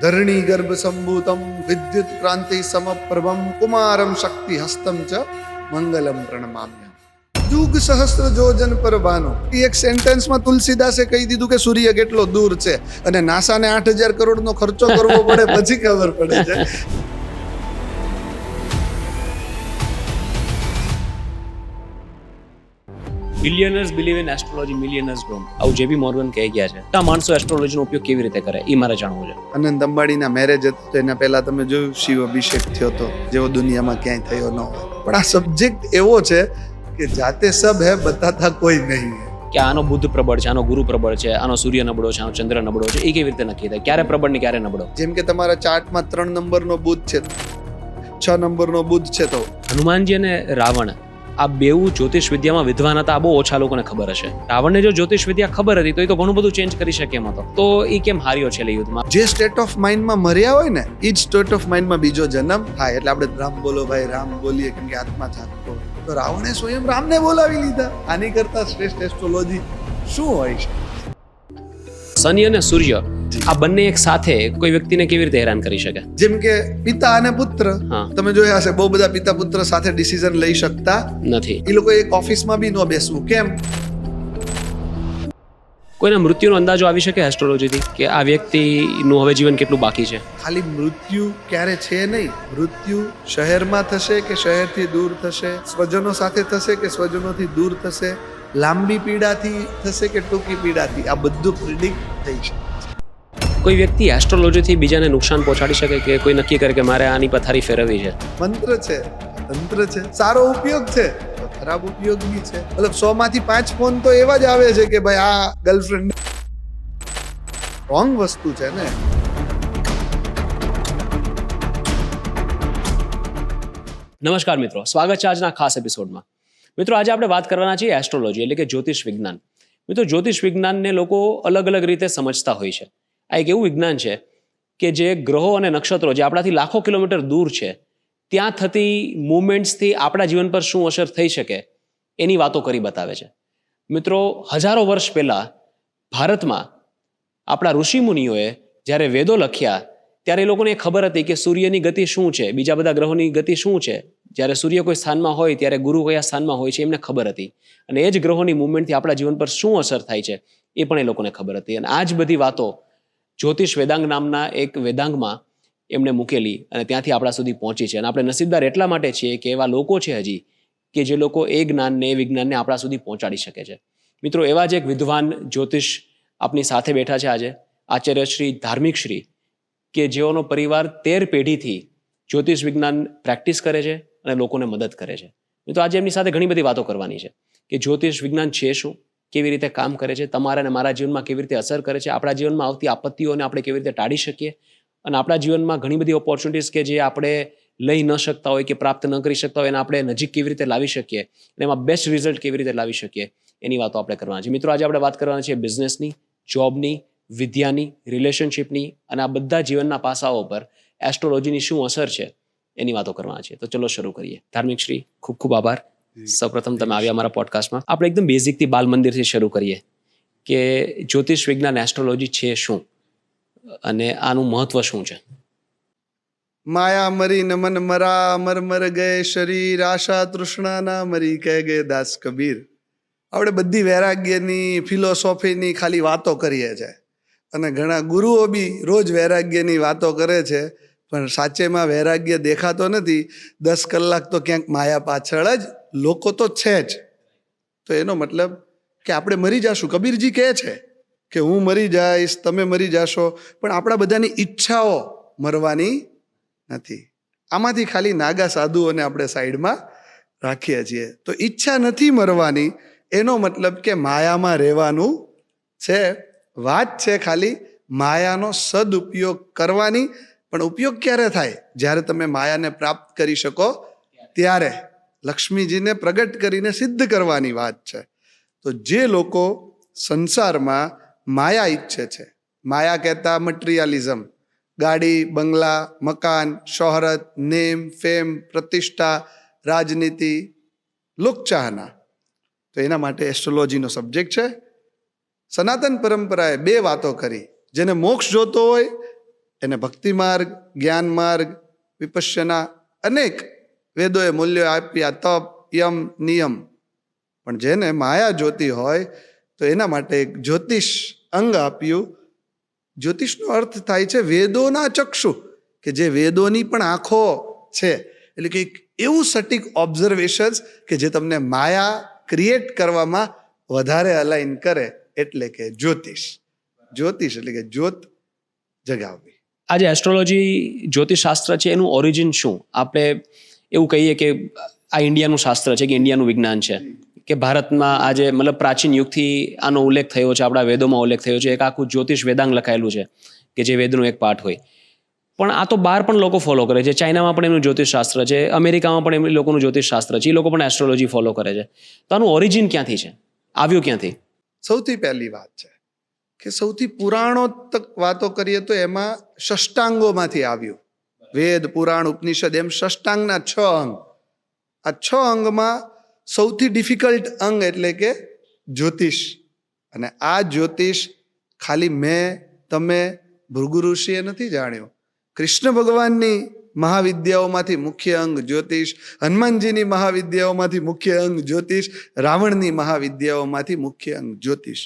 ધરણી ગર્ભ સંભૂતમ વિદ્યુત ક્રાંતિ સમપ્રભમ કુમારમ શક્તિ હસ્તમ ચ મંગલમ પ્રણમામ્ય. યુગ સહસ્ત્ર જોજન પર ભાનો. એક સેન્ટેન્સમાં તુલસીદાસે કહી દીધું કે સૂર્ય કેટલો દૂર છે અને નાસાને 8,000 કરોડનો ખર્ચો કરવો પડે પછી ખબર પડે છે. Billionaires believe in astrology, millionaires don't. આવું જેબી મોર્ગન કહી ગયા છે. આ માણસો એસ્ટ્રોલોજીનો ઉપયોગ કેવી રીતે કરે એ મારે જાણવું છે. અનંત અંબાણીના મેરેજ હતું તો એના પહેલા તમે જોયું શિવ અભિષેક થયો હતો, જેવો દુનિયામાં ક્યાંય થયો ન હોય. પણ આ સબ્જેક્ટ એવો છે કે જાતે સબ હે બતાતા કોઈ નહીં હે. કે આનો બુદ્ધ પ્રબળ છે, આનો ગુરુ પ્રબળ છે, આનો સૂર્ય નબળો છે, આનો ચંદ્ર નબળો છે, એ કેવી રીતે નક્કી થાય? ક્યારે પ્રબળ ને ક્યારે નબળો? જેમ કે તમારા ચાર્ટમાં 3 નંબરનો બુધ છે, 6 નંબરનો બુધ છે, તો હનુમાનજી અને રાવણ આ બેઉ જ્યોતિષ વિદ્યામાં વિદ્વાન હતા. આ બહુ ઓછા લોકોને ખબર હશે. રાવણને જો જ્યોતિષ વિદ્યા ખબર હતી તો એ તો ઘણું બધું ચેન્જ કરી શકે એમ હતો. તો એ કેમ હાર્યો છે યુદ્ધમાં? જે સ્ટેટ ઓફ માઇન્ડમાં મર્યા હોય ને એ જ સ્ટેટ ઓફ માઇન્ડમાં બીજો જન્મ થાય. એટલે આપણે રામ બોલો ભાઈ, રામ બોલીએ કેમ કે આત્મા જાગતો હોય. તો રાવણે સ્વયં રામને બોલાવી લીધા. આની કરતા શ્રેષ્ઠ એસ્ટ્રોલોજી શું હોય છે? શનિ અને સૂર્ય આ બંને એક સાથે કોઈ વ્યક્તિને કેવી રીતે હેરાન કરી શકે? જેમ કે પિતા અને પુત્ર. હા. તમે જોયા હશે બહુ બધા પિતા પુત્ર સાથે ડિસિઝન લઈ શકતા નથી. એ લોકો એક ઓફિસમાં બી ન બેસવું. કેમ? કોઈના મૃત્યુનો અંદાજો આવી શકે એસ્ટ્રોલોજીથી કે આ વ્યક્તિનું હવે જીવન કેટલું બાકી છે? ખાલી મૃત્યુ ક્યારે છે નહીં. મૃત્યુ શહેરમાં થશે કે શહેરથી દૂર થશે, સ્વજનો સાથે થશે કે સ્વજનોથી દૂર થશે, લાંબી પીડાથી થશે કે ટૂંકી પીડાથી, આ બધું પ્રિડિક્ટ થઈ શકે. કોઈ વ્યક્તિ એસ્ટ્રોલોજીથી બીજાને નુકસાન પહોંચાડી શકે કે કોઈ નક્કી કરે કે મારે આની પથારી ફેરવવી છે? મંત્ર છે, તંત્ર છે. સારો ઉપયોગ છે, ખરાબ ઉપયોગ બી છે. મતલબ 100 માંથી 5 ફોન તો એવા જ આવે છે કે ભાઈ આ ગર્લફ્રેન્ડ રોંગ વસ્તુ છે ને. નમસ્કાર મિત્રો, સ્વાગત છે આજના ખાસ એપિસોડમાં. મિત્રો, આજે આપણે વાત કરવાના છીએ એસ્ટ્રોલોજી એટલે કે જ્યોતિષ વિજ્ઞાન. મિત્રો, જ્યોતિષ વિજ્ઞાનને લોકો અલગ અલગ રીતે સમજતા હોય છે. આ એક એવું વિજ્ઞાન છે કે જે ગ્રહો અને નક્ષત્રો જે આપણાથી લાખો કિલોમીટર દૂર છે ત્યાં થતી મુવમેન્ટ્સથી આપણા જીવન પર શું અસર થઈ શકે એની વાતો કરી બતાવે છે. મિત્રો, હજારો વર્ષ પહેલા ભારતમાં આપણા ઋષિમુનિઓએ જ્યારે વેદો લખ્યા ત્યારે એ લોકોને ખબર હતી કે સૂર્યની ગતિ શું છે, બીજા બધા ગ્રહોની ગતિ શું છે. જ્યારે સૂર્ય કોઈ સ્થાનમાં હોય ત્યારે ગુરુ કયા સ્થાનમાં હોય છે એમને ખબર હતી. અને એ જ ગ્રહોની મુવમેન્ટથી આપણા જીવન પર શું અસર થાય છે એ પણ એ લોકોને ખબર હતી. અને આ જ બધી વાતો જ્યોતિષ વેદાંગ નામના એક વેદાંગમાં એમણે મૂકેલી અને ત્યાંથી આપણા સુધી પહોંચી છે. અને આપણે નસીબદાર એટલા માટે છીએ કે એવા લોકો છે હજી કે જે લોકો એ જ્ઞાનને, એ વિજ્ઞાનને આપણા સુધી પહોંચાડી શકે છે. મિત્રો, એવા જ એક વિદ્વાન જ્યોતિષ આપની સાથે બેઠા છે આજે, આચાર્ય શ્રી ધાર્મિક શ્રી, કે જેઓનો પરિવાર 13 પેઢીથી જ્યોતિષ વિજ્ઞાન પ્રેક્ટિસ કરે છે અને લોકોને મદદ કરે છે. મિત્રો, આજે એમની સાથે ઘણી બધી વાતો કરવાની છે કે જ્યોતિષ વિજ્ઞાન છે શું, કેવી રીતે કામ કરે છે, તમારા અને મારા જીવનમાં કેવી રીતે અસર કરે છે, આપણા જીવનમાં આવતી આપત્તિઓને આપણે કેવી રીતે ટાળી શકીએ, અને આપણા જીવનમાં ઘણી બધી ઓપોર્ચ્યુનિટીઝ કે જે આપણે લઈ ન શકતા હોય કે પ્રાપ્ત ન કરી શકતા હોય એને આપણે નજીક કેવી રીતે લાવી શકીએ અને એમાં બેસ્ટ રિઝલ્ટ કેવી રીતે લાવી શકીએ એની વાતો આપણે કરવાના છે. મિત્રો, આજે આપણે વાત કરવાના છે બિઝનેસની, જોબની, વિદ્યાની, રિલેશનશિપની અને આ બધા જીવનના પાસાઓ પર એસ્ટ્રોલોજીની શું અસર છે એની વાતો કરવાના છે. તો ચલો શરૂ કરીએ. ધાર્મિક શ્રી, ખૂબ ખૂબ આભાર. સૌપ્રથમ તમે આવ્યા અમારા પોડકાસ્ટમાં. આપણે એકદમ બેઝિકથી બાલ મંદિરથી શરૂ કરીએ કે જ્યોતિષ વિજ્ઞાન, એસ્ટ્રોલોજી છે શું અને આનું મહત્વ શું છે? માયા મરી ન મન મરા, અમર મર ગયે શરીર, આશા તૃષ્ણા મરી કહે ગયે દાસ કબીર. આપણે બધી વૈરાગ્યની, ફિલોસોફીની ખાલી વાતો કરીએ છીએ અને ઘણા ગુરુઓ બી રોજ વૈરાગ્યની વાતો કરે છે, પણ સાચેમાં વૈરાગ્ય દેખાતો નથી. 10 કલાક તો ક્યાંક માયા પાછળ જ લોકો તો છે જ. તો એનો મતલબ કે આપણે મરી જાશું. કબીરજી કહે છે કે હું મરી જઈશ, તમે મરી જાશો, પણ આપણા બધાની ઈચ્છાઓ મરવાની નથી. આમાંથી ખાલી નાગા સાધુઓને આપણે સાઈડમાં રાખીએ છીએ. તો ઈચ્છા નથી મરવાની, એનો મતલબ કે માયામાં રહેવાનું છે. વાત છે ખાલી માયાનો સદુપયોગ કરવાની. પણ ઉપયોગ ક્યારે થાય? જ્યારે તમે માયાને પ્રાપ્ત કરી શકો ત્યારે. લક્ષ્મીજીને પ્રગટ કરીને સિદ્ધ કરવાની વાત છે. તો જે લોકો સંસારમાં માયા ઈચ્છે છે, માયા કહેતા મટીરિયાલિઝમ, ગાડી, બંગલા, મકાન, શોહરત, નેમ, ફેમ, પ્રતિષ્ઠા, રાજનીતિ, લોકચાહના, તો એના માટે એસ્ટ્રોલોજીનો સબ્જેક્ટ છે. સનાતન પરંપરાએ 2 વાતો કરી. જેને મોક્ષ જોતો હોય એને ભક્તિ માર્ગ, જ્ઞાન માર્ગ, વિપશ્યના અનેક વેદોએ મૂલ્યો આપ્યા, તપ, યમ, નિયમ. પણ જેને માયા જ્યોતિ હોય તો એના માટે એક જ્યોતિષ અંગ આપ્યું. જ્યોતિષનો અર્થ થાય છે વેદોના ચક્ષુ, કે જે વેદોની પણ આંખો છે. એટલે કે એક એવું સટીક ઓબ્ઝર્વેશન્સ કે જે તમને માયા ક્રિએટ કરવામાં વધારે અલાઇન કરે, એટલે કે જ્યોતિષ. જ્યોતિષ એટલે કે જ્યોત જગાવવી. આ જે એસ્ટ્રોલોજી જ્યોતિષશાસ્ત્ર છે એનું ઓરિજિન શું? આપણે એવું કહીએ કે આ ઇન્ડિયાનું શાસ્ત્ર છે કે ઇન્ડિયાનું વિજ્ઞાન છે, કે ભારતમાં આજે મતલબ પ્રાચીન યુગથી આનો ઉલ્લેખ થયો છે, આપણા વેદોમાં ઉલ્લેખ થયો છે, એક આખું જ્યોતિષ વેદાંગ લખાયેલું છે કે જે વેદનું એક પાઠ હોય. પણ આ તો બહાર પણ લોકો ફોલો કરે છે. ચાઇનામાં પણ એમનું જ્યોતિષશાસ્ત્ર છે, અમેરિકામાં પણ એમની લોકોનું જ્યોતિષશાસ્ત્ર છે, એ લોકો પણ એસ્ટ્રોલોજી ફોલો કરે છે. તો આનું ઓરિજિન ક્યાંથી છે, આવ્યું ક્યાંથી? સૌથી પહેલી વાત છે કે સૌથી પુરાણો તક વાતો કરીએ તો એમાં ષષ્ટાંગોમાંથી આવ્યું. વેદ, પુરાણ, ઉપનિષદ એમ ષષ્ટાંગના 6 અંગ. આ 6 અંગમાં સૌથી ડિફિકલ્ટ અંગ એટલે કે જ્યોતિષ. અને આ જ્યોતિષ ખાલી મેં, તમે, ભૃગુ ઋષિએ નથી જાણ્યો. કૃષ્ણ ભગવાનની મહાવિદ્યાઓમાંથી મુખ્ય અંગ જ્યોતિષ, હનુમાનજીની મહાવિદ્યાઓમાંથી મુખ્ય અંગ જ્યોતિષ, રાવણની મહાવિદ્યાઓમાંથી મુખ્ય અંગ જ્યોતિષ.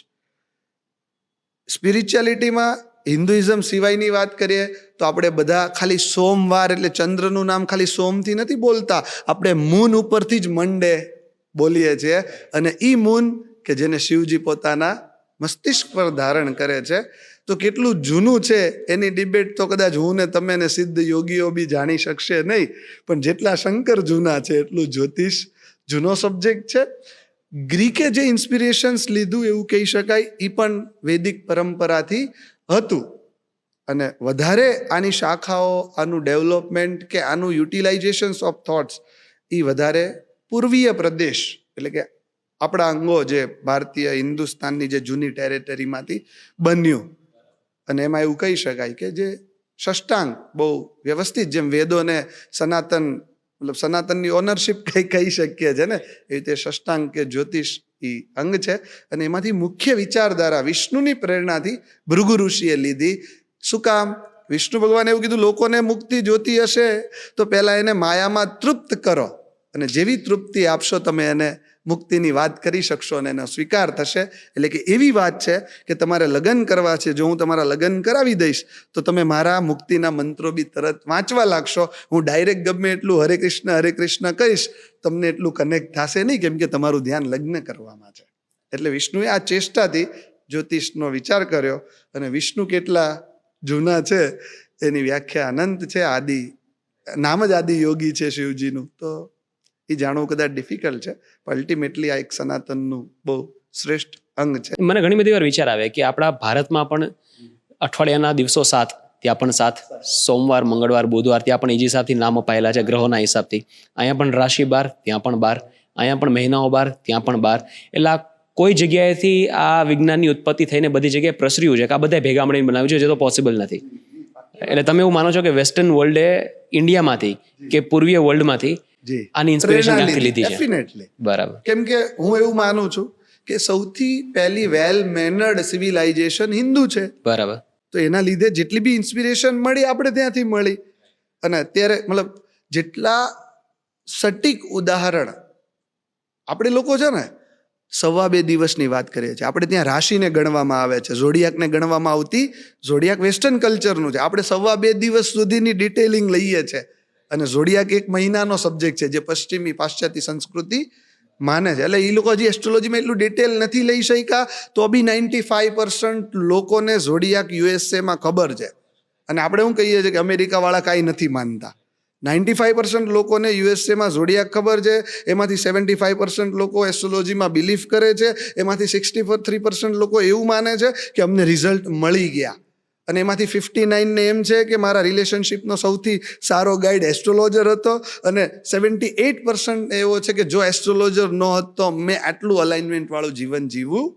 સ્પિરિચ્યુઆલિટીમાં હિન્દુઇઝમ સિવાયની વાત કરીએ તો આપણે બધા ખાલી સોમવાર એટલે ચંદ્રનું નામ ખાલી સોમથી નથી બોલતા, આપણે મૂન ઉપરથી જ મંડે બોલીએ છીએ. અને ઈ મૂન કે જેને શિવજી પોતાના મસ્તિષ્ક પર ધારણ કરે છે, તો કેટલું જૂનું છે એની ડિબેટ તો કદાચ હું ને તમે ને સિદ્ધ યોગીઓ બી જાણી શકશે નહીં, પણ જેટલા શંકર જૂના છે એટલું જ્યોતિષ જૂનો સબ્જેક્ટ છે. ગ્રીકે જે ઇન્સ્પિરેશન્સ લીધું એવું કહી શકાય, એ પણ વૈદિક પરંપરાથી હતું. અને વધારે આની શાખાઓ, આનું ડેવલપમેન્ટ કે આનું યુટિલાઇઝેશન્સ ઓફ થોટ્સ એ વધારે પૂર્વીય પ્રદેશ એટલે કે આપણા અંગો જે ભારતીય હિન્દુસ્તાનની જે જૂની ટેરેટરીમાંથી બન્યું. અને એમાં એવું કહી શકાય કે જે ષષ્ટાંગ બહુ વ્યવસ્થિત, જેમ વેદોને સનાતન મતલબ સનાતનની ઓનરશિપ કહી શકીએ છે ને, એ રીતે ષષ્ટાંગ કે જ્યોતિષ એ અંગ છે. અને એમાંથી મુખ્ય વિચારધારા વિષ્ણુની પ્રેરણાથી ભૃગુ ઋષિએ લીધી. શું કામ? વિષ્ણુ ભગવાને એવું કીધું, લોકોને મુક્તિ જોતી હશે તો પહેલા એને માયામાં તૃપ્ત કરો, અને જેવી તૃપ્તિ આપશો તમે એને મુક્તિની વાત કરી શકશો અને એનો સ્વીકાર થશે. એટલે કે એવી વાત છે કે તમારે લગ્ન કરવા છે, જો હું તમારા લગ્ન કરાવી દઈશ તો તમે મારા મુક્તિના મંત્રો બી તરત વાંચવા લાગશો. હું ડાયરેક્ટ ગમે એટલું હરે કૃષ્ણ કહીશ, તમને એટલું કનેક્ટ થશે નહીં, કેમ કે તમારું ધ્યાન લગ્ન કરવામાં છે. એટલે વિષ્ણુએ આ ચેષ્ટાથી જ્યોતિષનો વિચાર કર્યો. અને વિષ્ણુ કેટલા જૂના છે એની વ્યાખ્યા અનંત છે. આદિ નામ જ આદિ યોગી છે શિવજીનું, તો એ જાણવું કદાચ ડિફિકલ્ટ છે, પણ અલ્ટિમેટલી આ એક સનાતનનું બહુ શ્રેષ્ઠ અંગ છે. મને ઘણી બધી વાર વિચાર આવે કે આપણા ભારતમાં પણ અઠવાડિયાના દિવસો 7, ત્યાં પણ 7, સોમવાર, મંગળવાર, બુધવાર, ત્યાં પણ એ જ હિસાબથી નામ અપાયેલા છે ગ્રહોના હિસાબથી. અહીંયા પણ રાશિ 12, ત્યાં પણ 12, અહીંયા પણ મહિનાઓ 12, ત્યાં પણ 12. એટલે આ કોઈ જગ્યાએથી આ વિજ્ઞાનની ઉત્પત્તિ થઈને બધી જગ્યાએ પ્રસર્યું છે કે આ બધા ભેગા મળીને બનાવ્યું છે, જે તો પોસિબલ નથી. એટલે તમે એવું માનો છો કે વેસ્ટર્ન વર્લ્ડે ઇન્ડિયામાંથી કે પૂર્વીય વર્લ્ડમાંથી આની ઇન્સ્પિરેશન ક્યાંથી લીધી છે? ડેફિનેટલી. બરાબર. કેમ કે હું એવું માનું છું કે સૌથી પહેલી વેલ મેનર્ડ સિવિલાઇઝેશન હિન્દુ છે. બરાબર. તો એના લીધે જેટલી બી ઇન્સ્પિરેશન મળી આપણે ત્યાંથી મળી. અને અત્યારે મતલબ જેટલા સટીક ઉદાહરણ આપણે લોકો છે ને 2.25 દિવસની વાત કરીએ છીએ, આપણે ત્યાં રાશિને ગણવામાં આવે છે, ઝોડિયાકને ગણવામાં આવતી. ઝોડિયાક વેસ્ટર્ન કલ્ચરનું છે, આપણે 2.25 દિવસ સુધીની ડિટેલિંગ લઈએ છીએ. અને ઝોડિયાક એક મહિનાનો સબ્જેક્ટ છે જે પશ્ચિમી પાશ્ચાત્ય સંસ્કૃતિ માને છે. એટલે એ લોકો હજી એસ્ટ્રોલોજીમાં એટલું ડિટેલ નથી લઈ શક્યા, તો બી 95% લોકોને ઝોડિયાક યુએસએમાં ખબર છે. અને આપણે શું કહીએ છીએ કે અમેરિકાવાળા કાંઈ નથી માનતા. 95% લોકોને યુએસએમાં ઝોડિયાક ખબર છે, એમાંથી 75% લોકો એસ્ટ્રોલોજીમાં બિલીફ કરે છે, એમાંથી 63% લોકો એવું માને છે કે અમને રિઝલ્ટ મળી ગયા. અને એમાંથી 59 ને એમ છે કે મારા રિલેશનશિપનો સૌથી સારો ગાઈડ એસ્ટ્રોલોજર હતો. અને 78% એવો છે કે જો એસ્ટ્રોલોજર ન હોત તો મેં આટલું અલાઇનમેન્ટ વાળું જીવન જીવવું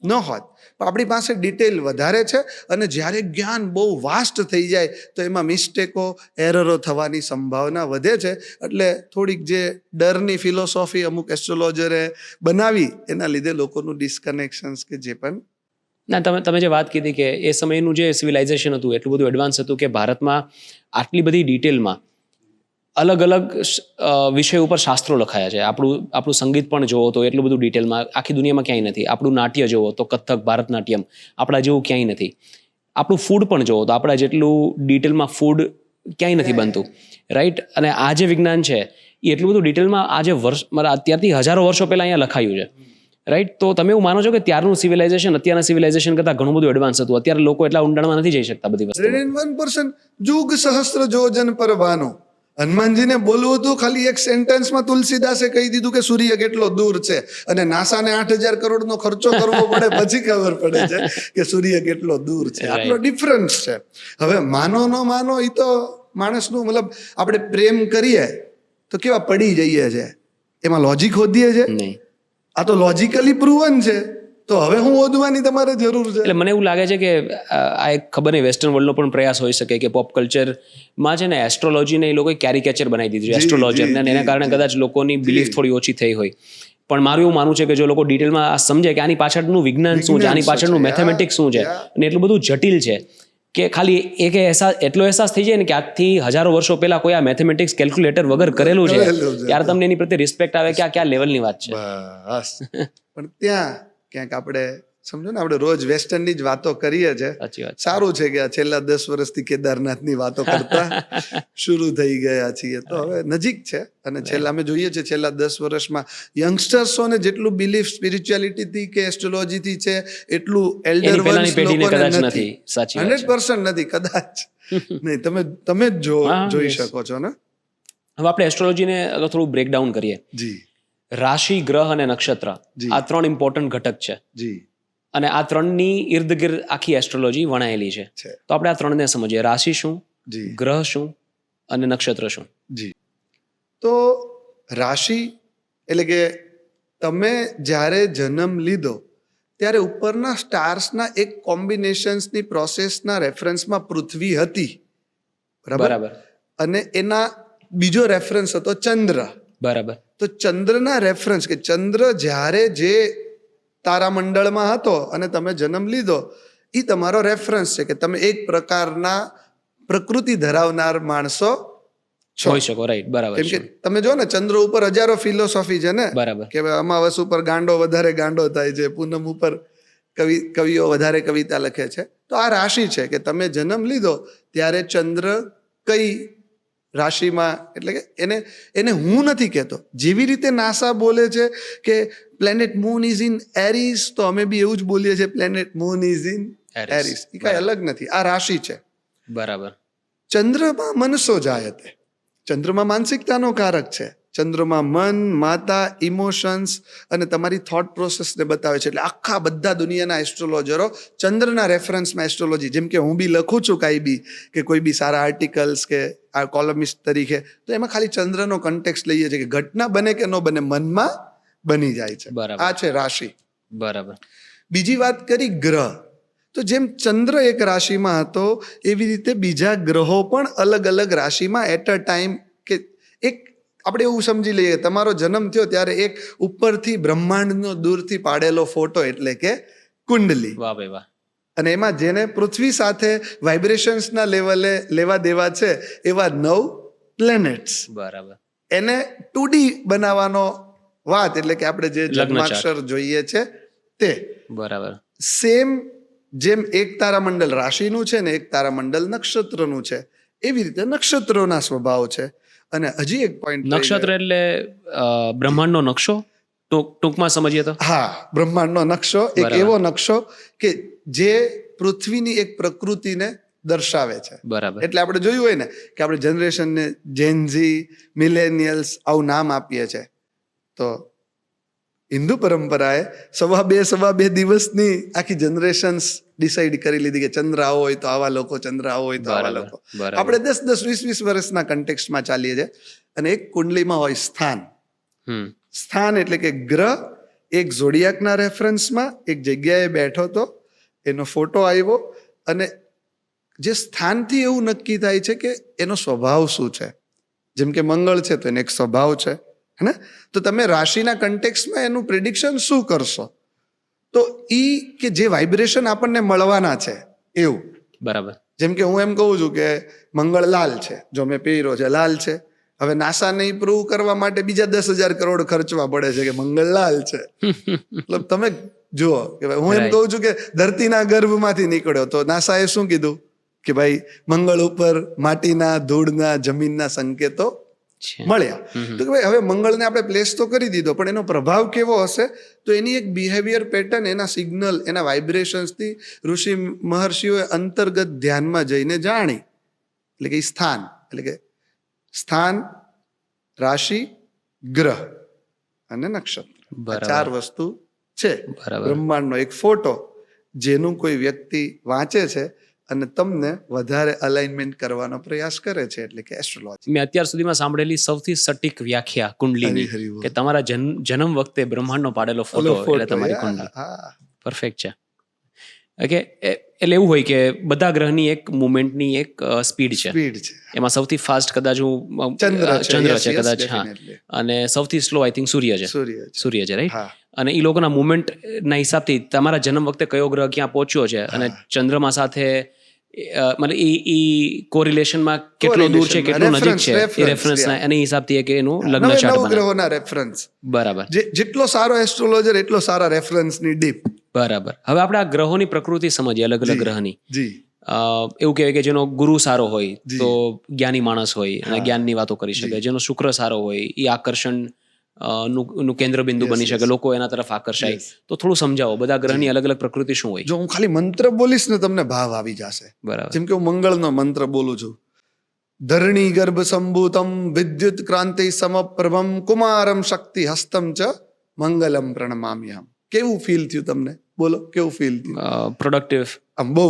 ન હોત. પણ આપણી પાસે ડિટેલ વધારે છે, અને જ્યારે જ્ઞાન બહુ વાસ્ટ થઈ જાય તો એમાં મિસ્ટેકો, એરરો થવાની સંભાવના વધે છે. એટલે થોડીક જે ડરની ફિલોસોફી અમુક એસ્ટ્રોલોજરે બનાવી એના લીધે લોકોનું ડિસ્કનેક્શન્સ કે જે પણ ના, તમે જે વાત કીધી કે એ સમયનું જે સિવિલાઇઝેશન હતું એટલું બધું એડવાન્સ હતું કે ભારતમાં આટલી બધી ડિટેલમાં અલગ અલગ વિષય ઉપર શાસ્ત્રો લખાયા છે. આપણું સંગીત પણ જોવો તો એટલું બધું ડિટેલમાં આખી દુનિયામાં ક્યાંય નથી. આપણું નાટ્ય જોવો તો કથક, ભારતનાટ્યમ આપણા જેવું ક્યાંય નથી. આપણું ફૂડ પણ જોવો તો આપણા જેટલું ડિટેલમાં ફૂડ ક્યાંય નથી બનતું, રાઈટ. અને આ જે વિજ્ઞાન છે એ એટલું બધું ડિટેલમાં આજે અત્યારથી હજારો વર્ષો પહેલાં અહીંયા લખાયું છે, રાઈટ. તો તમે એવું માનો છો કે ત્યારનું સિવિલાઇઝેશન અત્યારના સિવિલાઇઝેશન કરતાં ઘણું બધું એડવાન્સ હતું? અત્યારે લોકો એટલા ઊંડાણમાં નથી જઈ શકતા બધી વસ્તુ. 101% જુગ સહસ્ત્ર જોજન પર ભાનો. હનુમાનજીને બોલવું હતું, ખાલી એક સેન્ટેન્સમાં તુલસીદાસે કહી દીધું કે સૂર્ય કેટલો દૂર છે, અને નાસાને 8,000 કરોડનો ખર્ચો કરવો પડે પછી ખબર પડે છે કે સૂર્ય કેટલો દૂર છે. આટલો ડિફરન્સ છે. હવે માનો ન માનો એ તો માણસનું, મતલબ આપણે પ્રેમ કરીએ તો કેવા પડી જઈએ છે, એમાં લોજિક હોદીએ છે. નહીં, આ તો લોજિકલી પ્રૂવન છે, તો હવે હું ઓદવાની તમારે જરૂર છે. એટલે મને એવું લાગે છે કે આ એક ખબર નહીં વેસ્ટર્ન વર્લ્ડનો પણ પ્રયાસ હોઈ શકે કે પોપ કલ્ચરમાં છે ને એસ્ટ્રોલોજીને એ લોકોએ કેરિકેચર બનાવી દીધું છે એસ્ટ્રોલોજરને, અને એના કારણે કદાચ લોકોની બિલીફ થોડી ઓછી થઈ હોય. પણ મારું એવું માનવું છે કે જો લોકો ડિટેલમાં આ સમજે કે આની પાછળનું વિજ્ઞાન શું છે, આની પાછળનું મેથેમેટિક્સ શું છે, અને એટલું બધું જટિલ છે કે ખાલી એક એટલો અહેસાસ થઈ જાય ને કે આજથી હજારો વર્ષો પહેલા કોઈ આ મેથેમેટિક્સ કેલ્ક્યુલેટર વગર કરેલું છે, ત્યારે તમને એની પ્રત્યે રિસ્પેક્ટ આવે કે આ કયા લેવલની વાત છે. બસ. પણ ત્યાં ક્યાંક આપણે સમજો ને, આપણે રોજ વેસ્ટર્નની જ વાતો કરીએ છીએ. સાચી વાત. સારું છે કે આ છેલ્લા 10 વર્ષથી કેદારનાથની વાતો કરતા શરૂ થઈ ગયા છીએ, તો હવે નજીક છે. અને છેલ્લા અમે જોઈએ છીએ છેલ્લા 10 વર્ષમાં યંગસ્ટર્સોને જેટલું બિલીફ સ્પિરિચ્યુઆલિટીથી કે એસ્ટ્રોલોજીથી છે એટલું એલ્ડર વન્સ લોકોને નથી. 100% નથી, કદાચ નહીં. તમે જ જોઈ શકો છો ને. હવે આપણે એસ્ટ્રોલોજીને અગર થોડું બ્રેકડાઉન કરીએ. જી. રાશિ, ગ્રહ અને નક્ષત્ર આ 3 ઇમ્પોર્ટન્ટ ઘટક છે. જી. અને આ 3ની ઇર્દ ગિર્દ આખી એસ્ટ્રોલોજી વણાયેલી છે. તો આપણે આ 3ને સમજીએ. રાશિ શું, ગ્રહ શું અને નક્ષત્ર શું? જી. તો રાશિ એટલે કે તમે જ્યારે જન્મ લીધો ત્યારે ઉપરના સ્ટાર્સના એક કોમ્બિનેશન્સની પ્રોસેસના રેફરન્સમાં પૃથ્વી હતી, બરાબર. અને એના બીજો રેફરન્સ હતો ચંદ્ર, બરાબર. તો ચંદ્રના રેફરન્સ, કે ચંદ્ર જ્યારે જે તારામંડળમાં હતો અને તમે જન્મ લીધો, એ તમારો રેફરન્સ છે કે તમે એક પ્રકારના પ્રકૃતિ ધરાવનાર માણસો હોઈ શકો, રાઈટ, બરાબર. કેમ કે તમે જો ને ચંદ્ર ઉપર હજારો ફિલોસોફી છે ને, બરાબર, કે અમાવસ ઉપર વધારે ગાંડો થાય છે, પૂનમ ઉપર કવિઓ વધારે કવિતા લખે છે. તો આ રાશિ છે કે તમે જન્મ લીધો ત્યારે ચંદ્ર કઈ રાશિમાં, એટલે કે એને હું નથી કહેતો, જેવી રીતે નાસા બોલે છે કે planet moon is in Aries, તો અમે બી એવું જ બોલીએ છીએ planet moon is in Aries. એ કઈ અલગ નથી, આ રાશિ છે, બરાબર. ચંદ્રમાં મનસો જાયતે, ચંદ્રમાં માનસિકતાનો કારક છે. ચંદ્રમાં મન, માતા, ઇમોશન્સ અને તમારી થોટ પ્રોસેસને બતાવે છે. એટલે આખા બધા દુનિયાના એસ્ટ્રોલોજરો ચંદ્રના રેફરન્સમાં એસ્ટ્રોલોજી, જેમ કે હું બી લખું છું કાંઈ બી, કે કોઈ બી સારા આર્ટિકલ્સ કે આ કોલમિસ્ટ તરીકે, તો એમાં ખાલી ચંદ્રનો કન્ટેક્સ્ટ લઈએ છીએ કે ઘટના બને કે ન બને, મનમાં બની જાય છે. આ છે રાશિ, બરાબર. બીજી વાત કરી ગ્રહ. તો જેમ ચંદ્ર એક રાશિમાં હતો એવી રીતે બીજા ગ્રહો પણ અલગ અલગ રાશિમાં એટ અ ટાઈમ, કે એક આપણે એવું સમજી લઈએ, તમારો જન્મ થયો ત્યારે એક ઉપરથી બ્રહ્માંડનો દૂરથી પાડેલો ફોટો, એટલે કે કુંડલી. વાહ ભાઈ વાહ. અને એમાં જેને પૃથ્વી સાથે વાઇબ્રેશન્સના લેવલે લેવા દેવા છે એવા 9 પ્લેનેટ્સ, બરાબર. એને 2D બનાવવાનો વાત, એટલે કે આપણે જે જન્માક્ષર જોઈએ છે તે, બરાબર. સેમ જેમ એક તારામંડળ રાશિનું છે ને એક તારામંડળ નક્ષત્રનું છે, એવી રીતે નક્ષત્રોના સ્વભાવ છે. અને હજી એક પોઈન્ટ, નક્ષત્ર એટલે બ્રહ્માંડનો નકશો ટૂંકમાં સમજીએ તો? હા, બ્રહ્માંડનો નકશો એક એવો નકશો કે જે પૃથ્વીની એક પ્રકૃતિને દર્શાવે છે, બરાબર. એટલે આપણે જોયું હોય ને કે આપણે જનરેશનને જેનઝી, મિલેનિયલ્સ આવું નામ આપીએ છીએ. તો હિન્દુ પરંપરાએ 2.5 દિવસની આખી જનરેશન્સ ડિસાઈડ કરી લીધી કે ચંદ્ર આવો હોય તો આવા લોકો, ચંદ્ર આવો હોય તો આવા લોકો. આપણે 10, 20 વર્ષના કન્ટેક્સ્ટમાં ચાલીએ છીએ. અને એક કુંડલીમાં હોય સ્થાન. સ્થાન એટલે કે ગ્રહ એક ઝોડિયાકના રેફરન્સમાં એક જગ્યાએ બેઠો તો એનો ફોટો આવ્યો, અને જે સ્થાનથી એવું નક્કી થાય છે કે એનો સ્વભાવ શું છે. જેમ કે મંગળ છે તો એને એક સ્વભાવ છે, હે ને? તો તમે રાશિના કન્ટેક્સ્ટમાં એનું પ્રિડિક્શન શું કરશો? તો ઈ કે જે વાઇબ્રેશન આપણને મળવાના છે એવું. બરાબર. જેમ કે હું એમ કહું છું કે મંગળ લાલ છે, જો મેં પહેર્યો છે લાલ છે. હવે નાસાને પ્રૂવ કરવા માટે બીજા 10,000 કરોડ ખર્ચવા પડે છે કે મંગળ લાલ છે. મતલબ તમે જુઓ કે ભાઈ હું એમ કહું છું કે ધરતીના ગર્ભમાંથી નીકળ્યો તો નાસાએ શું કીધું કે ભાઈ મંગળ ઉપર માટીના, ધૂળના, જમીનના સંકેતો મળ્યા. તો કે ભાઈ હવે મંગળને આપણે પ્લેસ તો કરી દીધો, પણ એનો પ્રભાવ કેવો હશે? તો એની એક બિહેવિયર પેટર્ન, એના સિગ્નલ, એના વાઇબ્રેશન્સથી ઋષિ મહર્ષિઓએ અંતર્ગત ધ્યાનમાં જઈને જાણી. એટલે કે સ્થાન, એટલે કે સ્થાન, રાશિ, ગ્રહ અને નક્ષત્ર, 4 વસ્તુ છે બ્રહ્માંડનો એક ફોટો, જેનું કોઈ વ્યક્તિ વાંચે છે અને તમને વધારે અલાઇનમેન્ટ કરવાનો પ્રયાસ કરે છે, એટલે કે એસ્ટ્રોલોજી. મેં અત્યાર સુધીમાં સાંભળેલી સૌથી સટીક વ્યાખ્યા કુંડલીની કે તમારા જન્મ વખતે બ્રહ્માંડનો પાડેલો ફોટો એટલે તમારી કુંડલી. પરફેક્ટ છે. ઓકે, એટલે એવું હોય કે બધા ગ્રહની એક મુવમેન્ટની એક સ્પીડ છે. એમાં સૌથી ફાસ્ટ કદાચ ચંદ્ર છે કદાચ, હા, અને સૌથી સ્લો આઈ થિંક સૂર્ય છે, રાઈટ? અને એ લોકોના મુવમેન્ટ ના હિસાબથી તમારા જન્મ વખતે કયો ગ્રહ ક્યાં પહોંચ્યો છે અને ચંદ્રમા સાથે મતલબ એ કોરિલેશનમાં કેટલો દૂર છે, કેટલો નજીક છે, એ રેફરન્સના એની હિસાબથી એક એનું લગ્ન ચાર્ટ ગ્રહોના રેફરન્સ. બરાબર. જેટલો સારો એસ્ટ્રોલોજર એટલો સારા રેફરન્સની ડીપ. બરાબર. હવે આપણે આ ગ્રહોની પ્રકૃતિ સમજીએ, અલગ અલગ ગ્રહની. એવું કહેવાય કે જેનો ગુરુ સારો હોય તો જ્ઞાની માણસ હોય અને જ્ઞાનની વાતો કરી શકે. જેનો શુક્ર સારો હોય એ આકર્ષણ નું કેન્દ્ર બિંદુ બની શકે, લોકો એના તરફ આકર્ષાય. તો થોડું સમજાવો બધા ગ્રહની અલગ અલગ પ્રકૃતિ શું હોય? જો હું ખાલી મંત્ર બોલીશ ને તમને ભાવ આવી જશે. બરાબર. જેમ કે હું મંગળનો મંત્ર બોલું છું, ધરણી ગર્ભ સંભૂતમ વિદ્યુત ક્રાંતિ સમપ્રભમ કુમારમ શક્તિ હસ્તમ ચ મંગલમ પ્રણમામ્યહમ. કેવું ફીલ થયું તમને? બોલો, કેવું ફીલ થયું? પ્રોડક્ટિવ, બહુ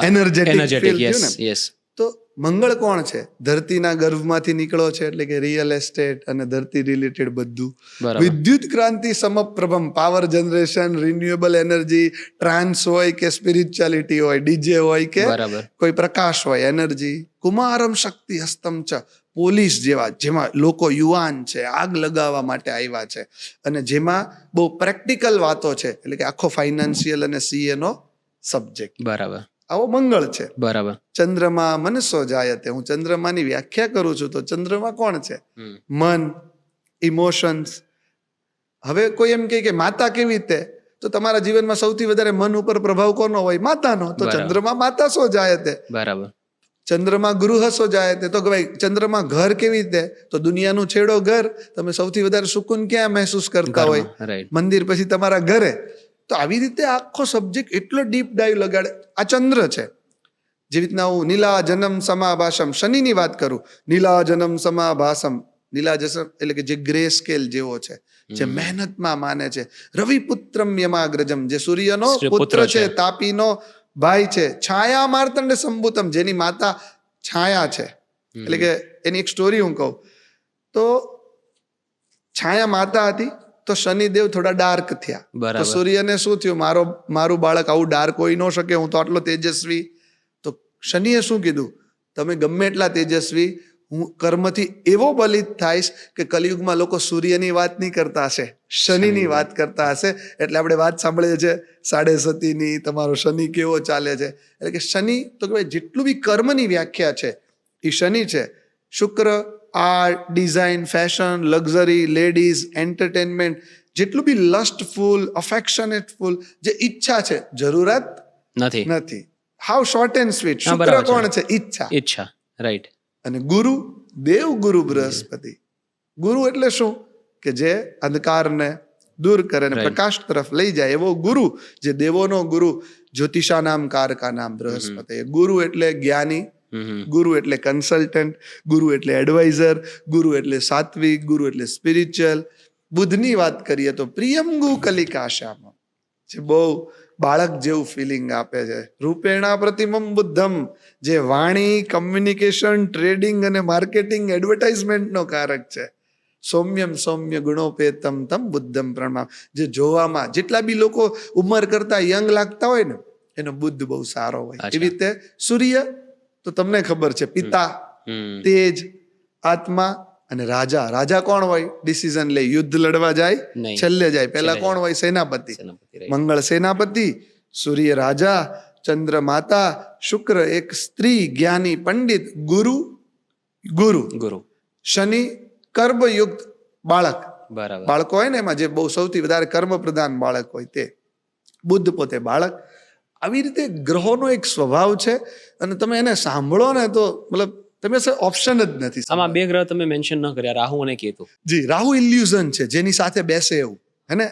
એનર્જેટિક ફીલ થયું ને? યસ. તો મંગળ કોણ છે? ધરતીના ગર્ભમાંથી નીકળો છે, એટલે કે રિયલ એસ્ટેટ અને ધરતી રિલેટેડ બધું. વિદ્યુત ક્રાંતિ સમપ્રભમ, power generation, renewable energy, trans હોય કે સ્પિરિચ્યુઆલિટી હોય, ડીજે હોય કે કોઈ પ્રકાશ હોય, એનર્જી. કુમારમ શક્તિ હસ્તમ ચ, પોલીસ જેવા, જેમાં લોકો યુવાન છે, આગ લગાવવા માટે આવ્યા છે, અને જેમાં બહુ પ્રેક્ટિકલ વાતો છે, એટલે કે આખો ફાઇનાન્શિયલ અને સીએ નો સબ્જેક્ટ. બરાબર. આવો મંગળ છે. બરાબર. ચંદ્રમા મનસો જાયતે, હું ચંદ્રમાની વ્યાખ્યા કરું છું તો ચંદ્રમા કોણ છે? મન, ઇમોશન્સ. હવે કોઈ એમ કે માતા કેવી રીતે, તો તમારા જીવનમાં સૌથી વધારે મન ઉપર પ્રભાવ કોનો હોય? માતાનો. તો ચંદ્રમા માતા સો જાયતે. બરાબર. ચંદ્રમા ગૃહ સો જાયતે, તો ભાઈ ચંદ્રમા ઘર કેવી રીતે? તો દુનિયાનું છેડો ઘર. તમે સૌથી વધારે સુકૂન ક્યાં મહેસૂસ કરતા હોય? મંદિર પછી તમારા ઘરે. તો આવી રીતે આખો સબ્જેક્ટ એટલો ડીપ ડાઈવ લગાડે. આ ચંદ્ર છે. જેવી રીતના હું નીલા જનમ સમાભાષમ, શનિની વાત કરું, નીલા જનમ સમાભાષમ, નીલા જસમ એટલે કે જે ગ્રે સ્કેલ જેવો છે, જે મહેનતમાં માને છે. રવિ પુત્રમ યમાગ્રજમ, જે સૂર્યનો પુત્ર છે, તાપીનો ભાઈ છે. છાયા માર્તંડ સંભૂતમ, જેની માતા છાયા છે. એટલે કે એની એક સ્ટોરી હું કહું તો, છાયા માતા હતી તો શનિદેવ થોડા ડાર્ક થયા. તો સૂર્યને શું થયું? મારું બાળક આવું ડાર્ક હોઈ ન શકે, હું તો આટલો તેજસ્વી. તો શનિએ શું કીધું? તમે ગમે એટલા તેજસ્વી, હું કર્મથી એવો બલિત થાઈશ કે કલિયુગમાં લોકો સૂર્યની વાત નહીં કરતા હશે, શનિની વાત કરતા હશે. એટલે આપણે વાત સાંભળીએ છીએ 7:30 તમારો શનિ કેવો ચાલે છે. એટલે કે શનિ તો કે જેટલું બી કર્મની વ્યાખ્યા છે એ શનિ છે. શુક્ર art, design, fashion, luxury, ladies, entertainment, જેટલું બી લસ્ટફુલ, અફેક્શનેટફુલ, જે ઈચ્છા છે, જરૂરત નથી. How short and sweet. શુક્ર કોણ છે? ઈચ્છા. રાઈટ. અને ગુરુ, દેવ ગુરુ બૃહસ્પતિ. ગુરુ એટલે શું? કે જે અંધકારને દૂર કરે અને પ્રકાશ તરફ લઈ જાય, એવો ગુરુ, જે દેવોનો ગુરુ. જ્યોતિષા નામ કારકા નામ બૃહસ્પતિ. ગુરુ એટલે જ્ઞાની, ગુરુ એટલે કન્સલ્ટન્ટ, ગુરુ એટલે એડવાઇઝર, ગુરુ એટલે સાત્વિક, ગુરુ એટલે સ્પિરિચ્યુઅલ. બુધની વાત કરીએ તો પ્રિયંગુ કલિકાશ્યામ, જે બહુ બાળક જેવું ફિલિંગ આપે છે. રૂપેણા પ્રતિમમ બુદ્ધમ, જે વાણી, કમ્યુનિકેશન, ટ્રેડિંગ અને માર્કેટિંગ, એડવર્ટાઇઝમેન્ટનો કારક છે. સૌમ્યમ સૌમ્ય ગુણોપેતમ તમ બુદ્ધમ પ્રણામ, જે જોવામાં જેટલા બી લોકો ઉંમર કરતા યંગ લાગતા હોય ને, એનો બુદ્ધ બહુ સારો હોય. એવી રીતે સૂર્ય તો તમને ખબર છે, પિતા, તેજ, આત્મા અને રાજા કોણ હોય? ડિસિઝન લે, યુદ્ધ લડવા જાય નહીં. છેલ્લે જાય, પહેલા છેલ્લે કોણ હોય? સેનાપતિ. સેનાપતિ, right. મંગળ સેનાપતિ, સૂર્ય રાજા, ચંદ્ર માતા, શુક્ર એક સ્ત્રી જ્ઞાની પંડિત, ગુરુ ગુરુ. શનિ કર્મયુક્ત બાળક. બરાબર. બાળકો હોય ને એમાં જે બહુ સૌથી વધારે કર્મ પ્રધાન બાળક હોય તે. બુદ્ધ પોતે બાળક. આવી રીતે ગ્રહોનો એક સ્વભાવ છે અને તમે એને સાંભળો ને તો મતલબ તમે ઓપ્શન જ નથી. આમાં બે ગ્રહ તમે મેન્શન ન કર્યા, રાહુ અને કેતુ. જી, રાહુ ઇલ્યુઝન છે, જેની સાથે બેસે એવું, હે ને?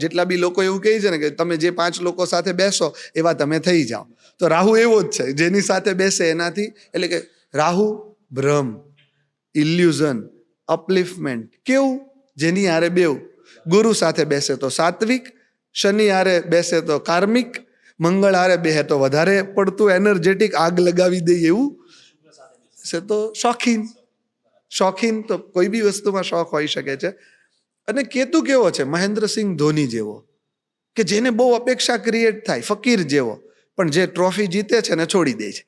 જેટલા બી લોકો એવું કહે છે ને કે તમે જે 5 લોકો સાથે બેસો એવા તમે થઈ જાઓ, તો રાહુ એવો જ છે, જેની સાથે બેસે એનાથી. એટલે કે રાહુ ભ્રમ, ઇલ્યુઝન, અપલિફમેન્ટ. કેવું? જેની હારે બેવ. ગુરુ સાથે બેસે તો સાત્વિક, શનિ હારે બેસે તો કાર્મિક, મંગળ હારે બેસે તો વધારે પડતું એનર્જેટિક, આગ લગાવી દે એવું છે, તો શોખીન તો કોઈ બી વસ્તુમાં શોખ હોઈ શકે છે. અને કેતુ કેવો છે? મહેન્દ્રસિંહ ધોની જેવો, કે જેને બહુ અપેક્ષા ક્રિએટ થાય, ફકીર જેવો, પણ જે ટ્રોફી જીતે છે ને છોડી દે છે.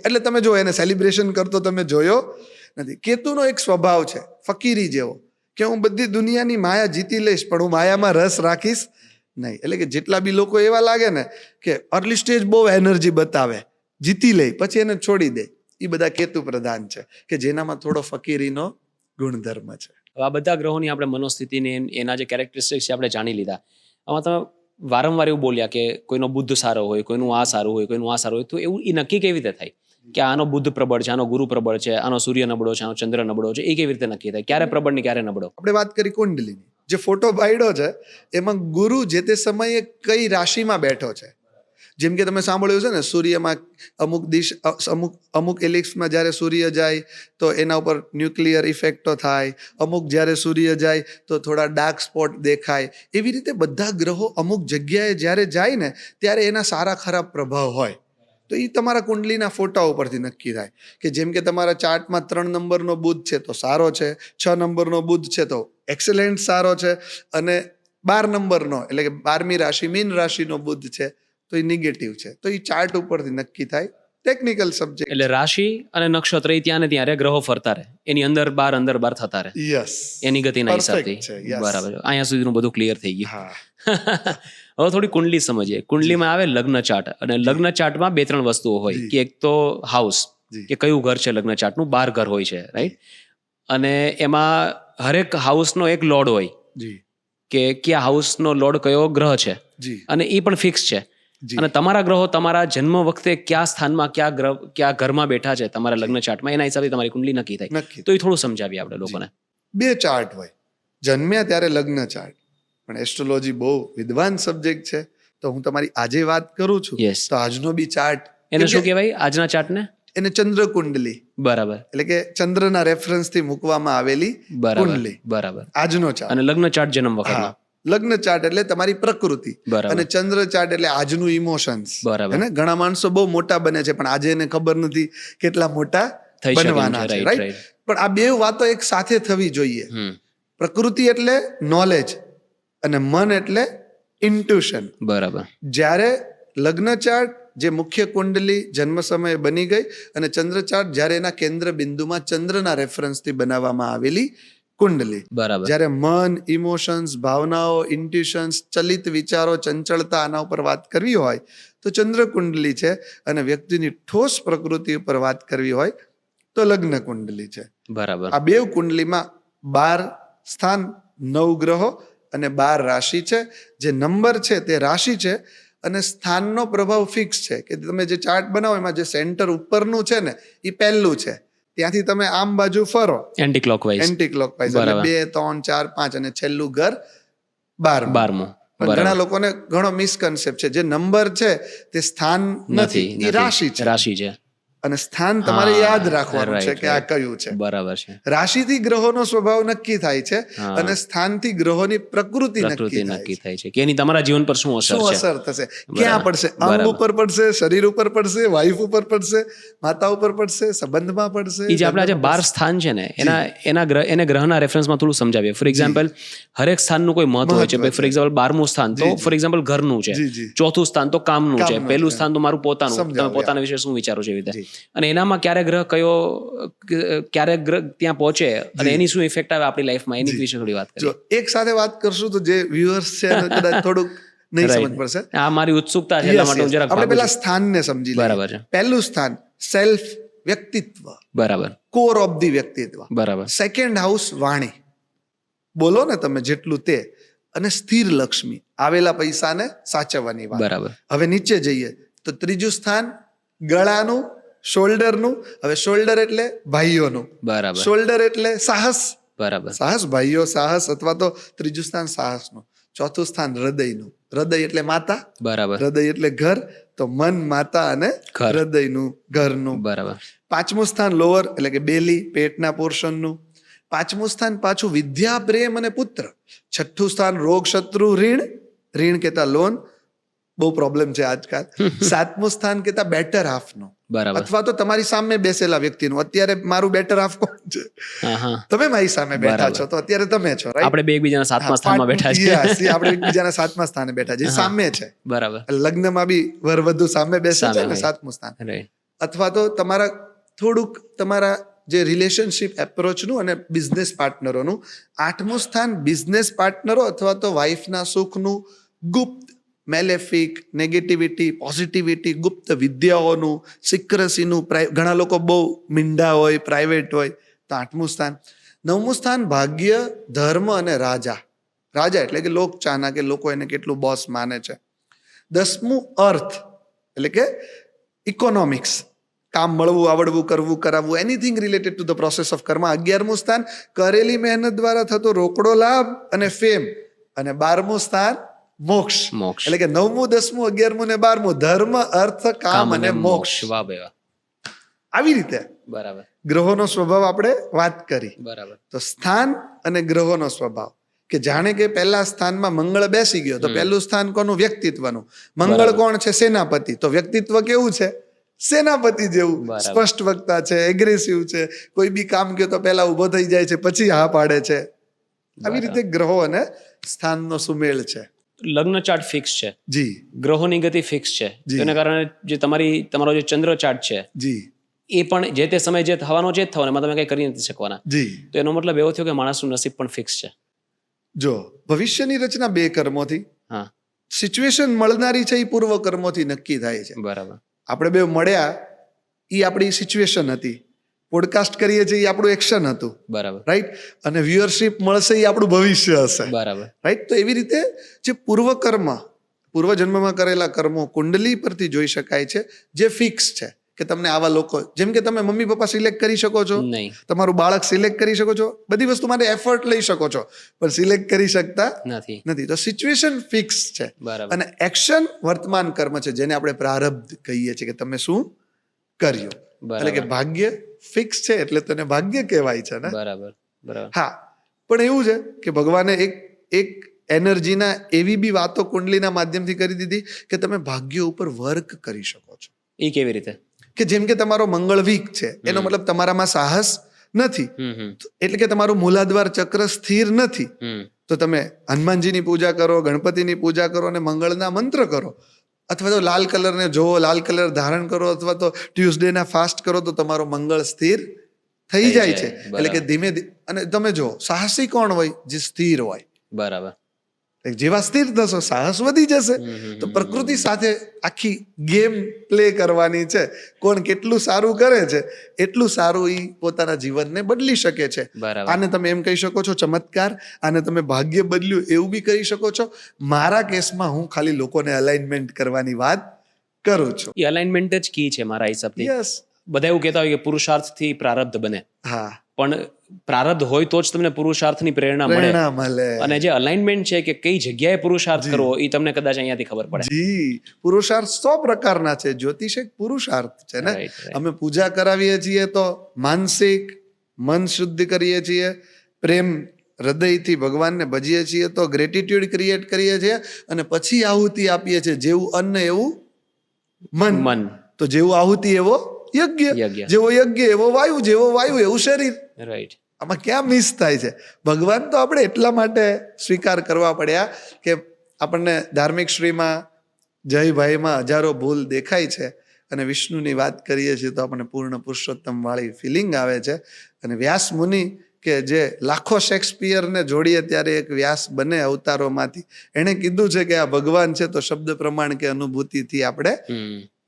એટલે તમે જો એને સેલિબ્રેશન કરતો તમે જોયો નથી. કેતુનો એક સ્વભાવ છે ફકીરી જેવો, કે હું બધી દુનિયાની માયા જીતી લઈશ પણ હું માયામાં રસ રાખીશ નહીં. એટલે કે જેટલા બી લોકો એવા લાગે ને કે અર્લી સ્ટેજ બહુ એનર્જી બતાવે, જીતી લે, પછી એને છોડી દે, એ બધા કેતુ પ્રધાન છે, કે જેનામાં થોડો ફકીરીનો ગુણધર્મ છે. આ બધા ગ્રહોની આપણે મનોસ્થિતિને એના જે કેરેક્ટરિસ્ટિક્સ છે આપણે જાણી લીધા. આમાં તમે વારંવાર એવું બોલ્યા કે કોઈનો બુદ્ધ સારો હોય, કોઈનું આ સારું હોય, કોઈનું આ સારું હોય, તો એવું એ નક્કી કેવી રીતે થાય કે આનો બુદ્ધ પ્રબળ છે, આનો ગુરુ પ્રબળ છે, આનો સૂર્ય નબળો છે, આનો ચંદ્ર નબળો છે? એ કેવી રીતે નક્કી થાય? ક્યારે પ્રબળ ને ક્યારે નબળો? આપણે વાત કરી કુંડલીની. જે ફોટો પાડ્યો છે એમાં ગુરુ જે તે સમયે કઈ રાશિમાં બેઠો છે. જેમ કે તમે સાંભળ્યું છે ને, સૂર્યમાં અમુક એલિપ્સમાં જ્યારે સૂર્ય જાય તો એના ઉપર ન્યુક્લિયર ઇફેક્ટો થાય, અમુક જ્યારે સૂર્ય જાય તો થોડા ડાર્ક સ્પોટ દેખાય. એવી રીતે બધા ગ્રહો અમુક જગ્યાએ જ્યારે જાય ને ત્યારે એના સારા ખરાબ પ્રભાવ હોય. તો એ તમારા કુંડલીના ફોટા ઉપરથી નક્કી થાય. કે જેમ કે તમારા ચાર્ટમાં 3 નંબરનો બુધ છે તો સારો છે, 6 નંબરનો બુધ છે તો એક્સેલેન્ટ સારો છે, અને 12 નંબરનો એટલે કે 12મી રાશિ મીન રાશિનો બુધ છે તો એ નેગેટિવ છે. તો એ ચાર્ટ ઉપરથી નક્કી થાય. Technical subject. એટલે રાશિ અને નક્ષત્ર એ ત્યાં ને ત્યાં રહે, ગ્રહો ફરતા રહે, એની અંદર બાર થતા રહે, યસ, એની ગતિના હિસાબથી. Perfect છે, yes. બરાબર. અહીંયા સુધીનું બધું ક્લિયર થઈ ગયું. હા. હવે થોડી કુંડલી સમજીએ. કુંડલીમાં આવે લગ્ન ચાર્ટ, અને લગ્ન ચાર્ટમાં 2-3 વસ્તુઓ હોય જી. કે એક તો હાઉસ, જી. કે કયું ઘર છે લગ્ન ચાર્ટનું, 12 ઘર હોય છે, રાઈટ? અને એમાં હરેક હાઉસનો એક લોર્ડ હોય જી કે કયા હાઉસનો લોર્ડ કયો ગ્રહ છે, જી અને એ પણ ફિક્સ છે. જી. અને તમારા ગ્રહો તમારા જન્મ વખતે કયા સ્થાનમાં કયા ઘરમાં બેઠા છે તમારા લગ્ન ચાર્ટમાં, એના હિસાબે તમારી કુંડલી નક્કી થાય. નક્કી. તો એ થોડું સમજાવીએ આપણે લોકોને. 2 ચાર્ટ હોય. જન્મ્યા ત્યારે લગ્ન ચાર્ટ, પણ એસ્ટ્રોલોજી બહુ વિદ્વાન સબ્જેક્ટ છે, તો હું તમારી આજે વાત કરું છું. Yes. તો આજનો બી ચાર્ટ, એને શું કહેવાય આજના ચાર્ટને? એને ચંદ્ર કુંડલી, બરાબર એટલે કે ચંદ્રના રેફરન્સ થી મૂકવામાં આવેલી બરાબર કુંડલી, બરાબર. આજનો ચાર્ટ. અને લગ્ન ચાર્ટ જન્મ વખતનો. હા, લગ્ન ચાર્ટ એટલે તમારી પ્રકૃતિ, બરાબર. અને ચંદ્ર ચાર્ટ એટલે આજનું ઇમોશન્સ. બરાબર. અને ઘણા માણસો બહુ મોટા બને છે પણ આજે એને ખબર નથી કેટલા મોટા થઈ શકે બનવાના છે, છે, right, રાઈટ? પણ આ બે વાતો એક સાથે થવી જોઈએ. હમ. પ્રકૃતિ એટલે નોલેજ અને મન એટલે ઇન્ટ્યુશન. બરાબર. જ્યારે લગ્ન ચાર્ટ જે મુખ્ય કુંડલી જન્મ સમયે બની ગઈ, અને ચંદ્ર ચાર્ટ જ્યારે એના કેન્દ્ર બિંદુમાં ચંદ્રના રેફરન્સથી બનાવવામાં આવેલી કુંડલી. બરાબર. જ્યારે મન, ઇમોશન્સ, ભાવનાઓ, ઇન્ટ્યુશન્સ, ચલિત વિચારો, ચંચળતા, આના ઉપર વાત કરવી હોય તો ચંદ્ર કુંડલી છે, અને વ્યક્તિની ઠોસ પ્રકૃતિ ઉપર વાત કરવી હોય તો લગ્ન કુંડલી છે. બરાબર. આ બે કુંડલીમાં 12 સ્થાન, 9 ગ્રહો અને 12 રાશિ છે. જે નંબર છે તે રાશિ છે, અને સ્થાનનો પ્રભાવ ફિક્સ છે. કે તમે જે ચાર્ટ બનાવો એમાં જે સેન્ટર ઉપરનું છે ને એ પહેલું છે, ત્યાંથી તમે આમ બાજુ ફરો એન્ટી ક્લોકવાઇઝ. એન્ટી ક્લોકવાઇઝ, એટલે બરાબર. 2, 3, 4, 5 અને છેલ્લું ઘર 12. 12મું. પણ ઘણા બરાબર. લોકોને ઘણો મિસકન્સેપ્ટ છે. જે નંબર છે તે સ્થાન નથી, એ રાશિ છે. રાશિ છે. અને સ્થાન તમારે હા, યાદ રાખવાનું right, છે કે આ right. કયું છે. બરાબર છે. રાશિથી ગ્રહોનો સ્વભાવ નક્કી થાય છે, હા. અને સ્થાનથી ગ્રહોની પ્રકૃતિ પ્રકૃતિ નક્કી નક્કી થાય છે. થાય છે કે એની તમારા જીવન પર શું અસર શું છે. અસર થશે, ક્યાં પડશે? અંગ બરાબર. ઉપર પડશે, શરીર ઉપર પડશે, વાઇફ ઉપર પડશે, માતા ઉપર પડશે, સંબંધમાં પડશે. એ જે આપણે આજે 12 સ્થાન છે ને એને ગ્રહના રેફરન્સમાં થોડું સમજાવીએ. ફોર એક્ઝામ્પલ, હરેક સ્થાનનું કોઈ મહત્વ હોય છે. મહત્વ ફોર એક્ઝામ્પલ 12મું સ્થાન તો જી, જી. ફોર એક્ઝામ્પલ ઘરનું છે, જી, જી. 4થું સ્થાન તો કામનું છે, કામનું પહેલું છે. સ્થાન તો મારું પોતાનું. તમે સમજાવો, પોતાના વિશે શું વિચારો છો એવી રીતે? જી. અને એનામાં ક્યારે ગ્રહ કયો ક્યારે ગ્રહ ત્યાં પહોંચે અને એની શું ઇફેક્ટ આવે આપણી લાઈફમાં એની વિશે થોડી વાત કરીએ. જો એક સાથે વાત કરશું તો જે વ્યુઅર્સ છે એને કદાચ થોડુંક નહીં Right. સમજ પડશે. આ મારી ઉત્સુકતા છે એટલા માટે હું જરાક આપણે ભાગું પેલા છું. સ્થાનને સમજી લઈએ. બરાબર છે. પહેલું સ્થાન સેલ્ફ, વ્યક્તિત્વ, બરાબર કોર ઓફ ધી વ્યક્તિત્વ. બરાબર સેકન્ડ હાઉસ વાણી, બોલો ને તમે જેટલું તે, અને સ્થિર લક્ષ્મી, આવેલા પૈસાને સાચવવાની વાત. બરાબર હવે નીચે જઈએ તો ત્રીજું સ્થાન ગળાનું, શોલ્ડરનું. હવે શોલ્ડર એટલે ભાઈઓનું, બરાબર શોલ્ડર એટલે સાહસ, બરાબર સાહસ ભાઈઓ સાહસ, અથવા તો ત્રીજું સ્થાન સાહસનું. ચોથું સ્થાન હૃદયનું, હૃદય એટલે માતા, બરાબર હૃદય એટલે ઘર, તો મન, માતા અને ઘર. હૃદયનું, ઘરનું. બરાબર પાંચમું સ્થાન લોઅર એટલે કે બેલી, પેટના પોર્શનનું. પાંચમું સ્થાન પાછું વિદ્યા, પ્રેમ અને પુત્ર. છઠ્ઠું સ્થાન રોગ, શત્રુ, ઋણ, ઋણ કેતા લોન, બહુ પ્રોબ્લેમ છે આજકાલ. સાતમું સ્થાન કેતા બેટર હાફનું, બરાબર અથવા તો તમારી સામે બેસેલા વ્યક્તિનું. અત્યારે મારું બેટર હાફ કોણ છે? હા હા તમે મારી સામે બેઠા બરાબર. છો, તો અત્યારે તમે છો, right? આપણે બે એકબીજાના સાતમા સ્થાનમાં બેઠા છીએ. Yes, આપણે એકબીજાના સાતમા સ્થાને બેઠા છે, સામે છે. બરાબર લગ્નમાં બી વર વધુ સામે બેસે સામે છે ને, હોય. સાતમું સ્થાન. રાઈટ અથવા તો તમારા થોડુંક તમારા જે રિલેશનશિપ એપ્રોચનું અને બિઝનેસ પાર્ટનરોનું. આઠમું સ્થાન બિઝનેસ પાર્ટનરો અથવા તો વાઇફના સુખનું, ગુપ્ત, મેલેફિક, નેગેટિવિટી, પોઝિટિવિટી, ગુપ્ત વિદ્યાઓનું, સિક્રસીનું. ઘણા લોકો બહુ મીંડા હોય, પ્રાઇવેટ હોય, તો આઠમું સ્થાન. નવમું સ્થાન ભાગ્ય, ધર્મ અને રાજા. રાજા એટલે કે લોક ચાહના, કે લોકો એને કેટલું બોસ માને છે. દસમું અર્થ એટલે કે ઇકોનોમિક્સ, કામ મળવું, આવડવું, કરવું, કરાવવું, anything related to the process of કર્મ. 11મું સ્થાન કરેલી મહેનત દ્વારા થતો રોકડો લાભ અને ફેમ. અને 12મું સ્થાન મોક્ષ. મોક્ષ. એટલે કે 9મું, 10મું, 11મું ને 12મું ધર્મ, અર્થ, કામ અને મોક્ષ. વાહ ભાઈ વાહ. આવી રીતે બરાબર ગ્રહોનો સ્વભાવ આપણે વાત કરી. બરાબર તો સ્થાન અને ગ્રહોનો સ્વભાવ, કે જાણે કે પહેલા સ્થાનમાં મંગળ બેસી ગયો, તો પહેલું સ્થાન કોનું? વ્યક્તિત્વનું. મંગળ બરાબર. કોણ છે? સેનાપતિ. તો વ્યક્તિત્વ કેવું છે? સેનાપતિ જેવું. બરાબર. સ્પષ્ટ વક્તા છે, એગ્રેસિવ છે, કોઈ બી કામ કહ્યું તો પહેલા ઉભો થઈ જાય છે, પછી હા પાડે છે. આવી રીતે ગ્રહો અને સ્થાનનો સુમેળ છે. લગ્ન ચાર્ટ ફિક્સ છે, જી ગ્રહોની ગતિ ફિક્સ છે, જી. તેના કારણે જે તમારો જે ચંદ્ર ચાર્ટ છે જી એ પણ જે તે સમયે જે થવાનો છે જ થવાનો, એમાં તમે કંઈ કરી નથી શકવાના. જી તો એનો મતલબ એવો થયો કે માણસનું નસીબ પણ ફિક્સ છે. જો ભવિષ્યની રચના બે કર્મોથી, હા સિચ્યુએશન મળનારી છે એ પૂર્વ કર્મોથી નક્કી થાય છે. બરાબર આપણે બે મળ્યા એ આપણી સિચ્યુએશન હતી, પોડકાસ્ટ કરીએ છીએ એ આપણું એક્શન હતું, બરાબર રાઈટ? અને વ્યુઅરશિપ મળશે એ આપણું ભવિષ્ય હશે, બરાબર રાઈટ? તો એવી રીતે જે પૂર્વકર્મ, પૂર્વજન્મમાં કરેલા કર્મો કુંડલી પરથી જોઈ શકાય છે, જે ફિક્સ છે. કે તમને આવા લોકો, જેમ કે તમે મમ્મી પપ્પા સિલેક્ટ કરી શકો છો, નહીં તમારું બાળક સિલેક્ટ કરી શકો છો, બધી વસ્તુ માટે એફર્ટ લઈ શકો છો, પણ સિલેક્ટ કરી શકતા નથી. તો સિચ્યુએશન ફિક્સ છે. બરાબર અને એક્શન વર્તમાન કર્મ છે, જેને આપણે પ્રારબ્ધ કહીએ છીએ, કે તમે શું કર્યું. એટલે કે બરાબર ભાગ્ય ફિક્સ છે, એટલે તેને ભાગ્ય કહેવાય છે ને. બરાબર બરાબર હા, પણ એવું છે કે ભગવાને એક એનર્જીના એવી બી વાતો કુંડલીના માધ્યમથી કરી દીધી કે તમે ભાગ્ય ઉપર વર્ક કરી શકો છો. એ કેવી રીતે? કે જેમ કે તમારો મંગળ વીક છે, એનો મતલબ તમારામાં સાહસ નથી, એટલે કે તમારું મૂલાધાર ચક્ર સ્થિર નથી. તો તમે હનુમાનજીની પૂજા કરો, ગણપતિની પૂજા કરો અને મંગળના મંત્ર કરો, અથવા તો લાલ કલરને જોવો, લાલ કલર ધારણ કરો, અથવા તો ટ્યુઝડેના ફાસ્ટ કરો, તો તમારો મંગળ સ્થિર થઈ જાય છે. એટલે કે ધીમે અને તમે જો સાહસી કોણ હોય? જે સ્થિર હોય. બરાબર. જેવા સ્થિર થશો, સાહસ વધી જશે. તો પ્રકૃતિ સાથે આખી ગેમ પ્લે કરવાની છે. કોણ કેટલું સારું કરે છે, એટલું સારું એ પોતાના જીવનને બદલી શકે છે. બરાબર. આને તમે એમ કહી શકો છો ચમત્કાર, આને તમે ભાગ્ય બદલ્યું એવું બી કહી શકો છો. મારા કેસમાં હું ખાલી લોકોને અલાઇનમેન્ટ કરવાની વાત કરું છું. એ અલાઇનમેન્ટ જ કી છે મારા હિસાબથી. યસ. બધા એવું કહેતા હોય કે પુરુષાર્થથી પ્રારબ્ધ બને, હા, પણ પ્રારબ્ધ હોય તો જ તમને પુરુષાર્થની પ્રેરણા મળે. પ્રેરણા મળે. અને જે અલાઇનમેન્ટ છે કે કઈ જગ્યાએ પુરુષાર્થ કરવો, એ તમને કદાચ અહીંયાથી ખબર પડે. જી, પુરુષાર્થ 100 પ્રકારના છે. જ્યોતિષ એક પુરુષાર્થ છે ને. Right, right. અમે પૂજા કરાવીએ છીએ તો માનસિક મન શુદ્ધ કરીએ છીએ, પ્રેમ હૃદયથી ભગવાનને ભજીએ છીએ, તો ગ્રેટિટ્યુડ ક્રિએટ કરીએ છીએ, અને પછી આહુતિ આપીએ છીએ. જેવું અન્ન એવું મન. તો જેવું આહુતિ એવો યજ્ઞ. યજ્ઞ. જેવો યજ્ઞ એવો વાયુ, જેવો વાયુ એવું શરીર. રાઈટ. આમાં ક્યાં મિસ થાય છે? ભગવાન તો આપણે એટલા માટે સ્વીકાર કરવા પડ્યા કે આપણને ધાર્મિક શ્રીમાં જયભાઈમાં હજારો ભૂલ દેખાય છે, અને વિષ્ણુની વાત કરીએ છીએ તો આપણને પૂર્ણ પુરુષોત્તમ વાળી ફિલિંગ આવે છે. અને વ્યાસ મુનિ કે જે લાખો શેક્સપિયરને જોડીએ ત્યારે એક વ્યાસ બને અવતારોમાંથી, એણે કીધું છે કે આ ભગવાન છે તો શબ્દ પ્રમાણ કે અનુભૂતિથી આપણે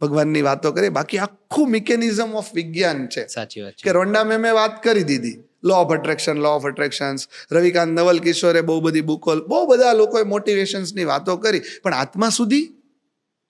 ભગવાનની વાતો કરીએ. બાકી આખું મિકેનિઝમ ઓફ વિજ્ઞાન છે. સાચી વાત કે રોન્ડા મેમે વાત કરી દીધી, લો ઓફ અટ્રેક્શન, રવિકાંત નવલ કિશોરે બહુ બધી બુકો, બહુ બધા લોકોએ મોટિવેશન્સની વાતો કરી, પણ આત્મા સુધી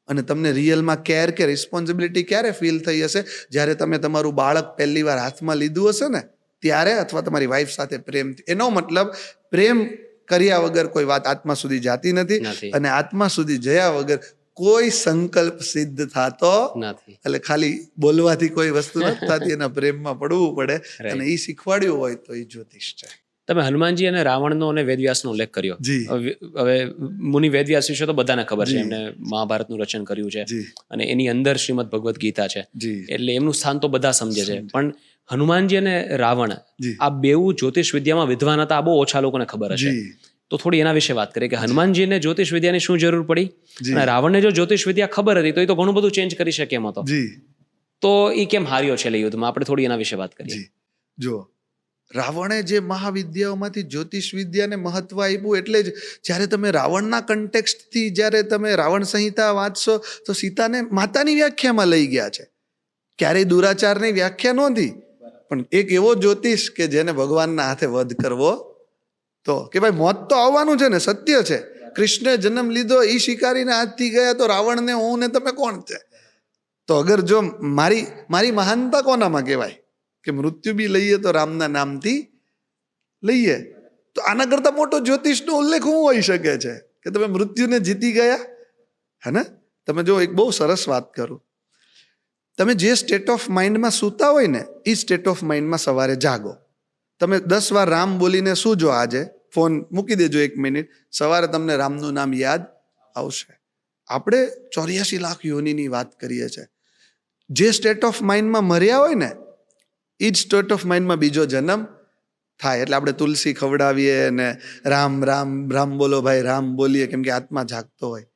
અને તમને રિયલમાં કેર કે રિસ્પોન્સિબિલિટી ક્યારે ફીલ થઈ હશે? જ્યારે તમે તમારું બાળક પહેલી વાર હાથમાં લીધું હશે ને ત્યારે, અથવા તમારી વાઈફ સાથે પ્રેમથી. એનો મતલબ પ્રેમ કર્યા વગર કોઈ વાત આત્મા સુધી જાતી નથી, અને આત્મા સુધી જયા વગર કોઈ સંકલ્પ સિદ્ધ થતો નથી. એટલે ખાલી બોલવાથી કોઈ વસ્તુ નથી થતી, એના પ્રેમમાં પડવું પડે. અને એ શીખવાડ્યું હોય તો એ જ્યોતિષ છે. તમે હનુમાનજી અને રાવણનો અને વેદવ્યાસનો ઉલ્લેખ કર્યો. હવે મુનિ વેદવ્યાસ વિશે તો બધાને ખબર છે, એમને મહાભારતનું રચન કર્યું છે અને એની અંદર શ્રીમદ ભગવદ્ ગીતા છે, એટલે એમનું સ્થાન તો બધા સમજે છે. પણ હનુમાનજી અને રાવણ આ બેઉ જ્યોતિષ વિદ્યામાં વિદ્વાન હતા, આ બહુ ઓછા લોકોને ખબર હશે. તો થોડી એના વિશે વાત કરીએ કે હનુમાનજીને જ્યોતિષ વિદ્યાની શું જરૂર પડી, અને રાવણને જો જ્યોતિષ વિદ્યા ખબર હતી તો એ તો ઘણું બધું ચેન્જ કરી શકે એમ હતો, તો એ કેમ હાર્યો છે યુદ્ધમાં? આપણે થોડી એના વિશે વાત કરીએ. જો રાવણે જે મહાવિદ્યાઓમાંથી જ્યોતિષ વિદ્યાને મહત્વ આપ્યું, એટલે જ જ્યારે તમે રાવણના કન્ટેક્સ્ટથી જ્યારે તમે રાવણ સંહિતા વાંચશો તો સીતાને માતાની વ્યાખ્યામાં લઈ ગયા છે. ક્યારેય દુરાચારની વ્યાખ્યા નહોતી, પણ એક એવો જ્યોતિષ કે જેને ભગવાનના હાથે વધ કરવો, તો કે ભાઈ મોત તો આવવાનું છે ને, સત્ય છે. કૃષ્ણે જન્મ લીધો, એ શિકારીના હાથથી ગયા, તો રાવણને હું ને તમે કોણ છે? તો અગર જો મારી મહાનતા કોનામાં કહેવાય કે મૃત્યુ બી લઈએ તો રામના નામથી લઈએ, તો આના કરતા મોટો જ્યોતિષનો ઉલ્લેખ શું હોઈ શકે છે કે તમે મૃત્યુને જીતી ગયા? હે ને? તમે જો એક બહુ સરસ વાત કરું, તમે જે સ્ટેટ ઓફ માઇન્ડમાં સૂતા હોય ને એ સ્ટેટ ઓફ માઇન્ડમાં સવારે જાગો. તમે 10 વાર રામ બોલીને સૂજો, આજે ફોન મૂકી દેજો 1 મિનિટ, સવારે તમને રામનું નામ યાદ આવશે. આપણે 84 લાખ યોનિની વાત કરીએ છીએ. જે સ્ટેટ ઓફ માઇન્ડમાં મર્યા હોય ને એ જ સ્ટેટ ઓફ માઇન્ડમાં બીજો જન્મ થાય. એટલે આપણે તુલસી ખવડાવીએ ને રામ રામ રામ બોલો ભાઈ, રામ બોલીએ, કેમ કે આત્મા જાગતો હોય.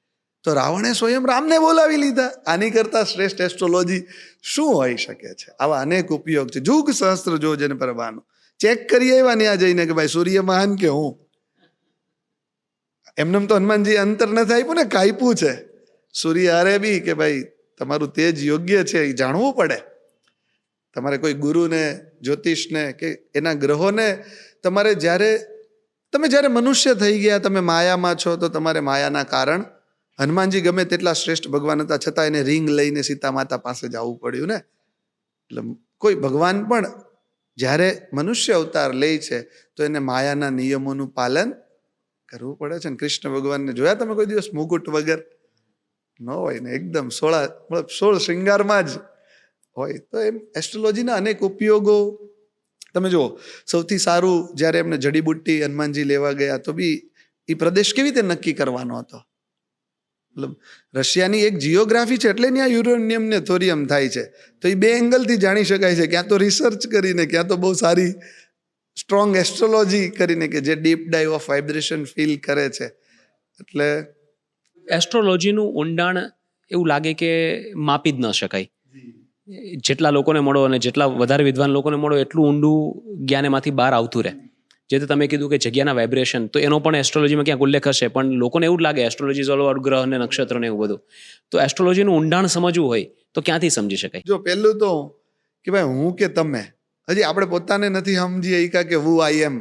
તો રાવણે સ્વયં રામને બોલાવી લીધા. આની કરતા શ્રેષ્ઠ એસ્ટ્રોલોજી શું હોઈ શકે છે? આવા અનેક ઉપયોગ છે. જુગ સહસ્ત્ર જોજન પરવાનું ચેક કરીએ એવા ત્યાં જઈને કે ભાઈ સૂર્ય મહાન કે હું? એમને તો હનુમાનજી અંતર નથી આપ્યું ને, કાપ્યું છે. સૂર્ય હારે બી કે ભાઈ તમારું તેજ યોગ્ય છે એ જાણવું પડે. તમારે કોઈ ગુરુને, જ્યોતિષને કે એના ગ્રહોને તમારે જ્યારે મનુષ્ય થઈ ગયા, તમે માયામાં છો, તો તમારે માયાના કારણ, હનુમાનજી ગમે તેટલા શ્રેષ્ઠ ભગવાન હતા છતાં એને રિંગ લઈને સીતા માતા પાસે જવું પડ્યું ને. એટલે કોઈ ભગવાન પણ જ્યારે મનુષ્ય અવતાર લે છે તો એને માયાના નિયમોનું પાલન કરવું પડે છે. ને કૃષ્ણ ભગવાનને જોયા તમે કોઈ દિવસ મુકુટ વગર? ન હોય ને, એકદમ 16 શૃંગારમાં જ હોય. તો એમ એસ્ટ્રોલોજીના અનેક ઉપયોગો તમે જુઓ. સૌથી સારું જ્યારે એમને જડીબુટ્ટી હનુમાનજી લેવા ગયા તો બી એ પ્રદેશ કેવી રીતે નક્કી કરવાનો હતો? મતલબ રશિયાની એક જીઓગ્રાફી છે, એટલે ત્યાં યુરેનિયમ ને થોરિયમ થાય છે. તો એ 2 એંગલથી જાણી શકાય છે, ક્યાં તો રિસર્ચ કરીને, ક્યાં તો બહુ સારી સ્ટ્રોંગ એસ્ટ્રોલોજી કરીને કે જે deep dive of vibration feel કરે છે. એટલે એસ્ટ્રોલોજીનું ઊંડાણ એવું લાગે કે માપી જ ન શકાય. જેટલા લોકોને મળો અને જેટલા વધારે વિદ્વાન લોકોને મળો એટલું ઊંડું જ્ઞાન એમાંથી બહાર આવતું રહે. જે તમે કીધું કે જગ્યાના વાઇબ્રેશન, તો એનો પણ એસ્ટ્રોલોજીમાં ક્યાંક ઉલ્લેખ હશે, પણ લોકોને એવું જ લાગે એસ્ટ્રોલોજી ઇઝ ઓલ ઓવર ગ્રહ અને નક્ષત્ર ને એવું બધું. તો એસ્ટ્રોલોજીનું ઊંડાણ સમજવું હોય તો ક્યાંથી સમજી શકાય? જો પહેલું તો કે ભાઈ હું કે તમે, હજી આપણે પોતાને નથી સમજી શક્યા કે હું આઈ એમ,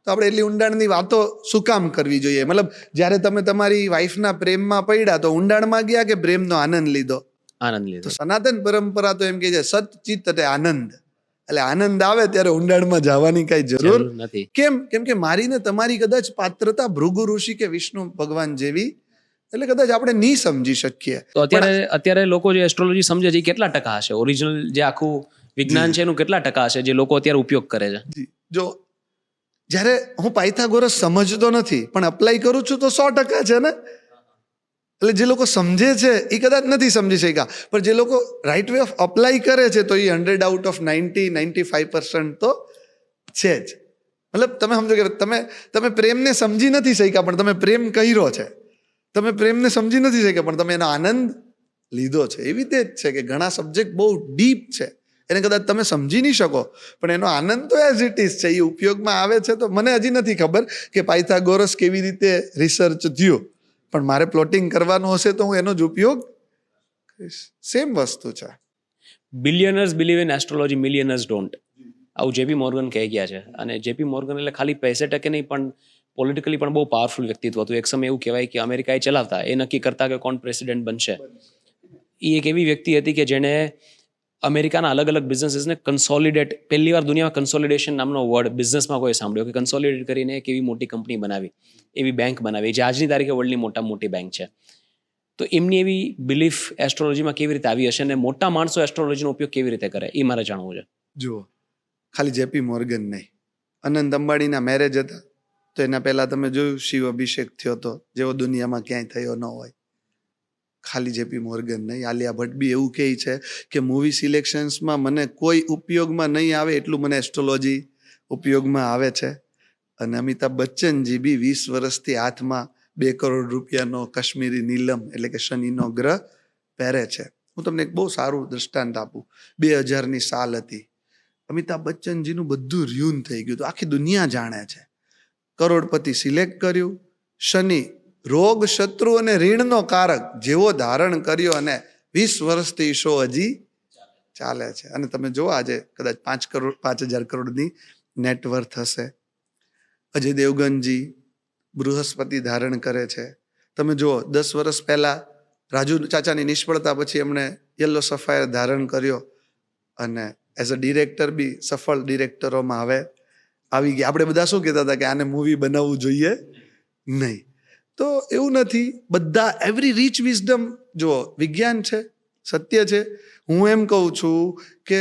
તો આપણે એટલી ઊંડાણની વાતો શું કામ કરવી જોઈએ? મતલબ જ્યારે તમે તમારી વાઈફના પ્રેમમાં પડ્યા તો ઊંડાણમાં ગયા કે પ્રેમનો આનંદ લીધો? આનંદ લીધો. તો સનાતન પરંપરા તો એમ કે છે સતચિત્ત એટલે આનંદ. એટલે આનંદ આવે ત્યારે ઊંડાણમાં જવાની કઈ જરૂર નથી. કેમ કે મારી ને તમારી કદાચ પાત્રતા ભૃગુ ઋષિ કે વિષ્ણુ ભગવાન જેવી, એટલે કદાચ આપણે નહીં સમજી શકીએ. તો અત્યારે લોકો જે એસ્ટ્રોલોજી સમજે છે એ કેટલા ટકા હશે? ઓરિજિનલ જે આખું વિજ્ઞાન છે એનું કેટલા ટકા હશે જે લોકો અત્યારે ઉપયોગ કરે છે? જો જ્યારે હું પાયથાગોરસ સમજતો નથી પણ અપ્લાય કરું છું તો 100% છે ને. એટલે જે લોકો સમજે છે એ કદાચ નથી સમજી શક્યા, પણ જે લોકો રાઈટ વે ઓફ અપ્લાય કરે છે તો એ 100 આઉટ ઓફ 95% તો છે જ. મતલબ તમે સમજો કે તમે પ્રેમને સમજી નથી શક્યા પણ તમે પ્રેમ કર્યો છે. તમે પ્રેમને સમજી નથી શક્યા પણ તમે એનો આનંદ લીધો છે. એવી રીતે જ છે કે ઘણા સબ્જેક્ટ બહુ ડીપ છે, એને કદાચ તમે સમજી નહીં શકો, પણ એનો આનંદ તો એઝ ઇટ ઇઝ છે. એ ઉપયોગમાં આવે છે. તો મને હજી નથી ખબર કે પાયથાગોરસ કેવી રીતે રિસર્ચ થયો, પણ મારે પ્લોટિંગ કરવાનું હશે તો હું એનો જ ઉપયોગ કરીશ. સેમ વસ્તુ છે. Billionaires believe in astrology, millionaires don't. આવું જેપી મોર્ગન કહી ગયા છે. અને જેપી મોર્ગન એટલે ખાલી પૈસે ટકે નહીં, પણ પોલિટિકલી પણ બહુ પાવરફુલ વ્યક્તિત્વ હતું. એક સમય એવું કહેવાય કે અમેરિકા એ ચલાવતા, એ નક્કી કરતા કે કોણ પ્રેસિડેન્ટ બનશે. એ એક એવી વ્યક્તિ હતી કે જેણે અમેરિકાના અલગ અલગ બિઝનેસીસને કન્સોલિડેટ, પહેલી વાર દુનિયામાં કન્સોલિડેશન નામનો વર્ડ બિઝનેસમાં કોઈ સાંભળ્યો, કે કન્સોલિડેટ કરીને એક એવી મોટી કંપની બનાવી, એવી બેંક બનાવી, જે આજની તારીખે વર્લ્ડની મોટામાં મોટી બેંક છે. તો એમની એવી બિલીફ એસ્ટ્રોલોજીમાં કેવી રીતે આવી હશે, અને મોટા માણસો એસ્ટ્રોલોજીનો ઉપયોગ કેવી રીતે કરે, એ મારે જાણવું છે. જુઓ, ખાલી જેપી મોર્ગન નહીં, અનંત અંબાણીના મેરેજ હતા તો એના પહેલા તમે જોયું શિવ અભિષેક થયો હતો, જેવો દુનિયામાં ક્યાંય થયો ન હોય. ખાલી જેપી મોર્ગન નહીં, આલિયા ભટ્ટ બી એવું કહે છે કે મૂવી સિલેક્શન્સમાં મને કોઈ ઉપયોગમાં નહીં આવે એટલું મને એસ્ટ્રોલોજી ઉપયોગમાં આવે છે. અને અમિતાભ બચ્ચનજી બી 20 વર્ષથી હાથમાં 2 કરોડ રૂપિયાનો કાશ્મીરી નીલમ એટલે કે શનિનો ગ્રહ પહેરે છે. હું તમને એક બહુ સારું દ્રષ્ટાંત આપું. 2000ની સાલ હતી. અમિતાભ બચ્ચનજીનું બધું ર્યુન થઈ ગયું હતું, આખી દુનિયા જાણે છે. કરોડપતિ સિલેક્ટ કર્યું. શનિ રોગ, શત્રુ અને ઋણનો કારક જેવો ધારણ કર્યો, અને 20 વર્ષથી શો હજી ચાલે છે. અને તમે જો આજે કદાચ 5,000 કરોડની નેટવર્થ હશે. અજય દેવગનજી બૃહસ્પતિ ધારણ કરે છે. તમે જુઓ 10 વર્ષ પહેલા રાજુ ચાચાની નિષ્ફળતા પછી એમણે યલો સફાયર ધારણ કર્યો, અને એઝ અ ડિરેક્ટર બી સફળ ડિરેક્ટરોમાં હવે આવી ગયા. આપણે બધા શું કહેતા હતા કે આને મૂવી બનાવવું જોઈએ નહીં. તો એવું નથી. બધા એવરી રીચ વિઝડમ, જુઓ વિજ્ઞાન છે, સત્ય છે. હું એમ કહું છું કે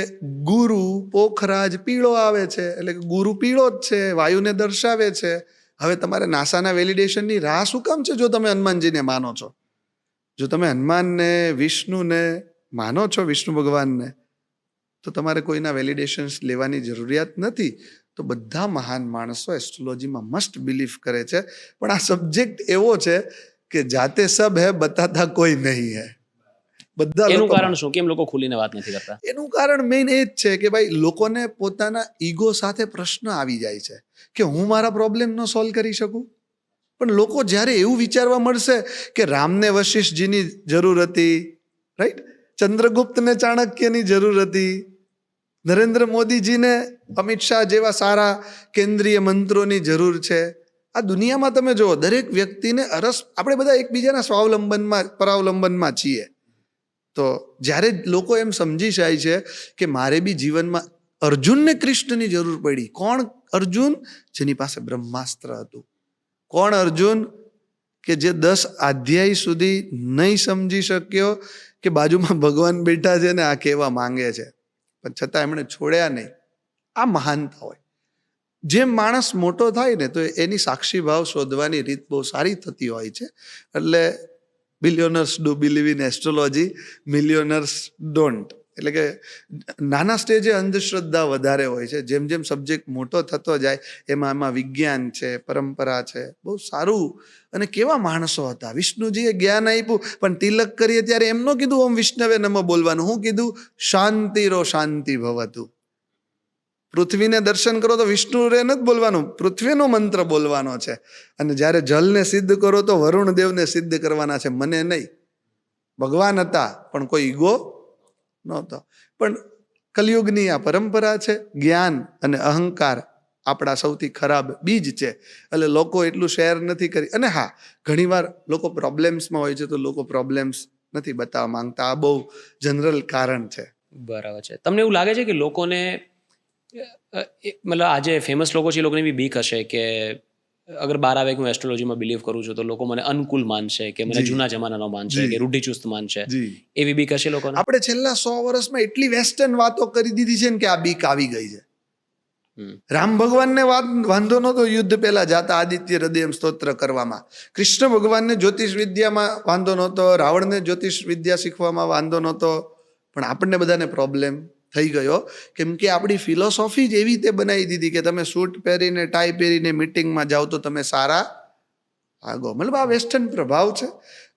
ગુરુ પોખરાજ પીળો આવે છે, એટલે કે ગુરુ પીળો જ છે, વાયુને દર્શાવે છે. હવે તમારે નાસાના વેલિડેશનની રાહ શું કામ છે? જો તમે હનુમાનજીને માનો છો, જો તમે હનુમાનને, વિષ્ણુને માનો છો, વિષ્ણુ ભગવાનને, તો તમારે કોઈના વેલિડેશન્સ લેવાની જરૂરિયાત નથી. તો બધા મહાન માણસો એસ્ટ્રોલોજીમાં મસ્ટ બિલીફ કરે છે. પણ આ સબ્જેક્ટ એવો છે કે જાતે સબ હે બતાતા કોઈ નહીં હે. બધા એનું લોકો, કારણ શું, કેમ લોકો ખુલીને વાત નથી કરતા? એનું કારણ મેઇન એ જ છે કે ભાઈ લોકોને પોતાના ઈગો સાથે પ્રશ્ન આવી જાય છે કે હું મારા પ્રોબ્લેમ ન સોલ્વ કરી શકું. પણ લોકો જ્યારે એવું વિચારવા મળશે કે રામને વશિષ્ઠજીની જરૂર હતી, રાઈટ, ચંદ્રગુપ્તને ચાણક્યની જરૂર હતી, નરેન્દ્ર મોદીજીને અમિત શાહ જેવા સારા કેન્દ્રીય મંત્રોની જરૂર છે. આ દુનિયામાં તમે જુઓ, દરેક વ્યક્તિને આપણે બધા એકબીજાના સ્વાવલંબનમાં, પરાવલંબનમાં છીએ. તો જ્યારે લોકો એમ સમજી જાય છે કે મારે બી જીવનમાં, અર્જુનને કૃષ્ણની જરૂર પડી. કોણ અર્જુન? જેની પાસે બ્રહ્માસ્ત્ર હતું. કોણ અર્જુન? કે જે 10 અધ્યાય સુધી નહીં સમજી શક્યો કે બાજુમાં ભગવાન બેઠા છે ને આ કહેવા માંગે છે, પણ છતાં એમણે છોડ્યા નહીં. આ મહાનતા હોય. જેમ માણસ મોટો થાય ને તો એની સાક્ષી ભાવ શોધવાની રીત બહુ સારી થતી હોય છે. એટલે billionaires do believe in astrology, millionaires don't. એટલે કે નાના સ્ટેજે અંધશ્રદ્ધા વધારે હોય છે. જેમ જેમ સબ્જેક્ટ મોટો થતો જાય એમાં વિજ્ઞાન છે, પરંપરા છે, બહુ સારું. અને કેવા માણસો હતા. વિષ્ણુજીએ જ્ઞાન આપ્યું, પણ તિલક કરીએ ત્યારે એમ ન કીધું ઓમ વિષ્ણવે નમઃ બોલવાનું. હું કીધું? શાંતિરો શાંતિ ભવતું. પૃથ્વીને દર્શન કરો તો વિષ્ણુ રે નથી બોલવાનું, પૃથ્વીનો મંત્ર બોલવાનો છે. અને જ્યારે જલને સિદ્ધ કરો તો વરુણ દેવને સિદ્ધ કરવાના છે, મને નહીં. ભગવાન હતા પણ કોઈ ઈગો નહોતો. પણ કલિયુગની આ પરંપરા છે. જ્ઞાન અને અહંકાર આપણા સૌથી ખરાબ બીજ છે. એટલે લોકો એટલું શેર નથી કરી. અને હા, ઘણીવાર લોકો પ્રોબ્લેમ્સમાં હોય છે તો લોકો પ્રોબ્લેમ્સ નથી બતાવવા માંગતા. આ બહુ જનરલ કારણ છે. બરાબર છે. તમને એવું લાગે છે કે લોકોને, મતલબ આજે ફેમસ લોકો છે, એ લોકોને બી બીક હશે કે અગર બહાર આવે કે હું એસ્ટ્રોલોજીમાં બિલીવ કરું છું તો લોકો મને અનુકૂળ માનશે, કે મને જૂના જમાનાનો માનશે, કે રૂઢિચુસ્ત માનશે, એવી બીક હશે લોકોને? આપણે છેલ્લા 100 વર્ષમાં એટલી વેસ્ટર્ન વાતો કરી દીધી છે ને કે આ બીક આવી ગઈ છે. રામ ભગવાનને વાંધો નહોતો યુદ્ધ પહેલા જાતા આદિત્ય હૃદયમ સ્તોત્ર કરવામાં. કૃષ્ણ ભગવાનને જ્યોતિષ વિદ્યામાં વાંધો નહોતો, રાવણને જ્યોતિષ વિદ્યા શીખવામાં વાંધો નહોતો. પણ આપણને બધાને પ્રોબ્લેમ થઈ ગયો કેમ કે આપણી ફિલોસોફી જ એવી રીતે બનાવી દીધી કે તમે સૂટ પહેરીને, ટાઈ પહેરીને મિટિંગમાં જાઓ તો તમે સારા આગો મતલબ આ વેસ્ટર્ન પ્રભાવ છે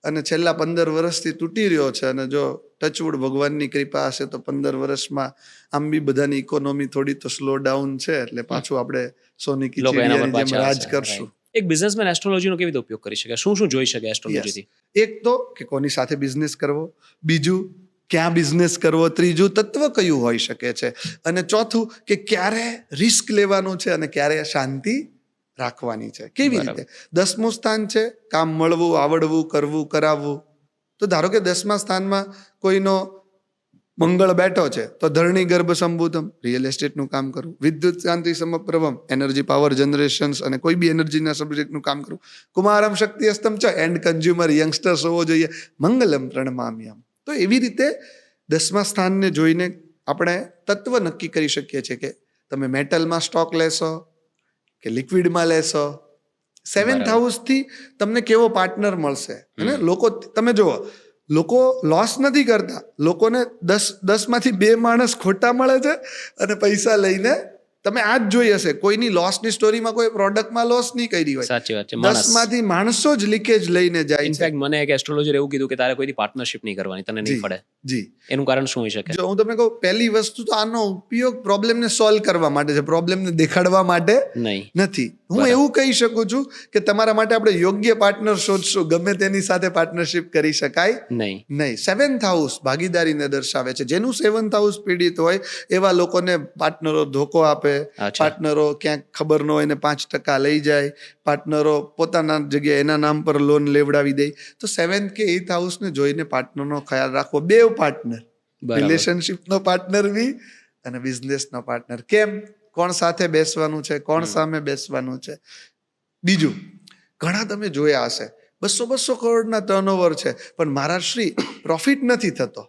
અને છેલ્લા 15 વર્ષથી તૂટી રહ્યો છે. અને જો ટચવુડ ભગવાનની કૃપા હશે તો 15 વર્ષમાં આમ બી બધાની ઇકોનોમી થોડી તો સ્લો ડાઉન છે, એટલે પાછું આપણે સોની કી લોકો એના પર ચીડિયાની જેમ પાછા રાજ આવશે. કરશું. Right. એક બિઝનેસમેન એસ્ટ્રોલોજીનો કેવી રીતે ઉપયોગ કરી શકે? શું શું જોઈ શકે એસ્ટ્રોલોજીથી? એક તો કે કોની સાથે બિઝનેસ કરવો, બીજું ક્યાં બિઝનેસ કરવો, ત્રીજું તત્વ કયું હોઈ શકે છે, અને ચોથું કે ક્યારે રિસ્ક લેવાનું છે અને ક્યારે શાંતિ રાખવાની છે. કેવી બરાબર. રીતે? 10મું સ્થાન છે કામ મળવું, આવડવું, કરવું, કરાવવું. તો ધારો કે 10મા સ્થાનમાં કોઈનો મંગળ બેઠો છે તો ધરણી ગર્ભ સંભૂતમ રિયલ એસ્ટેટનું કામ કરવું, વિદ્યુત શાંતિ સમપ્રભમ એનર્જી પાવર જનરેશન્સ અને કોઈ બી એનર્જીના સબ્જેક્ટનું કામ કરવું, કુમારમ શક્તિ અસ્તમ ચ એન્ડ કન્ઝ્યુમર યંગસ્ટર્સ હોવો જોઈએ, મંગલમ પ્રણમામ્યમ. તો એવી રીતે 10મા સ્થાનને જોઈને આપણે તત્વ નક્કી કરી શકીએ છીએ કે તમે મેટલમાં સ્ટોક લેશો કે લિક્વિડમાં લેશો. 7th બરાબર. હાઉસથી તમને કેવો પાર્ટનર મળશે. અને લોકો તમે જુઓ, લોકો લોસ નથી કરતા, લોકોને 10માંથી 2 માણસ ખોટા મળે છે અને પૈસા લઈને તમે આ જ જોઈ હશે, કોઈની લોસની સ્ટોરીમાં કોઈ પ્રોડક્ટમાં લોસ નહીં કરી હોય, સાચી વાત છે. માણસ 10માંથી માણસો જ લીકેજ લઈને જાય છે. ઇનફેક્ટ મને એક એસ્ટ્રોલોજર એવું કીધું કે તારે કોઈથી પાર્ટનરશિપ નહીં કરવાની, તને નહીં પડે. જી એનું કારણ શું હોઈ શકે? જો હું તમને કહું, પહેલી વસ્તુ તો આનો ઉપયોગ પ્રોબ્લેમને સોલ્વ કરવા માટે છે, પ્રોબ્લેમને દેખાડવા માટે નહીં. નથી. હું એવું કહી શકું છું કે તમારા માટે આપણે યોગ્ય પાર્ટનર શોધશું, ગમે તેની સાથે પાર્ટનરશિપ કરી શકાય નહીં. નહીં. 7th હાઉસ ભાગીદારીને દર્શાવે છે. જેનું 7th હાઉસ પીડિત હોય એવા લોકોને પાર્ટનરો ધોકો આપે, અચ્છા. પાર્ટનરો ક્યાંક ખબર ન હોય ને 5% લઈ જાય, પાર્ટનરો પોતાના જગ્યાએ એના નામ પર લોન લેવડાવી દે. તો 7th કે 8th હાઉસને જોઈને પાર્ટનરનો ખ્યાલ રાખવો. બે પાર્ટનર, બરાબર. રિલેશનશિપનો પાર્ટનર બી અને બિઝનેસનો પાર્ટનર. કેમ? કોણ સાથે બેસવાનું છે, કોણ સામે બેસવાનું છે. બીજું, ઘણા તમે જોયા હશે 200 કરોડના ટર્નઓવર છે પણ મારા શ્રી પ્રોફિટ નથી થતો.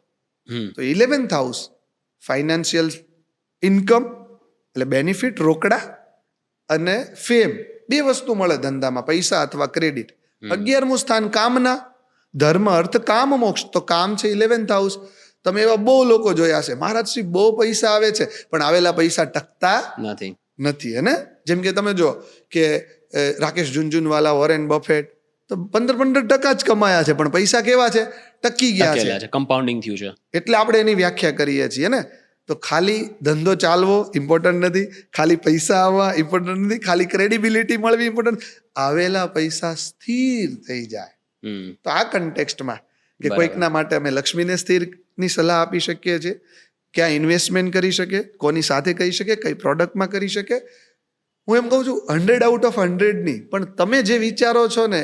તો 11th હાઉસ ફાઇનાન્શિયલ ઇન્કમ એટલે બેનિફિટ, રોકડા અને ફેમ, 2 વસ્તુ મળે ધંધામાં, પૈસા અથવા ક્રેડિટ. 11મું સ્થાન કામના, ધર્મ, અર્થ, કામ, મોક્ષ. તો કામ છે 11th હાઉસ. તમે એવા બહુ લોકો જોયા છે, મહારાજ શ્રી બહુ પૈસા આવે છે પણ આવેલા પૈસા ટકતા નથી. અને જેમ કે તમે જો કે રાકેશ ઝુનઝુનવાલા, વોરેન બફેટ, તો 15% જ કમાયા છે પણ પૈસા કેવા છે? ટકી ગયા છે, કમ્પાઉન્ડિંગ થયું છે. એટલે આપણે એની વ્યાખ્યા કરીએ છીએ ને. તો ખાલી ધંધો ચાલવો ઇમ્પોર્ટન્ટ નથી, ખાલી પૈસા આવવા ઇમ્પોર્ટન્ટ નથી, ખાલી ક્રેડિબિલિટી મળવી ઇમ્પોર્ટન્ટ, આવેલા પૈસા સ્થિર થઈ જાય. તો આ કન્ટેક્સ્ટમાં કે કોઈકના માટે અમે લક્ષ્મીને સ્થિરની સલાહ આપી શકીએ છીએ, ક્યાં ઇન્વેસ્ટમેન્ટ કરી શકે, કોની સાથે કરી શકે, કઈ પ્રોડક્ટમાં કરી શકે. હું એમ કહું છું 100 આઉટ ઓફ 100 નહીં, પણ તમે જે વિચારો છો ને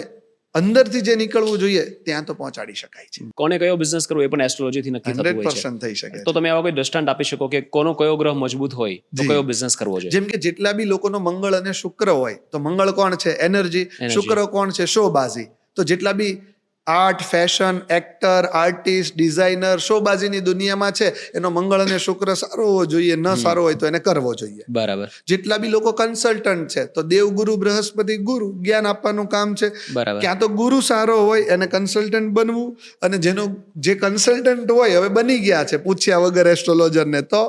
અંદરથી જે નીકળવું જોઈએ ત્યાં તો પહોંચાડી શકાય છે. કોને કયો બિઝનેસ કરવો એ પણ એસ્ટ્રોલોજીથી નક્કી થતું હોય છે. 100% થઈ શકે. તો તમે આવા કોઈ દ્રષ્ટાંત આપી શકો કે કોનો કયો ગ્રહ મજબૂત હોય તો કયો બિઝનેસ કરવો જોઈએ? જેમ કે જેટલા બી લોકોનો મંગળ અને શુક્ર હોય, તો મંગળ કોણ છે? એનર્જી. શુક્ર કોણ છે? શોબાજી. તો જેટલા બી art, fashion, actor, artist, designer, શોબાજીની દુનિયામાં છે એનો મંગળ અને શુક્ર સારો હોવો જોઈએ, ન સારો હોય તો એને કરવો જોઈએ. બરાબર. જેટલા બી લોકો કન્સલ્ટન્ટ છે તો દેવગુરુ બૃહસ્પતિ ગુરુ જ્ઞાન આપવાનું કામ છે. બરાબર. ક્યાં તો ગુરુ સારો હોય એને કન્સલ્ટન્ટ બનવું, અને જેનો જે કન્સલ્ટન્ટ હોય હવે બની ગયા છે પૂછ્યા વગર એસ્ટ્રોલોજરને, તો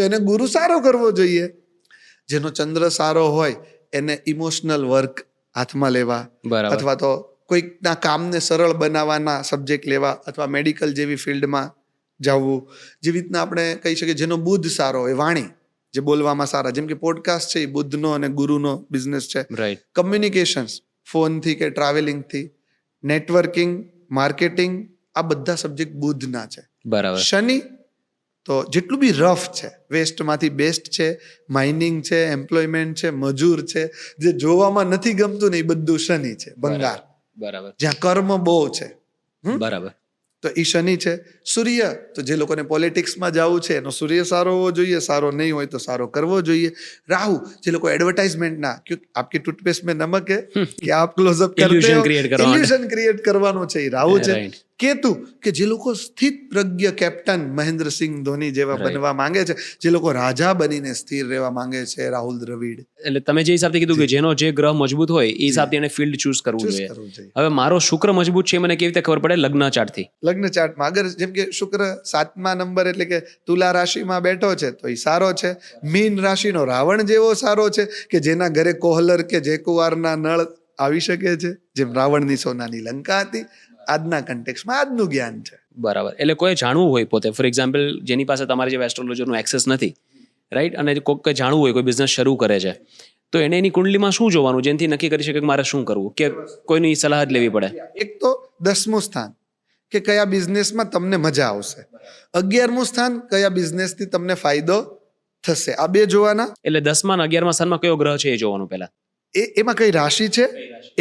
એને ગુરુ સારો કરવો જોઈએ. જેનો ચંદ્ર સારો હોય એને ઇમોશનલ વર્ક હાથમાં લેવા, બરાબર. અથવા તો કોઈકના કામને સરળ બનાવવાના સબ્જેક્ટ લેવા, અથવા મેડિકલ જેવી ફિલ્ડમાં જવું. જેવી રીતના આપણે કહી શકીએ જેનો બુધ સારો હોય, વાણી જે બોલવામાં સારા, જેમ કે પોડકાસ્ટ છે એ બુધનો અને ગુરુનો બિઝનેસ છે. રાઈટ. કમ્યુનિકેશન્સ ફોનથી કે ટ્રાવેલિંગથી, નેટવર્કિંગ, માર્કેટિંગ, આ બધા સબ્જેક્ટ બુધના છે. બરાબર. શનિ તો જેટલું બી રફ છે, વેસ્ટમાંથી બેસ્ટ છે, માઇનિંગ છે, એમ્પ્લોયમેન્ટ છે, મજૂર છે, જે જોવામાં નથી ગમતું ને એ બધું શનિ છે. બંગાળ, બરાબર. જ્યાં કર્મ બહુ છે, બરાબર. તો એ શનિ છે. સૂર્ય તો જે લોકોને પોલિટિક્સમાં જવું છે એનો સૂર્ય સારો હોવો જોઈએ, સારો નહીં હોય તો સારો કરવો જોઈએ. રાહુ જે લોકો એડવર્ટાઇઝમેન્ટના, આપકી ટૂથપેસ્ટ મેં નમક હે કે આપ ક્લોઝઅપ કરતે હો, ઇલ્યુઝન ક્રિએટ કરવાનું છે એ રાહુ છે. કેતુ કે જે લોકો સ્થિત પ્રજ્ઞ કેપ્ટન મહેન્દ્રસિંહ ધોની જેવા બનવા માંગે છે, જે લોકો રાજા બનીને સ્થિર રહેવા માંગે છે, રાહુલ દ્રવિડ. એટલે તમે જે હિસાબથી કીધું કે જેનો જે ગ્રહ મજબૂત હોય એ હિસાબથી એને ફિલ્ડ ચૂઝ કરવું જોઈએ. હવે મારો શુક્ર મજબૂત છે મને કેવી રીતે ખબર પડે? લગ્ન ચાર્ટથી. લગ્ન ચાર્ટમાં અગર જેમ કે શુક્ર 7મા નંબર એટલે કે તુલા રાશિમાં બેઠો છે તો એ સારો છે. મીન રાશિનો રાવણ જેવો સારો છે કે જેના ઘરે કોહલર કે જેકુવારના નળ આવી શકે છે, જેમ રાવણની સોનાની લંકા હતી. આજના કન્ટેક્સમાં આજનું જ્ઞાન છે. બરાબર. એટલે કોઈ જાણવું હોય પોતે, ફોર એક્ઝામ્પલ જેની પાસે તમારી જેવા એસ્ટ્રોલોજરનું એક્સેસ નથી, રાઈટ, અને કોઈ જાણવું હોય, કોઈ બિઝનેસ શરૂ કરે છે, તો એને એની કુંડલીમાં શું જોવાનું જેનાથી નક્કી કરી શકે કે મારે શું કરવું, કે કોઈની સલાહ જ લેવી પડે? એક તો 10મું સ્થાન કે કયા બિઝનેસમાં તમને મજા આવશે. 11મું સ્થાન કયા બિઝનેસથી તમને ફાયદો થશે. આ 2 જોવાના. એટલે 10મા અને 11મા સ્થાનમાં કયો ગ્રહ છે એ જોવાનું પહેલા. એમાં કઈ રાશિ છે,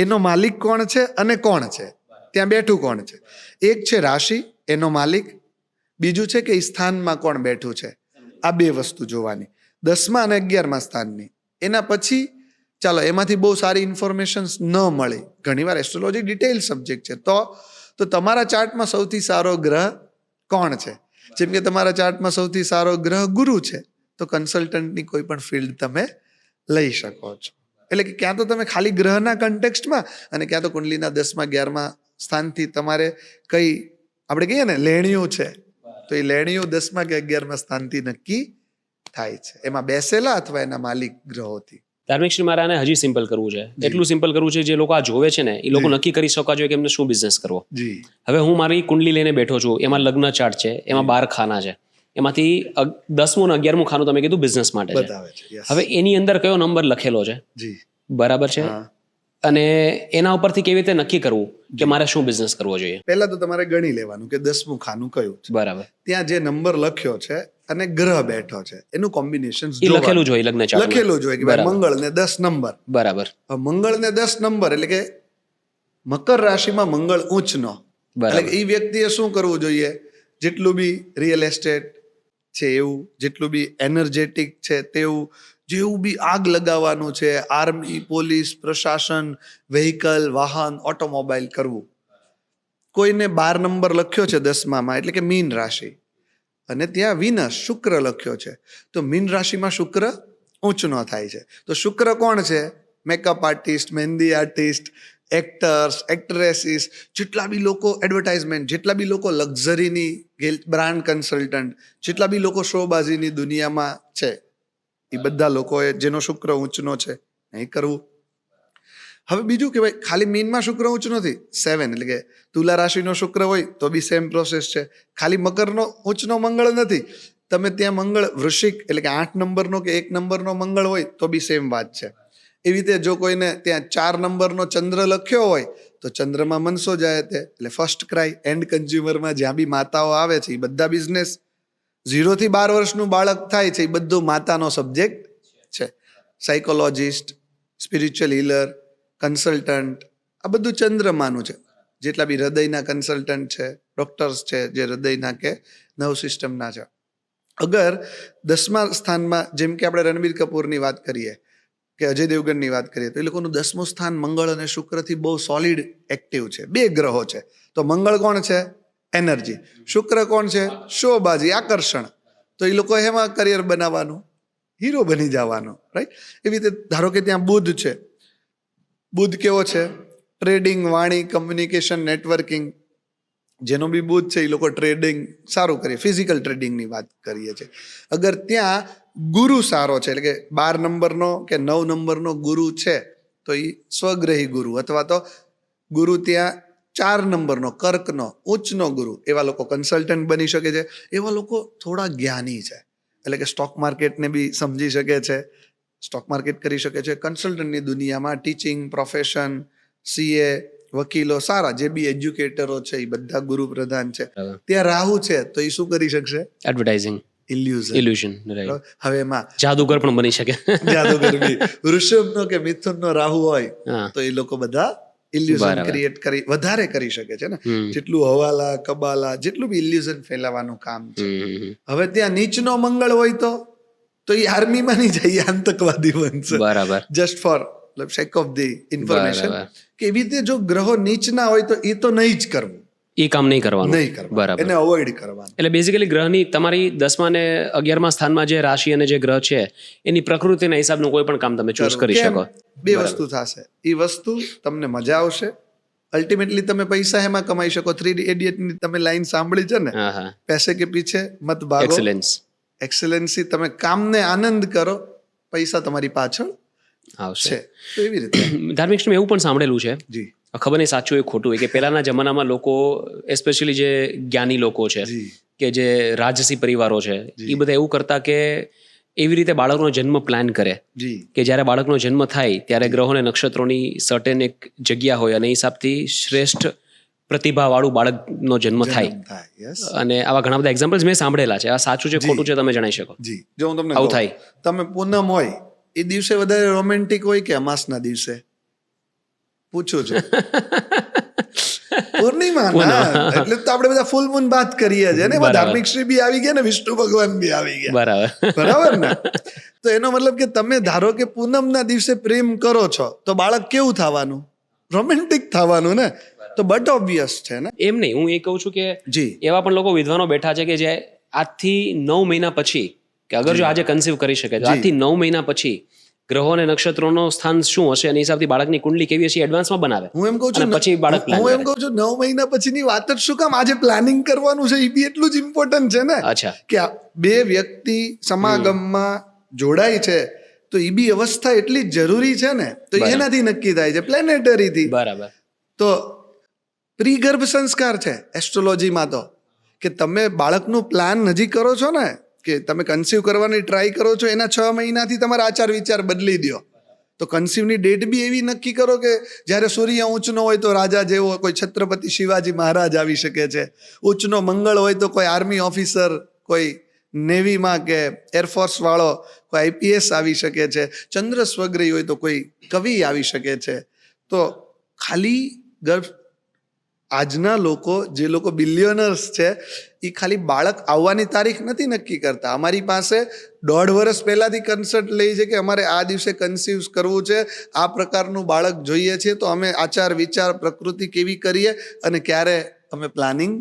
એનો માલિક કોણ છે અને કોણ છે, ત્યાં બેઠું કોણ છે. એક છે રાશિ, એનો માલિક. બીજું છે કે એ સ્થાનમાં કોણ બેઠું છે. આ 2 વસ્તુ જોવાની 10મા અને 11મા સ્થાનની. એના પછી ચાલો એમાંથી બહુ સારી ઇન્ફોર્મેશન ન મળે, ઘણીવાર એસ્ટ્રોલોજી ડિટેલ સબ્જેક્ટ છે, તો તમારા ચાર્ટમાં સૌથી સારો ગ્રહ કોણ છે. જેમ કે તમારા ચાર્ટમાં સૌથી સારો ગ્રહ ગુરુ છે, તો કન્સલ્ટન્ટની કોઈ પણ ફિલ્ડ તમે લઈ શકો છો. એટલે કે ક્યાં તો તમે ખાલી ગ્રહના કન્ટેક્સ્ટમાં અને ક્યાં તો કુંડલીના 10મા 11મા સ્થાનથી તમારે કઈ આપણે કહીએ ને લેણીઓ છે, તો એ લેણીઓ 10મા કે 11મા સ્થાનથી નક્કી થાય છે, એમાં બેસેલા અથવા એના માલિક ગ્રહોથી. ધાર્મિક શ્રી મારે આને હજી સિમ્પલ કરવું છે, એટલું સિમ્પલ કરવું છે જે લોકો આ જોવે છે ને એ લોકો નક્કી કરી શકવા જોઈએ કે એમને શું બિઝનેસ કરવો. જી. હવે હું મારી કુંડલી લઈને બેઠો છું, એમાં લગ્ન ચાર્ટ છે, એમાં 12 ખાના છે, એમાંથી 10મું અને 11મું ખાનું તમે કીધું બિઝનેસ માટે છે. બતાવે છે. Yes. હવે એની અંદર કયો નંબર લખેલો છે, જી. બરાબર છે, હા. અને એના ઉપરથી કેવી રીતે નક્કી કરવું કે મારે શું બિઝનેસ કરવો જોઈએ? પહેલા તો તમારે ગણી લેવાનું કે 10મું ખાનું કયું છે. બરાબર. ત્યાં જે નંબર લખ્યો છે અને ગ્રહ બેઠો છે એનું કોમ્બિનેશન એ લખેલું જોઈએ લગ્ન ચાર્ટ. લખેલું જોઈએ કે ભાઈ મંગળ ને 10 નંબર. બરાબર. હવે મંગળ ને 10 નંબર એટલે કે મકર રાશિમાં મંગળ ઉચ્ચનો. એટલે કે એ વ્યક્તિએ શું કરવું જોઈએ, જેટલું બી રિયલ એસ્ટેટ છે એવું, જેટલું બી એનર્જેટિક છે તેવું, જેવું બી આગ લગાવવાનું છે, આર્મી, પોલીસ, પ્રશાસન, વેહિકલ, વાહન, ઓટોમોબાઈલ કરવું. કોઈને 12 નંબર લખ્યો છે 10મામાં એટલે કે મીન રાશિ, અને ત્યાં વિનસ શુક્ર લખ્યો છે, તો મીન રાશિમાં શુક્ર ઊંચનો થાય છે. તો શુક્ર કોણ છે? મેકઅપ આર્ટિસ્ટ, મહેંદી આર્ટિસ્ટ, એક્ટર્સ, એક્ટ્રેસીસ, જેટલા બી લોકો એડવર્ટાઇઝમેન્ટ, જેટલા બી લોકો લક્ઝરીની બ્રાન્ડ કન્સલ્ટન્ટ, જેટલા બી લોકો શોબાજીની દુનિયામાં છે, એ બધા લોકોએ જેનો શુક્ર ઊંચનો છે નહીં કરવું. હવે બીજું કે ભાઈ ખાલી મીનમાં શુક્ર ઊંચ નથી, 7 એટલે કે તુલા રાશિનો શુક્ર હોય તો બી સેમ પ્રોસેસ છે. ખાલી મકરનો ઊંચનો મંગળ નથી, તમે ત્યાં મંગળ વૃશ્ચિક એટલે કે 8 નંબરનો કે 1 નંબરનો મંગળ હોય તો બી સેમ વાત છે. એવી રીતે જો કોઈને ત્યાં 4 નંબરનો ચંદ્ર લખ્યો હોય તો ચંદ્રમાં મનસો જાય તે, એટલે ફર્સ્ટ ક્રાય એન્ડ કન્ઝ્યુમરમાં જ્યાં બી માતાઓ આવે છે એ બધા બિઝનેસ 0 થી 12 વર્ષનું બાળક થાય છે એ બધું માતાનો સબ્જેક્ટ છે. સાયકોલોજિસ્ટ, સ્પિરિચ્યુઅલ હીલર, કન્સલ્ટન્ટ, આ બધું ચંદ્રમાનું છે. જેટલા બી હૃદયના કન્સલ્ટન્ટ છે, ડોક્ટર્સ છે જે હૃદયના કે નર્વ સિસ્ટમના છે. અગર 10મા સ્થાનમાં જેમ કે આપણે રણબીર કપૂરની વાત કરીએ કે અજય દેવગનની વાત કરીએ તો એ લોકોનું 10મું સ્થાન મંગળ અને શુક્રથી બહુ સોલિડ એક્ટિવ છે. 2 ગ્રહો છે. તો મંગળ કોણ છે? એનર્જી. શુક્ર કોણ છે? શોબાજી, આકર્ષણ. તો એ લોકો એમાં કરિયર બનાવવાનું, હીરો બની જવાનું, રાઈટ. એવી રીતે ધારો કે ત્યાં બુધ છે. બુધ કેવો છે? ટ્રેડિંગ, વાણી, કમ્યુનિકેશન, નેટવર્કિંગ. જેનો બી બુધ છે એ લોકો ટ્રેડિંગ સારું કરીએ, ફિઝિકલ ટ્રેડિંગની વાત કરીએ છીએ. અગર ત્યાં ગુરુ સારો છે એટલે કે 12 નંબરનો કે 9 નંબરનો ગુરુ છે તો એ સ્વગ્રહી ગુરુ, અથવા તો ગુરુ ત્યાં 4 નંબરનો કર્કનો ઉચ્ચનો ગુરુ, એવા લોકો કન્સલ્ટન્ટ બની શકે છે. એવા લોકો થોડા જ્ઞાની છે, એટલે કે સ્ટોક માર્કેટને બી સમજી શકે છે, સ્ટોક માર્કેટ કરી શકે છે. કન્સલ્ટન્ટની દુનિયામાં ટીચિંગ પ્રોફેશન, સીએ, વકીલો, સારા જે બી એજ્યુકેટરો છે એ બધા ગુરુ પ્રધાન છે. ત્યાં રાહુ છે તો એ શું કરી શકશે? Advertising, illusion. હવે એમાં જાદુગર પણ બની શકે. જાદુગર બી વૃષભનો કે મિથુનનો રાહુ હોય તો એ લોકો બધા ઇલ્યુઝન ક્રિએટ કરી વધારે કરી શકે છે ને. જેટલું હવાલા, કબાલા, જેટલું બી ઇલ્યુઝન ફેલાવાનું કામ છે. હવે ત્યાં નીચનો મંગળ હોય તો એ આર્મીમાં નહીં જાય, આતંકવાદી બનશે. બરાબર. Just four sec of the information કે એવી રીતે જો ગ્રહો નીચના હોય તો એ તો નહીં જ કરવું, એ કામ નહીં કરવાનું. બરાબર, એને અવોઇડ કરવાનું. એટલે બેઝિકલી ગ્રહની તમારી 10મા અને 11મા સ્થાનમાં જે રાશિ અને જે ગ્રહ છે એની પ્રકૃતિના હિસાબનું કોઈ પણ કામ તમે ચૂઝ કરી શકો. 2 વસ્તુ થશે. એ વસ્તુ તમને મજા આવશે, અલ્ટિમેટલી તમે પૈસા એમાં કમાઈ શકો. 3 ઇડિયટની તમે લાઈન સાંભળી છે ને, પૈસે કે પીછે મત ભાગો, એક્સેલન્સી. તમે કામને આનંદ કરો, પૈસા તમારી પાછળ આવશે. છે. તો એવી રીતે ધાર્મિક મેં એવું પણ સાંભળેલું છે, જી ખબર નહીં સાચું એ ખોટું હોય, કે પહેલાના જમાનામાં લોકો, એસ્પેશિયલી જે જ્ઞાની લોકો છે જી કે જે રાજસી પરિવારો છે, જી. એ બધા એવું કરતા કે એવી રીતે બાળકનો જન્મ પ્લાન કરે જી કે જ્યારે બાળકનો જન્મ થાય ત્યારે ગ્રહો અને નક્ષત્રોની સર્ટેન એક જગ્યા હોય અને એ હિસાબથી શ્રેષ્ઠ પ્રતિભાવાળું બાળકનો જન્મ થાય. જન્મ થાય. યસ અને આવા ઘણા બધા એક્ઝામ્પલ્સ મેં સાંભળેલા છે. આ સાચું છે જી. ખોટું છે તમે જણાવી શકો? જી જો હું તમને આવું કહું, થાય. તમે પૂનમ હોય એ દિવસે વધારે રોમેન્ટિક હોય કે અમાસના દિવસે? પૂછું છું. પૂર્ણિમા ના, એટલે તો આપણે બધા ફૂલ મૂન વાત કરીએ છીએ ને, એમાં બરાબર. ધાર્મિક શ્રી બી આવી ગયા ને વિષ્ણુ ભગવાન બી આવી ગયા. બરાબર. બરાબર ને? તો એનો મતલબ કે તમે ધારો કે પૂનમના દિવસે પ્રેમ કરો છો તો બાળક કેવું થવાનું? રોમેન્ટિક થવાનું ને. તો બટ ઓબ્વિયસ છે ને. એમ નહીં, હું એ કહું છું કે જી એવા પણ લોકો વિદ્વાનો બેઠા છે કે જે આજથી 9 મહિના પછી, કે અગર જો આજે કન્સીવ કરી શકે તો જી. આજથી 9 મહિના પછી ગ્રહો અને નક્ષત્રોનો સ્થાન શું હશે અને એ હિસાબથી બાળકની કુંડલી કેવી હશે એડવાન્સમાં બનાવે હું એમ કહું છું અને પછી બાળક plan હું એમ કરે. કહું છું 9 મહિના પછીની વાત જ શું કામ, આજે પ્લાનિંગ કરવાનું છે એ બી એટલું જ ઇમ્પોર્ટન્ટ છે ને. અચ્છા. કે આ બે વ્યક્તિ સમાગમમાં જોડાય છે તો એ બી અવસ્થા એટલી જ જરૂરી છે ને. તો બરાબર. એનાથી નક્કી થાય છે, પ્લેનેટરીથી. બરાબર. તો પ્રીગર્ભ સંસ્કાર છે એસ્ટ્રોલોજીમાં તો, કે તમે બાળકનું પ્લાન નજીક કરો છો ને, કે તમે કન્સીવ કરવાની ટ્રાય કરો છો, એના 6 મહિનાથી તમારા આચાર વિચાર બદલી દો. તો કન્સીવની ડેટ બી એવી નક્કી કરો કે જ્યારે સૂર્ય ઊંચનો હોય તો રાજા જેવો કોઈ છત્રપતિ શિવાજી મહારાજ આવી શકે છે, ઊંચનો મંગળ હોય તો કોઈ આર્મી ઓફિસર, કોઈ નેવીમાં કે એરફોર્સ વાળો કોઈ આઈપીએસ આવી શકે છે, ચંદ્ર સ્વગ્રહી હોય તો કોઈ કવિ આવી શકે છે. તો ખાલી ગર્ભ આજના લોકો, જે લોકો બિલિયનર્સ છે, એ ખાલી બાળક આવવાની તારીખ નથી નક્કી કરતા. અમારી પાસે 1.5 વર્ષ પહેલાથી કન્સલ્ટ લે છે કે અમારે આ દિવસે કન્સીવ કરવું છે, આ પ્રકારનું બાળક જોઈએ છે, તો અમે આચાર વિચાર પ્રકૃતિ કેવી કરીએ અને ક્યારે અમે પ્લાનિંગ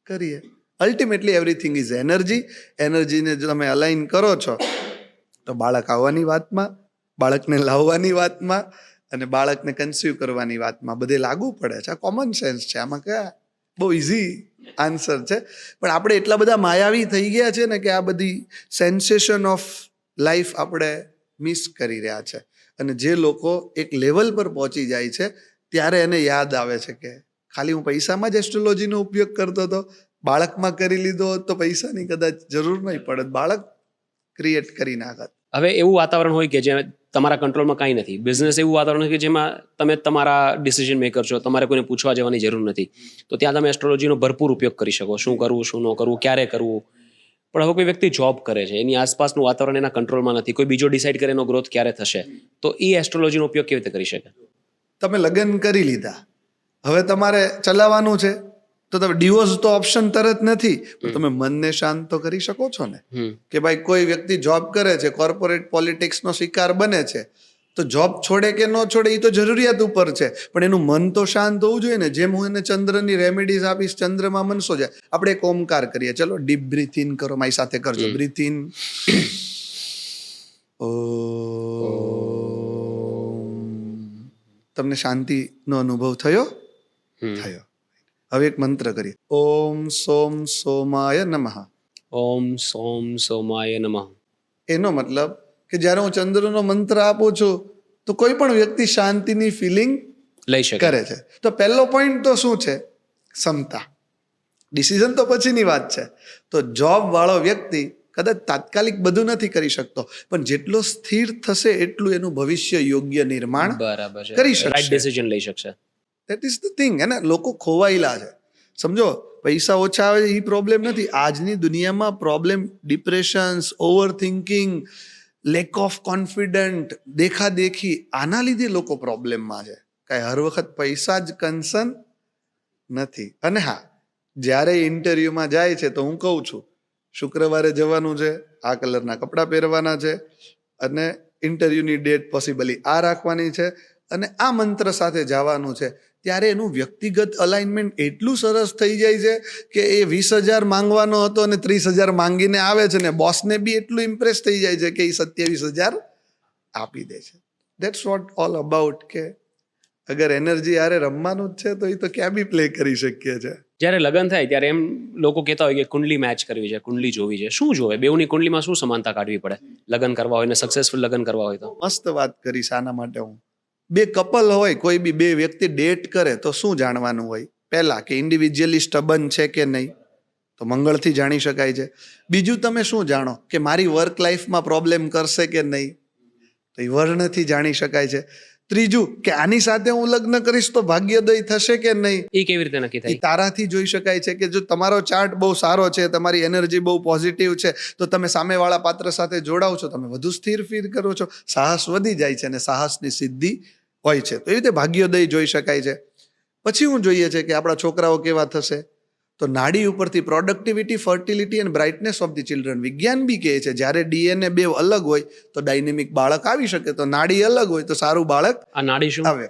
કરીએ. Ultimately everything is energy. એનર્જીને જો તમે અલાઇન કરો છો તો બાળક આવવાની વાતમાં, બાળકને લાવવાની વાતમાં અને બાળકને કન્સીવ કરવાની વાતમાં બધે લાગુ પડે છે. આ કોમન સેન્સ છે, આમાં કયા બહુ ઇઝી આન્સર છે. પણ આપણે એટલા બધા માયાવી થઈ ગયા છે ને કે આ બધી સેન્સેશન ઓફ લાઈફ આપણે મિસ કરી રહ્યા છે. અને જે લોકો એક લેવલ પર પહોંચી જાય છે ત્યારે એને યાદ આવે છે કે ખાલી હું પૈસામાં જ એસ્ટ્રોલોજીનો ઉપયોગ કરતો હતો, બાળકમાં કરી લીધો હોત તો પૈસાની કદાચ જરૂર નહીં પડત, બાળક ક્રિએટ કરી નાખત. હવે એવું વાતાવરણ હોય કે જે તમારા કંટ્રોલમાં કાંઈ નથી, બિઝનેસ એવું વાતાવરણ હોય કે જેમાં તમે તમારા ડિસિઝન મેકર છો, તમારે કોઈને પૂછવા જવાની જરૂર નથી, તો ત્યાં તમે એસ્ટ્રોલોજીનો ભરપૂર ઉપયોગ કરી શકો, શું કરવું, શું ન કરવું, ક્યારે કરવું. પણ હવે કોઈ વ્યક્તિ જોબ કરે છે, એની આસપાસનું વાતાવરણ એના કંટ્રોલમાં નથી, કોઈ બીજો ડિસાઇડ કરે એનો ગ્રોથ ક્યારે થશે, તો એ એસ્ટ્રોલોજીનો ઉપયોગ કેવી રીતે કરી શકે? તમે લગ્ન કરી લીધા, હવે તમારે ચલાવવાનું છે, તો તમે ડિવોર્સ તો ઓપ્શન તરત નથી, પણ તમે મનને શાંત તો કરી શકો છો ને. કે ભાઈ કોઈ વ્યક્તિ જોબ કરે છે, કોર્પોરેટ પોલિટિક્સનો શિકાર બને છે, તો જોબ છોડે કે ન છોડે એ તો જરૂરિયાત ઉપર છે, પણ એનું મન તો શાંત હોવું જોઈએ ને. જેમ હું એને ચંદ્રની રેમેડીઝ આપીશ, ચંદ્રમાં મનસો જાય. આપણે એક ઓમકાર કરીએ, ચલો ડીપ બ્રીથ ઇન કરો, મારી સાથે કરજો. બ્રીથ ઇન, તમને શાંતિનો અનુભવ થયો? થયો. હવે એક મંત્ર કરીએ, ઓમ સોમ સોમાય નમઃ. ઓમ સોમ સોમાય નમઃ. એનો મતલબ કે જ્યારે હું ચંદ્રનો મંત્ર આપું છું તો કોઈ પણ વ્યક્તિ શાંતિની ફિલિંગ લઈ શકે. કરે છે. તો પહેલો પોઈન્ટ તો શું છે? ક્ષમતા. ડિસિઝન તો પછીની વાત છે. તો જોબ વાળો વ્યક્તિ કદાચ તાત્કાલિક બધું નથી કરી શકતો, પણ જેટલો સ્થિર થશે એટલું એનું ભવિષ્ય યોગ્ય નિર્માણ બરાબર છે, કરી શકશે. રાઈટ ડિસિઝન લઈ શકશે. That is the thing. હે ને, લોકો ખોવાયેલા છે. સમજો, પૈસા ઓછા આવે એ પ્રોબ્લેમ નથી. આજની દુનિયામાં problem depressions, over thinking, lack of confident, દેખાદેખી, આના લીધે લોકો પ્રોબ્લેમમાં છે. કાંઈ હર વખત પૈસા જ કન્સર્ન નથી. અને હા, જ્યારે ઇન્ટરવ્યુમાં જાય છે તો હું કહું છું, શુક્રવારે જવાનું છે, આ કલરના કપડાં પહેરવાના છે, અને ઇન્ટરવ્યુની ડેટ પોસિબલી આ રાખવાની છે, અને આ મંત્ર સાથે જવાનું છે. ત્યારે એનું વ્યક્તિગત અલાઇનમેન્ટ એટલું સરસ થઈ જાય છે કે એ 20,000 માંગવાનો હતો અને 30,000 માંગીને આવે છે, ને બોસને બી એટલું ઇમ્પ્રેસ થઈ જાય છે કે એ 27,000 આપી દે છે. That's what all about. કે અગર એનર્જી યારે રમવાનું જ છે તો એ તો ક્યાં બી પ્લે કરી શકીએ છે. જ્યારે લગ્ન થાય ત્યારે એમ લોકો કહેતા હોય કે કુંડલી મેચ કરવી છે, કુંડલી જોવી છે. શું જોવે? બેઉની કુંડલીમાં શું સમાનતા કાઢવી પડે લગ્ન કરવા હોય ને સક્સેસફુલ લગ્ન કરવા હોય તો? મસ્ત વાત કરીશ આના માટે હું. બે કપલ હોય, કોઈ બી બે વ્યક્તિ ડેટ કરે તો શું જાણવાનું હોય? પહેલા કે ઇન્ડિવિજ્યુઅલી સ્ટબન છે કે નહીં, તો મંગળથી જાણી શકાય છે. બીજું તમે શું જાણો કે મારી વર્ક લાઈફમાં પ્રોબ્લેમ કરશે કે નહીં, તો એ વર્ણથી જાણી શકાય છે. ત્રીજું કે આની સાથે હું લગ્ન કરીશ તો ભાગ્યોદય થશે કે નહીં, એ કેવી રીતે નક્કી એ થાય? તારાથી જોઈ શકાય છે. કે જો તમારો ચાર્ટ બહુ સારો છે, તમારી એનર્જી બહુ પોઝિટિવ છે, તો તમે સામેવાળા પાત્ર સાથે જોડાવ છો, તમે વધુ સ્થિર ફીલ કરો છો, સાહસ વધી જાય છે અને સાહસની સિદ્ધિ હોય છે. તો એ રીતે ભાગ્યોદય જોઈ શકાય છે. પછી હું જોઈએ છે કે આપણા છોકરાઓ કેવા થશે, તો નાડી ઉપરથી productivity, fertility and brightness of the children. વિજ્ઞાન બી કહે છે જ્યારે DNA બે અલગ હોય તો ડાયનેમિક બાળક આવી શકે, તો નાડી અલગ હોય તો સારું બાળક આ નાડી શું? આવે.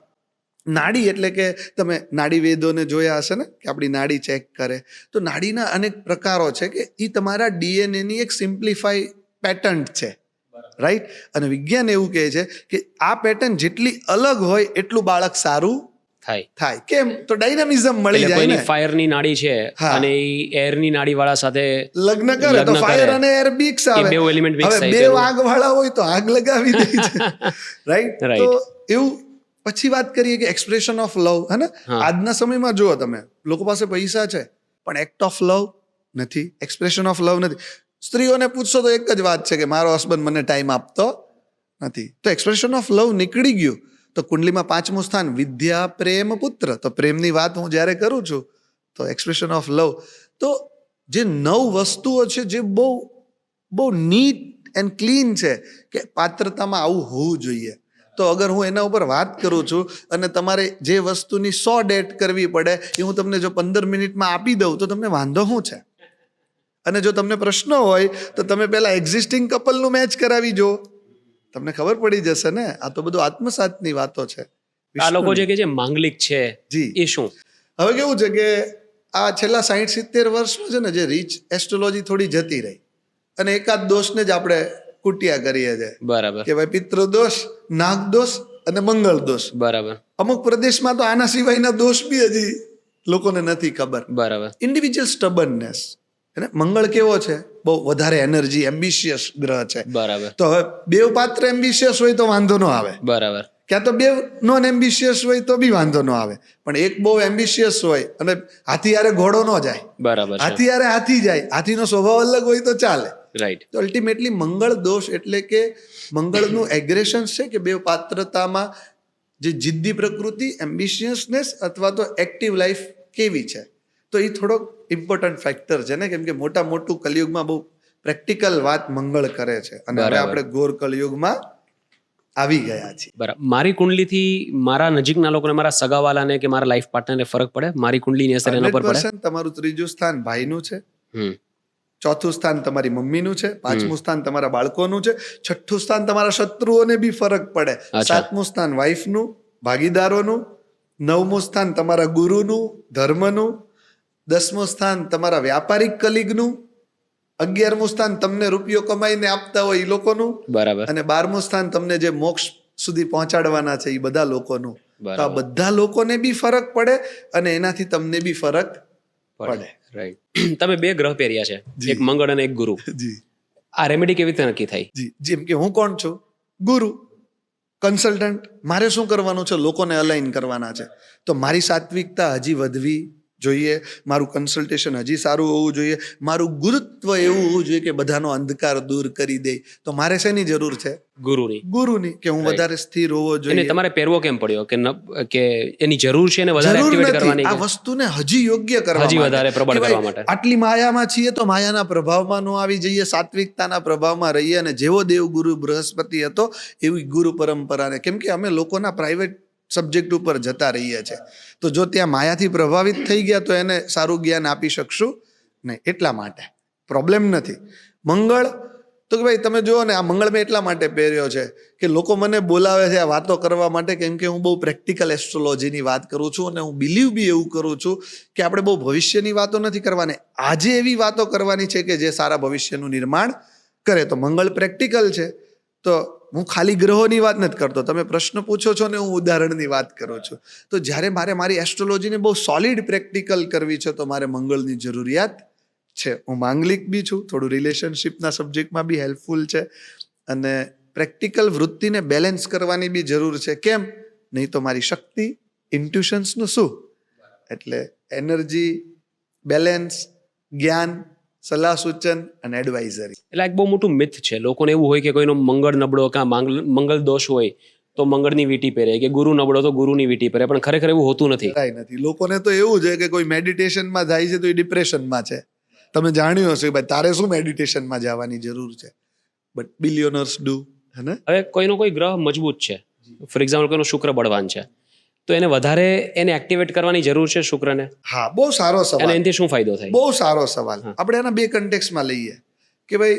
નાડી એટલે કે તમે નાડી વેદોને જોયા હશે ને, કે આપણી નાડી ચેક કરે. તો નાડીના અનેક પ્રકારો છે કે એ તમારા DNA ની એક સિમ્પ્લિફાઈ પેટર્ન છે, રાઈટ. અને વિજ્ઞાન એવું કહે છે કે આ પેટર્ન જેટલી અલગ હોય એટલું બાળક સારું થાય. કેમ? તો ડાયનામિઝમ મળી એટલે જાય ને. કોઈની ફાયરની નાડી છે હા. અને એ એરની નાડી વાળા સાથે લગ્ન કરે તો લગ્ન ફાયર કરે. અને એર મિક્સ આવે. એ બેઉ element mix હવે થાય બે તેનું. આગ વાળા હોય તો આગ લગાવી દે છે, રાઈટ. Right. તો એવું. પછી વાત કરીએ કે એક્સપ્રેશન ઓફ લવ, હે ને. હા. આજના સમયમાં જુઓ તમે, લોકો પાસે પૈસા છે પણ એક્ટ ઓફ લવ નથી, એક્સપ્રેશન ઓફ લવ નથી. સ્ત્રીઓને પૂછશો તો એક જ વાત છે કે મારો હસબન્ડ મને ટાઈમ આપતો નથી. તો એક્સપ્રેશન ઓફ લવ નીકળી ગયું. તો કુંડલીમાં 5મું સ્થાન વિદ્યા, પ્રેમ, પુત્ર. તો પ્રેમની વાત હું જ્યારે કરું છું તો એક્સપ્રેશન ઓફ લવ. તો જે 9 વસ્તુઓ છે જે બહુ બહુ નીટ એન્ડ ક્લીન છે કે પાત્રતામાં આવું હોવું જોઈએ. તો અગર હું એના ઉપર વાત કરું છું અને તમારે જે વસ્તુની 100 ડેટ કરવી પડે એ હું તમને જો 15 મિનિટમાં આપી દઉં તો તમને વાંધો શું છે? અને જો તમને પ્રશ્ન હોય તો તમે પહેલા એક્ઝિસ્ટિંગ કપલનું મેચ કરાવી જો, તમને ખબર પડી જશે ને. આ તો બધું આત્મસાતની વાતો છે. આ લોકો જે કે જે માંગલિક છે જી. એ શું? હવે કેવું છે કે આ છેલ્લા 60-70 વર્ષમાં છે ને જે રીચ એસ્ટ્રોલોજી થોડી જતી રહી અને એકાદ દોષને જ આપણે કુટિયા કરીએ છીએ બરાબર કે ભાઈ પિતૃ દોષ, નાગ દોષ અને મંગળ દોષ. બરાબર અમુક પ્રદેશમાં તો આના સિવાયના દોષ બી હજી લોકોને નથી ખબર. બરાબર ઇન્ડિવિજ્યુઅલ સ્ટબનનેસ. અને મંગળ કેવો છે? બહુ વધારે એનર્જી, એમ્બિશિયસ ગ્રહ છે. બરાબર તો હવે બેવ પાત્ર એમ્બિશિયસ હોય તો વાંધો ન આવે, બરાબર ક્યાં તો બે નોન એમ્બિશિયસ હોય તો બી વાંધો ન આવે. પણ એક બહુ એમ્બિશિયસ હોય અને હાથી યારે ઘોડો ન જાય, બરાબર છે. હાથી યારે હાથી જાય, હાથીનો સ્વભાવ અલગ હોય તો ચાલે. રાઈટ. તો અલ્ટિમેટલી મંગળ દોષ એટલે કે મંગળનું એગ્રેશન છે કે બે પાત્રતામાં જે જિદ્દી પ્રકૃતિ, એમ્બિશિયસનેસ અથવા તો એક્ટિવ લાઈફ કેવી છે. તો એ થોડોક ઇમ્પોર્ટન્ટ ફેક્ટર છે ને, કેમ કે મોટું કલયુગમાં બહુ પ્રેક્ટિકલ વાત મંગળ કરે છે અને હવે આપણે ઘોર કલયુગમાં આવી ગયા છીએ. બરાબર. મારી કુંડલીથી મારા નજીકના લોકોને, મારા સગાવાલાને કે મારા લાઈફ પાર્ટનરને ફરક પડે? મારી કુંડલીની અસર એના પર પડે? 100% તમારું 3જું સ્થાન ભાઈનું છે, હમ 4થું સ્થાન તમારી મમ્મીનું છે, 5મું સ્થાન તમારા બાળકોનું છે, 6થું સ્થાન તમારા શત્રુઓને બી ફરક પડે, અચ્છા. 7મું સ્થાન વાઈફનું, ભાગીદારોનું, 9મું સ્થાન તમારા ગુરુનું, ધર્મનું, 10મું સ્થાન તમારા વ્યાપારિક કલીગનું, 11મું સ્થાન તમને રૂપિયો કમાઈને આપતા હોય એ લોકોનું, બરાબર અને 12મું સ્થાન તમને જે મોક્ષ સુધી પહોંચાડવાના છે એ બધા લોકોનું. તો આ બધા લોકોને બી ફરક પડે અને એનાથી તમને બી ફરક પડે. રાઈટ. તમે 2 ગ્રહ પહેર્યા છે, જી. એક મંગળ અને એક ગુરુ. જી આ રેમેડી કેવી રીતે નક્કી થાય? જી. જેમ કે હું કોણ છું? ગુરુ, કન્સલ્ટન્ટ. મારે શું કરવાનું છે? લોકોને અલાઈન કરવાના છે. તો મારી સાત્વિકતા હજી વધવી જોઈએ, મારું કન્સલ્ટેશન હજી સારું હોવું જોઈએ, મારું ગુરુત્વ એવું હોવું જોઈએ કે બધાનો અંધકાર દૂર કરી દે. તો મારે શેની જરૂર છે? ગુરુની. ગુરુની. કે હું વધારે સ્થિર હોવો એને જોઈએ. તમારે પહેરવો કેમ પડ્યો કે એની જરૂર છે ને વધારે જરૂર એક્ટિવેટ નથી કરવાની આ કે વસ્તુને હજી યોગ્ય કરવા હજી માટે. વધારે પ્રબળ કે ભાઈ, કરવા માટે? આટલી માયામાં છીએ તો માયાના પ્રભાવમાં ન આવી જઈએ, સાત્વિકતાના પ્રભાવમાં રહીએ. અને જેવો દેવ ગુરુ બૃહસ્પતિ હતો એવી ગુરુ પરંપરાને, કેમ કે અમે લોકોના પ્રાઇવેટ સબ્જેક્ટ ઉપર જતા રહીએ છીએ, તો જો ત્યાં માયાથી પ્રભાવિત થઈ ગયા તો એને સારું જ્ઞાન આપી શકશું નહીં. એટલા માટે પ્રોબ્લેમ નથી. મંગળ તો કે ભાઈ તમે જુઓ ને, આ મંગળ મેં એટલા માટે પહેર્યો છે કે લોકો મને બોલાવે છે આ વાતો કરવા માટે, કેમ કે હું બહુ પ્રેક્ટિકલ એસ્ટ્રોલોજીની વાત કરું છું અને હું બિલીવ બી એવું કરું છું કે આપણે બહુ ભવિષ્યની વાતો નથી કરવાની, આજે એવી વાતો કરવાની છે કે જે સારા ભવિષ્યનું નિર્માણ કરે. તો મંગળ પ્રેક્ટિકલ છે. તો હું ખાલી ગ્રહોની વાત નથી કરતો, તમે પ્રશ્ન પૂછો છો ને હું ઉદાહરણની વાત કરું છું. તો જ્યારે મારે મારી એસ્ટ્રોલોજીને બહુ સોલિડ પ્રેક્ટિકલ કરવી છે તો મારે મંગળની જરૂરિયાત છે. હું માંગલિક બી છું, થોડું રિલેશનશિપના સબ્જેક્ટમાં બી હેલ્પફુલ છે, અને પ્રેક્ટિકલ વૃત્તિને બેલેન્સ કરવાની બી જરૂર છે. કેમ? નહીં તો મારી શક્તિ, ઇન્ટ્યુશન્સનું શું? એટલે એનર્જી, બેલેન્સ, જ્ઞાન, સલાહ સૂચન અને એડવાઇઝરી. એટલે એક બહુ મોટું મિથ છે, લોકોને એવું હોય કે કોઈનો મંગળ નબળો કે મંગળ દોષ હોય તો મંગળની વીંટી પહેરે, કે ગુરુ નબળો તો ગુરુની વીંટી પહેરે, પણ ખરેખર એવું હોતું નથી. નથી. લોકોને તો એવું છે કે કોઈ મેડિટેશનમાં જાય છે તો એ ડિપ્રેશનમાં છે. તમે જાણ્યું હશે કે ભાઈ તારે શું મેડિટેશનમાં જવાની જરૂર છે, બટ બિલિયનર્સ ડુ. હે ને? હવે કોઈનો કોઈ ગ્રહ મજબૂત છે, ફોર એક્ઝામ્પલ કોઈનો શુક્ર બળવાન છે, તો એને વધારે એને એક્ટિવેટ કરવાની જરૂર છે શુક્રને? હા, બહુ સારો અને સવાલ. એનાથી શું ફાયદો થાય? બહુ સારો સવાલ. આપણે એના બે કન્ટેક્સમાં લઈએ કે ભાઈ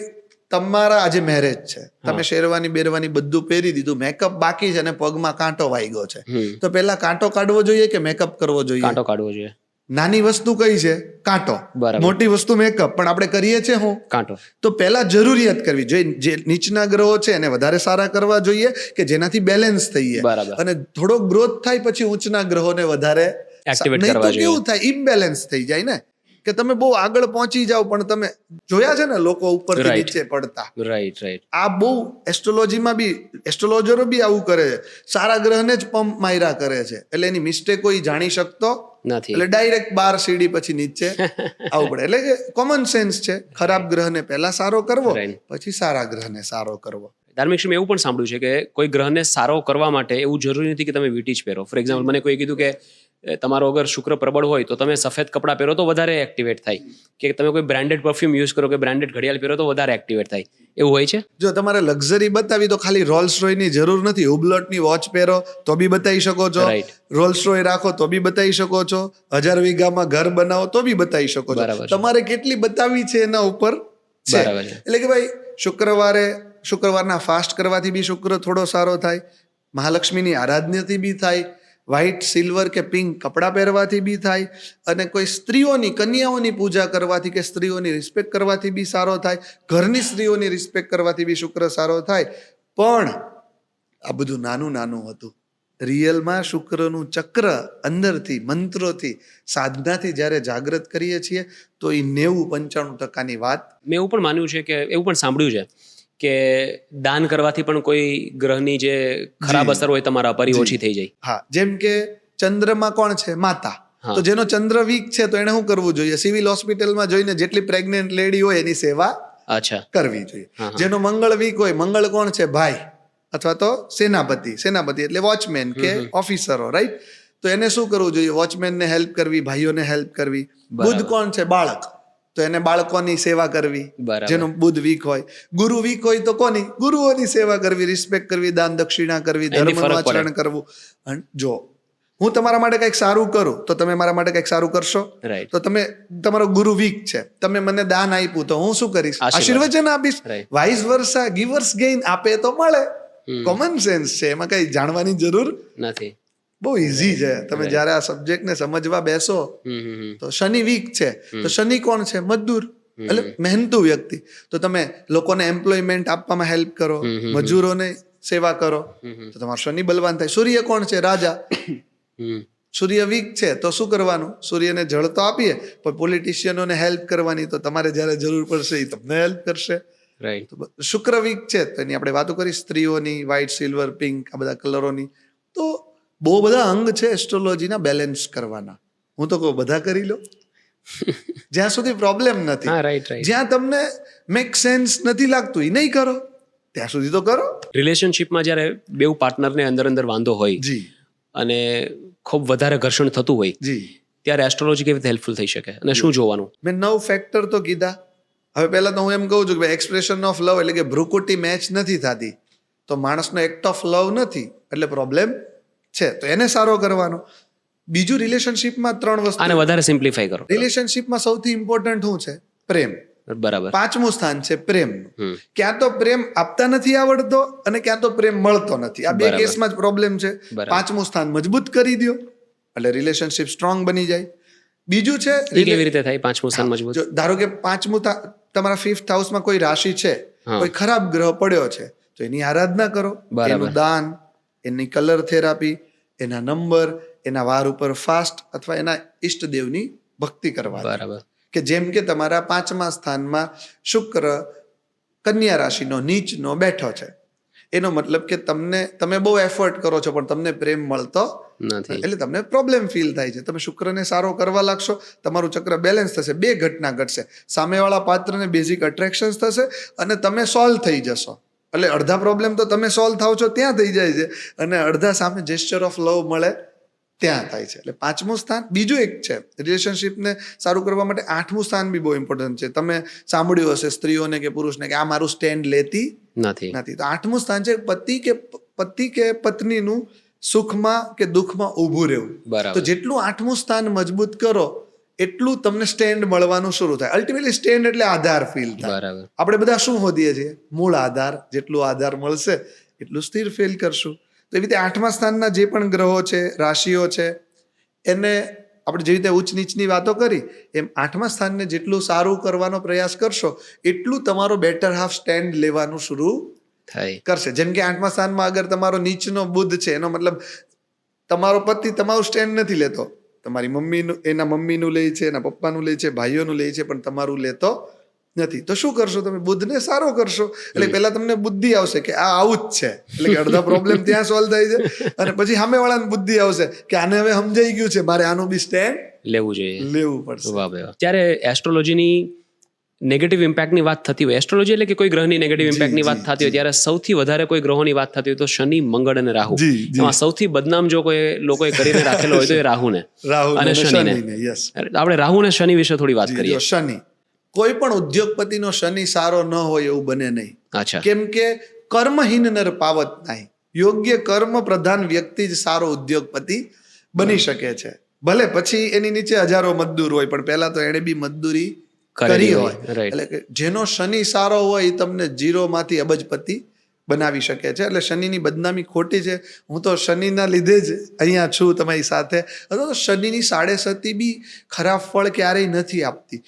તમારા આજે મેરેજ છે, તમે શેરવાની બેરવાની બધું પહેરી દીધું, મેકઅપ બાકી છે અને પગમાં કાંટો વાગ્યો છે, તો પહેલા કાંટો કાઢવો જોઈએ કે મેકઅપ કરવો જોઈએ? કાંટો કાઢવો જોઈએ. નાની વસ્તુ કઈ છે? કાંટો. બરાબર. મોટી વસ્તુ મેકઅપ. પણ આપણે કરીએ છીએ હું કાંટો. તો તો પહેલા જરૂરિયાત કરવી જોઈએ. જે નીચના ગ્રહો છે એને વધારે સારા કરવા જોઈએ કે જેનાથી બેલેન્સ થઈએ, બરાબર. અને થોડો ગ્રોથ થાય પછી ઊંચના ગ્રહોને વધારે Activate નહીં કરવા તો જોઈએ. કેવું થાય, ઇમ્બેલેન્સ થઈ જાય ને, કે તમે બહુ આગળ પહોંચી જાઓ પણ તમે જોયા છે ને લોકો ઉપરથી Right. નીચે પડતા. Right right. આ બહુ એસ્ટ્રોલોજીમાં બી એસ્ટ્રોલોજરો બી આવું કરે છે, સારા ગ્રહને જ પંપ માર્યા કરે છે, એટલે એની મિસ્ટેક કોઈ જાણી શકતો નથી. એટલે ડાયરેક્ટ 12 સીડી પછી નીચે આવવું પડે. એટલે કે કોમન સેન્સ છે, ખરાબ ગ્રહને પહેલા સારો કરવો, Right. પછી સારા ગ્રહને સારો કરવો. ધાર્મિક શ્રી, મેં એવું પણ સાંભળ્યું છે કે કોઈ ગ્રહને સારો કરવા માટે એવું જરૂરી નથી કે તમે વીંટી જ પહેરો. ફોર એક્ઝામ્પલ મને કોઈ કીધું કે તમારો અગર શુક્ર પ્રબળ હોય તો તમે સફેદ કપડાં પહેરો તો વધારે એક્ટિવેટ થાય, કે તમે કોઈ બ્રાન્ડેડ પરફ્યુમ યુઝ કરો કે બ્રાન્ડેડ ઘડિયાળ પહેરો તો વધારે એક્ટિવેટ થાય, એવું હોય છે? જો તમારે લક્ઝરી બતાવી તો ખાલી રોલ્સ રોયની જરૂર નથી. હુબ્લોટની વોચ પહેરો તો બી બતાવી શકો છો, Right. રોલ્સ રોય રાખો તો બી બતાવી શકો છો, 1000 વીઘામાં ઘર બનાવો તો બી બતાવી શકો છો. બરાબર છે. તમારે કેટલી બતાવી છે એના ઉપર છે. બરાબર છે. એટલે કે ભાઈ શુક્રવારના ફાસ્ટ કરવાથી બી શુક્ર થોડો સારો થાય, મહાલક્ષ્મીની આરાધનાથી બી થાય, વ્હાઇટ, સિલ્વર કે પિંક કપડાં પહેરવાથી બી થાય, અને કોઈ સ્ત્રીઓની, કન્યાઓની પૂજા કરવાથી કે સ્ત્રીઓની રિસ્પેક્ટ કરવાથી બી સારો થાય, ઘરની સ્ત્રીઓની રિસ્પેક્ટ કરવાથી બી શુક્ર સારો થાય. પણ આ બધું નાનું નાનું હતું. રિયલમાં શુક્રનું ચક્ર અંદરથી મંત્રોથી સાધનાથી જ્યારે જાગૃત કરીએ છીએ તો એ 90-95% વાત. મેં એવું પણ માન્યું છે કે એવું પણ સાંભળ્યું છે કે દાન કરવાથી પણ કોઈ ગ્રહની જે ખરાબ અસર હોય તમારા પર એ ઓછી થઈ જાય. હા, જેમ કે ચંદ્રમાં કોણ છે? માતા. તો જેનો ચંદ્ર વીક છે તો એને શું કરવું જોઈએ? સિવિલ હોસ્પિટલમાં જોઈને જેટલી પ્રેગ્નેન્ટ લેડી હોય એની સેવા અચ્છા. કરવી જોઈએ. જેનો મંગળ વીક હોય, મંગળ કોણ છે? ભાઈ, અથવા તો સેનાપતિ એટલે વોચમેન કે ઓફિસરો, રાઈટ? તો એને શું કરવું જોઈએ? વોચમેનને હેલ્પ કરવી, ભાઈઓને હેલ્પ કરવી. બુધ કોણ છે? બાળક, તો એને બાળકોની સેવા કરવી, બરાબર. જેનો બુધ વીક હોય. ગુરુ વીક હોય તો કોની? ગુરુઓની સેવા કરવી, રિસ્પેક્ટ કરવી, દાન દક્ષિણા કરવી, એની ધર્મનું ફરક પડે. આચરણ કરવું. અને જો હું તમારા માટે કંઈક સારું કરું તો તમે મારા માટે કંઈક સારું કરશો. રાઈટ. તો તમે, તમારો ગુરુ વીક છે, તમે મને દાન આપ્યું તો હું શું કરીશ? આશીર્વચન આપીશ. Right. Vice versa, givers gain. આપે તો મળે. કોમન સેન્સ છે, એમાં કઈ જાણવાની જરૂર નથી. બહુ ઈઝી છે. તમે જ્યારે આ સબ્જેક્ટને સમજવા બેસો તો શનિ વીક છે તો શનિ કોણ છે? મજદૂર, એટલે મહેનતુ વ્યક્તિ. તો તમે લોકોને એમ્પ્લોયમેન્ટ આપવામાં હેલ્પ કરો, મજૂરોને સેવા કરો તો તમારો શનિ બલવાન થાય. સૂર્ય કોણ છે? રાજા. સૂર્ય વીક છે તો શું કરવાનું? સૂર્યને જળ તો આપીએ, પણ પોલિટિશિયનોને હેલ્પ કરવાની, તો તમારે જ્યારે જરૂર પડશે એ તમને હેલ્પ કરશે. રાઈટ. શુક્ર વીક છે તો એની આપણે વાતો કરી, સ્ત્રીઓની, વ્હાઇટ, સિલ્વર, પિંક, આ બધા કલરોની. તો બહુ બધા અંગ છે એસ્ટ્રોલોજીના બેલેન્સ કરવાના. હું તો કહું બધા કરી લો, જ્યાં સુધી પ્રોબ્લેમ નથી. હા, રાઈટ રાઈટ. જ્યાં તમને મેક સેન્સ નથી લાગતું એ નહીં કરો, ત્યાં સુધી તો કરો. રિલેશનશિપમાં જ્યારે બેઉ પાર્ટનરને અંદર અંદર વાંધો હોય જી અને ખૂબ વધારે ઘર્ષણ થતું હોય જી ત્યારે એસ્ટ્રોલોજી કેવી રીતે હેલ્પફુલ થઈ શકે અને શું જોવાનું? મેં 9 ફેક્ટર તો કીધા. હવે પહેલા તો હું એમ કહું છું કે એક્સપ્રેશન ઓફ લવ એટલે કે ભ્રુકુટી મેચ નથી થતી તો માણસનો એક્ટ ઓફ લવ નથી, એટલે પ્રોબ્લેમ છે, તો એને સારો કરવાનો. બીજું, રિલેશનશિપમાં 3 વસ્તુ. આને વધારે સિમ્પ્લિફાઈ કરો. રિલેશનશિપમાં સૌથી ઇમ્પોર્ટન્ટ શું છે? પ્રેમ. બરાબર. 5મું સ્થાન છે પ્રેમનું. ક્યાં તો પ્રેમ આપતા નથી આવડતો અને ક્યાં તો પ્રેમ મળતો નથી. આ બે બરાબર. કેસમાં જ પ્રોબ્લેમ છે. બરાબર. 5મું સ્થાન મજબૂત કરી દો એટલે રિલેશનશિપ સ્ટ્રોંગ બની જાય. બીજું છે, એ કેવી રીતે થાય? 5મું સ્થાન મજબૂત. જો ધારો કે 5મું તમારા 5th હાઉસમાં કોઈ રાશિ છે, હા. કોઈ ખરાબ ગ્રહ પડ્યો છે, તો એની આરાધના કરો, બરાબર. એનું દાન, એની કલર થેરાપી, એના નંબર, એના વાર ઉપર ફાસ્ટ અથવા એના ઈષ્ટદેવની ભક્તિ કરવા. બરાબર. કે જેમ કે તમારા 5મા સ્થાનમાં શુક્ર કન્યા રાશિનો નીચનો બેઠો છે, એનો મતલબ કે તમે બહુ એફર્ટ કરો છો પણ તમને પ્રેમ મળતો નથી. એટલે તમને પ્રોબ્લેમ ફીલ થાય છે. તમે શુક્રને સારો કરવા લાગશો, તમારું ચક્ર બેલેન્સ થશે, 2 ઘટના ઘટશે. સામેવાળા પાત્રને બેઝિક અટ્રેક્શન્સ થશે અને તમે સોલ્વ થઈ જશો. એટલે અડધા પ્રોબ્લેમ તો તમે સોલ્વ થાવ છો ત્યાં થઈ જાય છે અને અડધા સામે જેસ્ચર ઓફ લવ મળે ત્યાં થાય છે. એટલે 5મું સ્થાન. બીજું એક છે રિલેશનશિપને સારું કરવા માટે 8મું સ્થાન બી બહુ ઇમ્પોર્ટન્ટ છે. તમે સાંભળ્યું હશે સ્ત્રીઓને કે પુરુષને કે આ મારું સ્ટેન્ડ લેતી નથી. તો 8મું સ્થાન છે પતિ કે પત્નીનું સુખમાં કે દુઃખમાં ઊભું રહેવું. બરાબર. તો જેટલું 8મું સ્થાન મજબૂત કરો એટલું તમને સ્ટેન્ડ મળવાનું શરૂ થાય. અલ્ટિમેટલી સ્ટેન્ડ એટલે આધાર ફીલ થાય. બરાબર. આપણે બધા શું શોધીએ છીએ? મૂળ આધાર. જેટલું આધાર મળશે એટલું સ્થિર ફીલ કરશું. તો એવી રીતે 8મા સ્થાનના જે પણ ગ્રહો છે, રાશિઓ છે, એને આપણે જેવી રીતે ઉચ્ચ નીચની વાતો કરી એમ 8મા સ્થાનને જેટલું સારું કરવાનો પ્રયાસ કરશો એટલું તમારો બેટર હાફ સ્ટેન્ડ લેવાનું શરૂ થાય કરશે. જેમ કે 8મા સ્થાનમાં અગર તમારો નીચનો બુધ છે, એનો મતલબ તમારો પતિ તમારું સ્ટેન્ડ નથી લેતો. તમારી મમ્મીનું, એના મમ્મીનું લે છે, એના પપ્પાનું લે છે, ભાઈઓનું લે છે, પણ તમારું લેતો નથી. તો શું કરશો? તમે બુધને સારો કરશો. એટલે પહેલા તમને બુદ્ધિ આવશે કે આ આવું જ છે, એટલે કે અડધા પ્રોબ્લેમ ત્યાં સોલ્વ થાય છે. અને પછી સામેવાળાને બુદ્ધિ આવશે કે આને હવે સમજાઈ ગયું છે, મારે આનું બી સ્ટેન્ડ લેવું જોઈએ. લેવું પડશે. વાહ ભાઈ વાહ. ત્યારે એસ્ટ્રોલોજીની નેગેટિવ ઇમ્પેક્ટની વાત થતી હોય, એસ્ટ્રોલોજી એટલે કે કોઈ ગ્રહની નેગેટિવ ઇમ્પેક્ટની વાત થતી હોય, ત્યારે સૌથી વધારે કોઈ ગ્રહોની વાત થતી હોય તો શનિ, મંગળ અને રાહુ. એમાં સૌથી બદનામ જો કોઈ લોકોએ કરીને રાખેલો હોય તો એ રાહુને રાહુ અને શનિને. યસ. આપણે રાહુ અને શનિ વિશે થોડી વાત કરીએ. શનિ, કોઈ પણ ઉદ્યોગપતિનો શનિ સારો ન હોય એવું બને નહીં. અચ્છા. કેમ કે કર્મહીન નર પાવત નહીં. યોગ્ય કર્મ પ્રધાન વ્યક્તિ જ સારો ઉદ્યોગપતિ બની શકે છે. ભલે પછી એની નીચે હજારો મજદૂર હોય, પણ પહેલા તો એને બી મજદૂરી કરી હોય. એટલે કે જેનો શનિ સારો હોય એ તમને 0 માંથી અબજપતિ બનાવી શકે છે. એટલે શનિની બદનામી ખોટી છે. હું તો શનિના લીધે જ અહીંયા છું તમારી સાથે. અથવા તો શનિની 7.5 બી ખરાબ ફળ ક્યારેય નથી આપતી.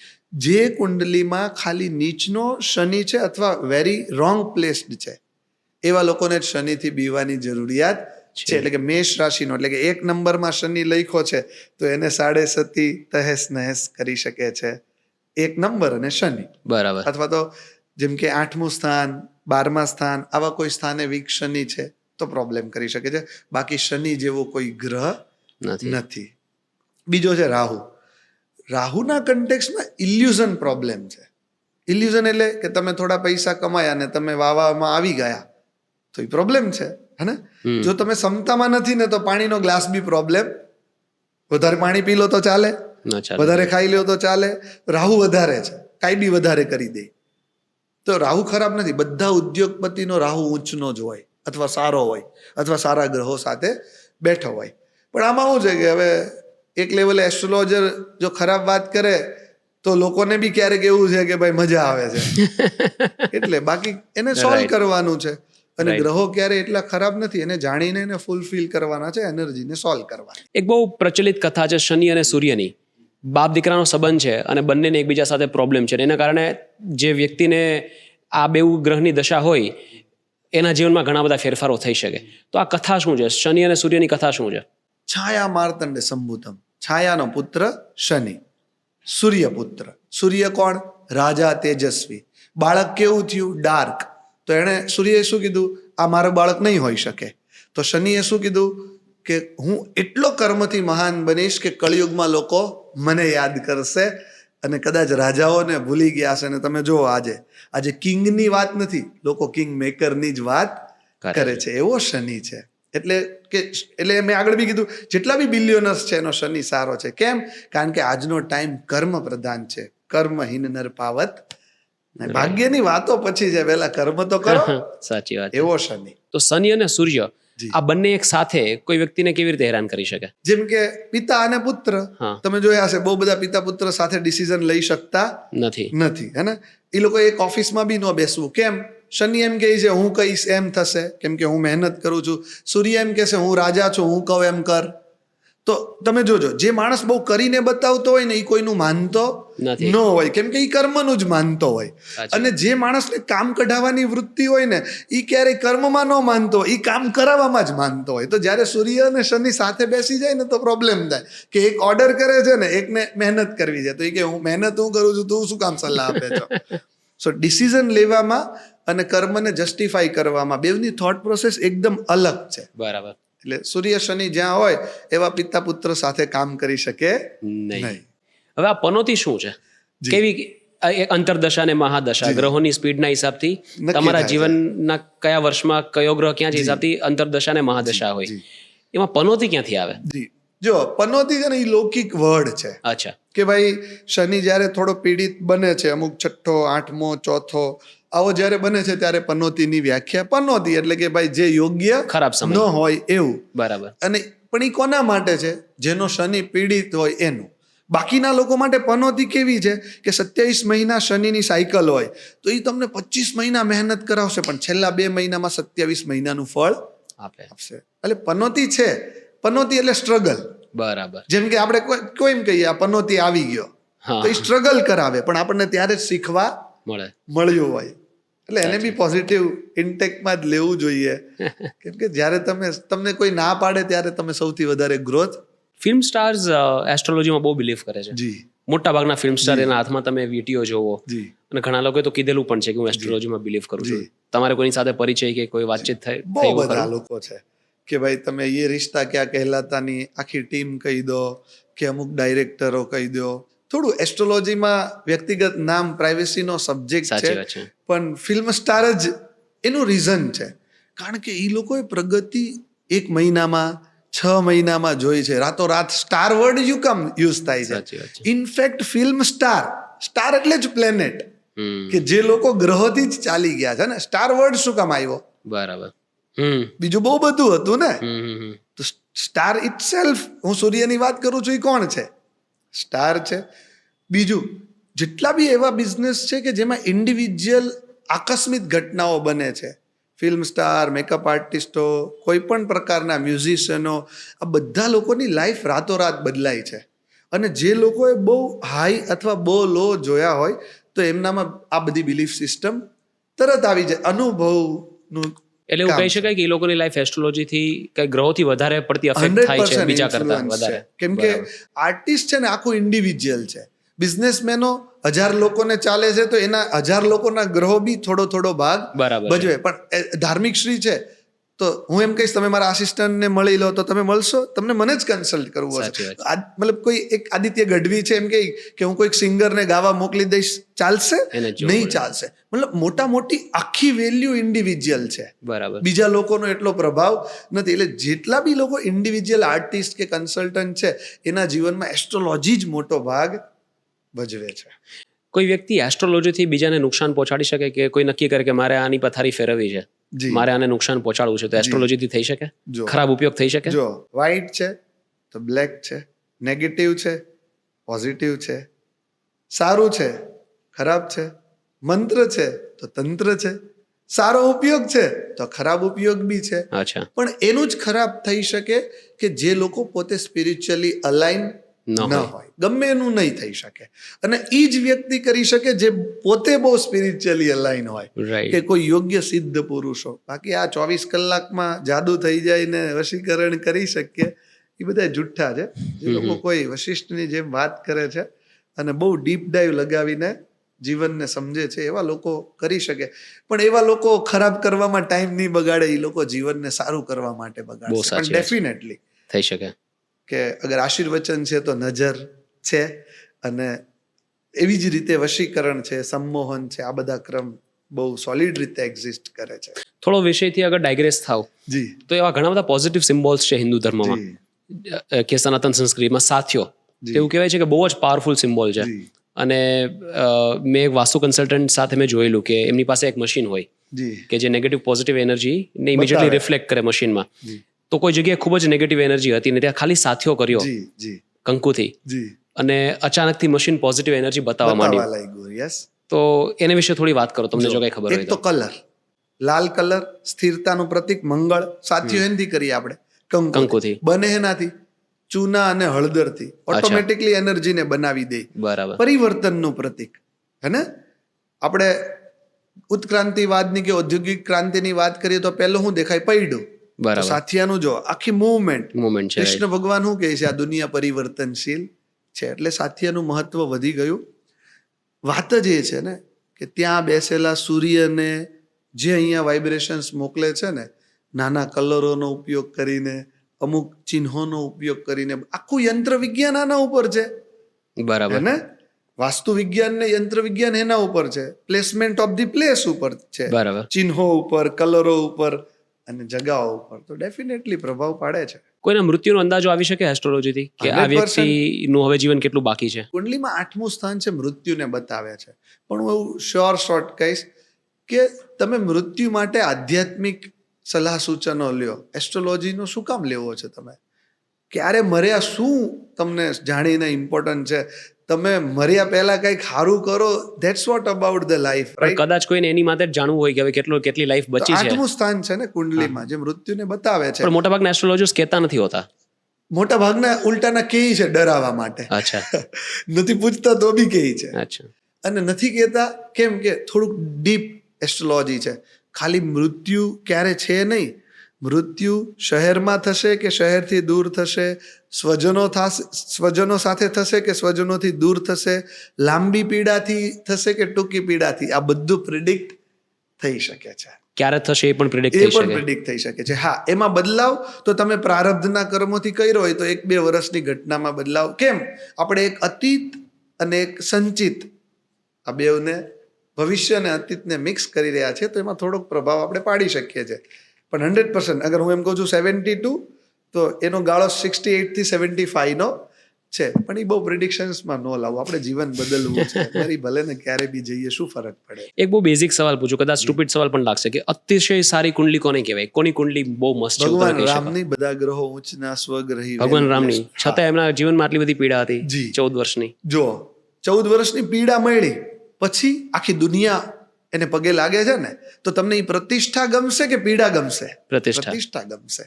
જે કુંડલીમાં ખાલી નીચનો શનિ છે અથવા વેરી રોંગ પ્લેસ્ડ છે એવા લોકોને જ શનિથી બીવાની જરૂરિયાત છે. એટલે કે મેષ રાશિનો, એટલે કે 1 નંબરમાં શનિ લખ્યો છે તો એને 7.5 તહેસ નહેસ કરી શકે છે. 1 નંબર અને શનિ. બરાબર. અથવા તો જેમ કે 8મું સ્થાન, 12મા સ્થાન, આવા કોઈ સ્થાને વીક શનિ છે તો પ્રોબ્લેમ કરી શકે છે. બાકી શનિ જેવો કોઈ ગ્રહ નથી. બીજો છે રાહુ. રાહુના કન્ટેક્સમાં ઇલ્યુઝન પ્રોબ્લેમ છે. ઇલ્યુઝન એટલે કે તમે થોડા પૈસા કમાયા ને તમે વાવામાં આવી ગયા તો એ પ્રોબ્લેમ છે, હે ને? જો તમે ક્ષમતામાં નથી ને તો પાણીનો ગ્લાસ બી પ્રોબ્લેમ. વધારે પાણી પી લો તો ચાલે, વધારે ખાઈ લો તો ચાલે. રાહુ વધારે છે, કાંઈ બી વધારે કરી દે. તો રાહુ ખરાબ નથી. બધા ઉદ્યોગપતિનો રાહુ ઊંચનો જ હોય અથવા સારો હોય અથવા સારા ગ્રહો સાથે બેઠો હોય. પણ આમાં શું છે કે હવે એક લેવલે એસ્ટ્રોલોજર જો ખરાબ વાત કરે તો લોકોને બી ક્યારેક એવું છે કે ભાઈ મજા આવે છે. એટલે બાકી એને સોલ્વ કરવાનું છે. અને ગ્રહો ક્યારે એટલા ખરાબ નથી, એને જાણીને એને ફૂલફિલ કરવાના છે, એનર્જીને સોલ્વ કરવાની. એક બહુ પ્રચલિત કથા છે શનિ અને સૂર્યની. બાપ દીકરાનો સંબંધ છે અને બંનેને એકબીજા સાથે પ્રોબ્લેમ છે. એના કારણે જે વ્યક્તિને આ બેઉ ગ્રહની દશા હોય એના જીવનમાં ઘણા બધા ફેરફારો થઈ શકે. તો આ કથા શું છે? શનિ અને સૂર્યની કથા શું છે? છાયા માર્તંડે સંભૂતમ. છાયાનો પુત્ર શનિ, સૂર્ય પુત્ર. સૂર્ય કોણ? રાજા, તેજસ્વી. બાળક કેવું થયું? ડાર્ક. તો એણે સૂર્યએ શું કીધું? આ મારું બાળક નહીં હોઈ શકે. તો શનિએ શું કીધું? કે હું એટલો કર્મથી મહાન બનીશ કે કળિયુગમાં લોકો મને યાદ કરશે અને કદાચ રાજાઓને ભૂલી ગયા હશે. અને તમે જુઓ આજે કિંગની વાત નથી, લોકો કિંગ મેકરની જ વાત કરે છે. એવો શનિ છે. એટલે મેં આગળ બી કીધું જેટલા બી બિલિયનર્સ છે એનો શનિ સારો છે. કેમ? કારણ કે આજનો ટાઈમ કર્મ પ્રધાન છે. કર્મહીન નર પાવત. ભાગ્યની વાતો પછી છે, પહેલા કર્મ તો કરો. સાચી વાત. એવો શનિ. તો શનિ અને સૂર્ય આ બંને એક સાથે કોઈ વ્યક્તિને કેવી રીતે હેરાન કરી શકે? જેમ કે પિતા અને પુત્ર. તમે જોયા હશે બહુ બધા પિતા પુત્ર સાથે ડિસિઝન લઈ શકતા નથી, હે ને? એ લોકો એક ઓફિસમાં બી ન બેસવું. કેમ? શનિ એમ કહે છે હું કહીશ એમ થશે, કેમ કે હું મહેનત કરું છું. સૂર્ય એમ કહે છે હું રાજા છું, હું કહું એમ કર. તો તમે જોજો, જે માણસ બહુ કરીને બતાવતો હોય ને એ કોઈનું માનતો નથી. ન હોય, કેમ કે એ કર્મનું જ માનતો હોય. સાચી અને જે માણસને કામ કઢાવવાની વૃત્તિ હોય ને એ ક્યારેય કર્મમાં ન માનતો, એ કામ કરાવવામાં જ માનતો હોય. તો જ્યારે સૂર્ય અને શનિ સાથે બેસી જાય ને તો પ્રોબ્લેમ થાય કે એક ઓર્ડર કરે છે ને એકને મહેનત કરવી છે, તો એ કે હું મહેનત હું કરું છું, તું શું કામ સલાહ આપે છો? સો ડિસિઝન લેવામાં અને કર્મને જસ્ટિફાઈ કરવામાં બેવની થોટ પ્રોસેસ એકદમ અલગ છે. બરાબર. એટલે સૂર્ય શનિ જ્યાં હોય એવા પિતા પુત્ર સાથે કામ કરી શકે નહીં. નહીં. હવે આ પનોતી શું છે? જી. કેવી એક અંતરદશા અને મહાદશા, ગ્રહોની સ્પીડના હિસાબથી નક્કી તમારા થાય છે. જીવનના કયા વર્ષમાં કયો ગ્રહ ક્યાં છે જી. હિસાબથી અંતરદશા અને મહાદશા હોય. જી. એમાં પનોતી ક્યાંથી આવે? જી, જો પનોતી છે ને એ લૌકિક વર્ડ છે અચ્છા. કે ભાઈ શનિ જ્યારે થોડો પીડિત બને છે, અમુક છઠ્ઠો, આઠમો, ચોથો આવો જ્યારે બને છે ત્યારે પનોતીની વ્યાખ્યા પનોતી એટલે કે ભાઈ જે યોગ્ય ખરાબ ન સમય. હોય એવું. બરાબર. અને પણ એ કોના માટે છે? જેનો શનિ પીડિત હોય એનું. બાકીના લોકો માટે પનોતી કેવી છે કે 27 મહિના શનિની સાયકલ હોય તો એ તમને 25 મહિના મહેનત કરાવશે પણ છેલ્લા 2 મહિનામાં 27 મહિનાનું ફળ આપે. આપશે. એટલે પનોતી છે. પનોતી એટલે સ્ટ્રગલ. બરાબર. જેમ કે આપણે કોઈ એમ કહીએ આ પનોતી આવી ગયો હા, તો એ સ્ટ્રગલ કરાવે પણ આપણને ત્યારે જ શીખવા મળે. મળ્યું હોય. એટલે એને બી પોઝિટિવ ઇન્ટેકમાં જ લેવું જોઈએ. કેમ કે જ્યારે તમને કોઈ ના પાડે ત્યારે તમે સૌથી વધારે ગ્રોથ. ફિલ્મ સ્ટાર્સ એસ્ટ્રોલોજીમાં બહુ બિલીવ કરે છે. જી મોટા ભાગના ફિલ્મ સ્ટાર એના હાથમાં તમે વીટીઓ જોવો જી અને ઘણા લોકોએ તો કીધેલું પણ છે કે હું એસ્ટ્રોલોજીમાં બિલીવ કરું છું. જી. તમારે કોઈની સાથે પરિચય કે કોઈ વાતચીત થઈ બહુ થઈ એવું બધા ખરું? લોકો છે કે ભાઈ તમે એ રિશ્તા ક્યાં કહેલાતાની આખી ટીમ કહી દો કે અમુક ડાયરેક્ટરો કહી દો. થોડું એસ્ટ્રોલોજીમાં વ્યક્તિગત નામ પ્રાઇવેસીનો સબ્જેક્ટ સાચી છે વાત છે. પણ ફિલ્મ સ્ટાર જ એનું રીઝન છે. કારણ કે એ લોકોએ પ્રગતિ 1 મહિનામાં 6 મહિનામાં જોઈ છે. રાતોરાત સ્ટાર વર્ડ યુ કમ યુઝ થાય સાચી વાત છે. છે. ઇનફેક્ટ ફિલ્મ સ્ટાર એટલે જ પ્લેનેટ હમ. કે જે લોકો ગ્રહોથી જ ચાલી ગયા છે ને. સ્ટાર વર્ડ શું કામ આવ્યો? બરાબર. હમ. બીજું બહુ બધું હતું ને. હમ, હમ, હમ. તો સ્ટાર ઇટસેલ્ફ, હું સૂર્યની વાત કરું છું, એ કોણ છે? સ્ટાર છે. બીજું જેટલા બી એવા બિઝનેસ છે કે જેમાં ઇન્ડિવિજ્યુઅલ આકસ્મિક ઘટનાઓ બને છે, ફિલ્મ સ્ટાર, મેકઅપ આર્ટિસ્ટો, કોઈ પણ પ્રકારના મ્યુઝિશિયનો, આ બધા લોકોની લાઈફ રાતોરાત બદલાય છે. અને જે લોકોએ બહુ હાઈ અથવા બહુ લો જોયા હોય તો એમનામાં આ બધી બિલીફ સિસ્ટમ તરત આવી જાય. અનુભવનું એટલે એવું કામ કહી શકાય કે એ લોકોની લાઈફ એસ્ટ્રોલોજીથી કઈ ગ્રહોથી વધારે પડતી અફેક્ટ 100% થાય છે બીજા કરતા influence વધારે. છે. કેમ કે બરાબર. આર્ટિસ્ટ છે ને આખું ઇન્ડિવિજ્યુઅલ છે. બિઝનેસમેનો 1000 લોકોને ચાલે છે તો એના 1000 લોકોના ગ્રહો બી થોડો ભાગ બરાબર છે. ભજવે. પણ ધાર્મિક શ્રી છે તો હું એમ કહીશ તમે મારા આસિસ્ટન્ટને મળી લો તો તમે મળશો, તમને મને જ કન્સલ્ટ કરવું સાચી હશે. વાત મતલબ કોઈ એક આદિત્ય ગઢવી છે એમ કે હું કોઈક સિંગરને ગાવા મોકલી દઈશ, ચાલશે? એને જ જોવું નહીં પડે. ચાલશે. મતલબ મોટી આખી વેલ્યુ ઇન્ડિવિજ્યુઅલ છે. બરાબર. બીજા લોકોનો એટલો પ્રભાવ નથી. એટલે જેટલા બી લોકો ઇન્ડિવિજ્યુઅલ આર્ટિસ્ટ કે કન્સલ્ટન્ટ છે એના જીવનમાં એસ્ટ્રોલોજી જ મોટો ભાગ ભજવે છે. કોઈ વ્યક્તિ એસ્ટ્રોલોજીથી બીજાને નુકસાન પહોંચાડી શકે કે કોઈ નક્કી કરે કે મારે આની પથારી ફેરવવી છે, જી મારે આને નુકસાન પહોંચાડવું છે, તો એસ્ટ્રોલોજીથી થઈ શકે? જો ખરાબ ઉપયોગ થઈ શકે? જો વ્હાઈટ છે તો બ્લેક છે, નેગેટિવ છે, પોઝિટિવ છે, સારું છે, ખરાબ છે, મંત્ર છે તો તંત્ર છે, સારો ઉપયોગ છે તો ખરાબ ઉપયોગ બી છે. અચ્છા. પણ એનું જ ખરાબ થઈ શકે કે જે લોકો પોતે સ્પિરિચ્યુઅલી અલાઇન ન ન હોય. હોય, ગમે એનું નહીં થઈ શકે. અને એ જ વ્યક્તિ કરી શકે જે પોતે બહુ સ્પિરિચ્યુઅલી અલાઇન હોય કે રાઈટ. કોઈ યોગ્ય સિદ્ધ પુરુષો. બાકી આ 24 કલાકમાં જાદુ થઈ જાય ને વશીકરણ કરી શકીએ એ બધા જુઠ્ઠા છે. જે લોકો કોઈ વશિષ્ઠની જેમ વાત કરે છે અને બહુ ડીપ ડાઈવ લગાવીને જીવનને સમજે છે એવા લોકો કરી શકે. પણ એવા લોકો ખરાબ કરવામાં ટાઈમ નહીં બગાડે, એ લોકો જીવનને સારું કરવા માટે બહુ બગાડશે. પણ સાચી વાત છે. ડેફિનેટલી થઈ શકે. કે અગર આશીર્વચન છે તો નજર છે અને એવી જ રીતે વશીકરણ છે, સંમોહન છે, આ બધા ક્રમ બહુ સોલિડ રીતે એક્ઝિસ્ટ કરે છે. થોડો વિષયથી અગર ડાયગ્રેસ થાવ જી તો એવા ઘણા બધા પોઝિટિવ સિમ્બોલ્સ છે હિન્દુ ધર્મમાં જી કે સનાતન સંસ્કૃતિમાં સાથીઓ જી. એવું કહેવાય છે કે બહુ જ પાવરફુલ સિમ્બોલ છે. જી અને મેં એક વાસ્તુ કન્સલ્ટન્ટ સાથે મેં જોયેલું કે એમની પાસે એક મશીન હોય જી કે જે નેગેટિવ પોઝિટિવ એનર્જીને ઇમિડિયેટલી બતાવે. રિફ્લેક્ટ કરે મશીનમાં. જી તો કોઈ જગ્યાએ ખૂબ જ નેગેટિવ એનર્જી હતી ને ત્યાં ખાલી સાથીઓ કર્યો જી જી કંકુથી જી અને અચાનકથી મશીન પોઝિટિવ એનર્જી બતાવવા બતાવવા માંડ્યું. લાગ્યું. યસ. તો એને વિશે થોડી વાત કરો, તમને જો કઈ ખબર એક હોય તો તો. કલર, લાલ કલર સ્થિરતાનું પ્રતીક, મંગળ. સાથીઓ એનાથી કરીએ આપણે કંકુથી. કંકુથી. બને એનાથી ચૂના અને હળદરથી ઓટોમેટિકલી એનર્જીને બનાવી દે. બરાબર. પરિવર્તનનું પ્રતીક હે ને. આપણે ઉત્ક્રાંતિવાદની કે ઔદ્યોગિક ક્રાંતિની વાત કરીએ તો પહેલું શું દેખાય? પૈડું. તો બરાબર. સાથિયાનું જો આખી મુવમેન્ટ મોમેન્ટ છે. કૃષ્ણ ભગવાન શું કહે છે? આ દુનિયા પરિવર્તનશીલ છે, એટલે સાથિયાનું મહત્વ વધી ગયું. વાત જ એ છે ને કે ત્યાં બેસેલા સૂર્યને જે અહીંયા વાઇબ્રેશન્સ મોકલે છે ને, નાના કલરોનો ઉપયોગ કરીને, અમુક ચિહ્નોનો ઉપયોગ કરીને, આખું યંત્ર વિજ્ઞાન આના ઉપર છે. બરાબર. ને વાસ્તુ વિજ્ઞાન ને યંત્ર વિજ્ઞાન એના ઉપર છે. પ્લેસમેન્ટ ઓફ ધી પ્લેસ ઉપર છે, બરાબર. ચિહ્નો ઉપર, કલરો ઉપર અને જગાઓ ઉપર તો ડેફિનેટલી પ્રભાવ પાડે છે. કોઈના મૃત્યુનો અંદાજો આવી શકે એસ્ટ્રોલોજીથી કે આ 100% વ્યક્તિનું હવે જીવન કેટલું બાકી છે? કુંડલીમાં 8મું સ્થાન છે, મૃત્યુને બતાવે છે. પણ હું એવું શોર્ટ કહીશ કે તમે મૃત્યુ માટે આધ્યાત્મિક સલાહ સૂચનો લ્યો. એસ્ટ્રોલોજીનો શું કામ લેવો છે? તમે ક્યારે મર્યા શું તમને જાણીને ઇમ્પોર્ટન્ટ છે? તમે મર્યા પહેલા કંઈક સારું કરો. That's what about the life. પણ કદાચ કોઈને એની માટે જ જાણવું હોય કે હવે કેટલી લાઈફ બચી છે. 8મું સ્થાન છે ને કુંડલીમાં, જે મૃત્યુને બતાવે છે. પણ મોટાભાગના એસ્ટ્રોલોજર્સ કહેતા નથી હોતા. મોટા ભાગના ઉલટાના કહે છે ડરાવવા માટે. અચ્છા. નથી પૂછતા તો બી કહે છે. અચ્છા. અને નથી કહેતા કેમ કે થોડુંક ડીપ એસ્ટ્રોલોજી છે. ખાલી મૃત્યુ ક્યારે છે નહીં. મૃત્યુ શહેરમાં થશે કે શહેરથી દૂર થશે, સ્વજનો સાથે થશે કે સ્વજનોથી દૂર થશે, લાંબી પીડાથી થશે કે ટૂંકી પીડાથી, આ બધું પ્રિડિક્ટ થઈ શકે છે. ક્યારે થશે એ પણ પ્રિડિક્ટ એ થઈ પણ શકે. પ્રિડિક્ટ થઈ શકે છે. હા, એમાં બદલાવ તો તમે પ્રારબ્ધના કર્મોથી કર્યો હોય તો 1-2 વર્ષની ઘટનામાં બદલાવ. કેમ? આપણે એક અતીત અને એક સંચિત, આ બેવને, ભવિષ્ય અને અતીતને મિક્સ કરી રહ્યા છે, તો એમાં થોડોક પ્રભાવ આપણે પાડી શકીએ છીએ. પણ 100% અગર હું એમ કહું છું 72, તો એનો ગાળો 68 થી 75 નો છે. પણ એ બહુ પ્રિડિક્શન્સમાં ન લાવું. આપણે જીવન બદલવું છે. મારી ભલે ને ક્યારે બી જઈએ, શું ફરક પડે? એક બહુ બેઝિક સવાલ પૂછું, કદાચ સ્ટુપિડ સવાલ પણ લાગશે, કે અતિશય સારી કુંડલી કોને કહેવાય? કોની કુંડલી બહુ મસ્ત છે? ભગવાન રામની બધા ગ્રહો ઉચ્ચના સ્વગ્રહી. ભગવાન રામની, છતાં એમના જીવનમાં આટલી બધી પીડા હતી જી. 14 વર્ષની. જો 14 વર્ષની પીડા મળી પછી આખી દુનિયા એને પગે લાગે છે ને, તો તમને એ પ્રતિષ્ઠા ગમશે કે પીડા ગમશે? પ્રતિષ્ઠા ગમશે.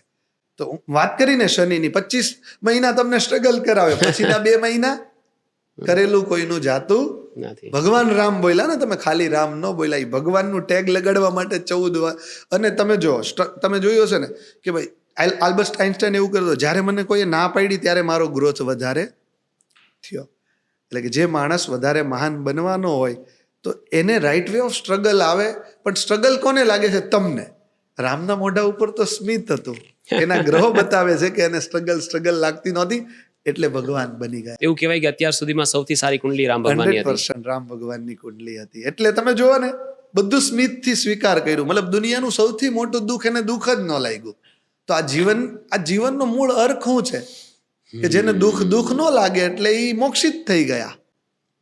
તો વાત કરીને શનિની, 25 મહિના તમને સ્ટ્રગલ કરાવે, પછીના 2 મહિના કરેલું કોઈનું જાતું નથી. ભગવાન રામ બોલ્યા ને, તમે ખાલી રામ ન બોલ્યા. ભગવાનનું ટેગ લગાડવા માટે 14 વાર. અને તમે જો, તમે જોયું હશે ને કે ભાઈ આલ્બર્ટ આઇન્સ્ટાઈન એવું કરતો, જ્યારે મને કોઈએ ના પાડી ત્યારે મારો ગ્રોથ વધારે થયો. એટલે કે જે માણસ વધારે મહાન બનવાનો હોય તો એને રાઈટ વે ઓફ સ્ટ્રગલ આવે. પણ સ્ટ્રગલ કોને લાગે છે? તમને. રામના મોઢા ઉપર તો સ્મિત હતું. એના ગ્રહો બતાવે છે કે એને સ્ટ્રગલ લાગતી નહોતી, એટલે ભગવાન બની ગયા. એવું કહેવાય કે અત્યાર સુધીમાં સૌથી સારી કુંડલી રામ ભગવાનની હતી. 100% રામ ભગવાનની કુંડલી હતી. એટલે તમે જુઓ ને, બધું સ્મિતથી સ્વીકાર કર્યું. મતલબ દુનિયાનું સૌથી મોટું દુઃખ એને દુઃખ જ ન લાગ્યું. તો આ જીવનનો મૂળ અર્થ શું છે? કે જેને દુઃખ ન લાગે એટલે એ મોક્ષિત થઈ ગયા.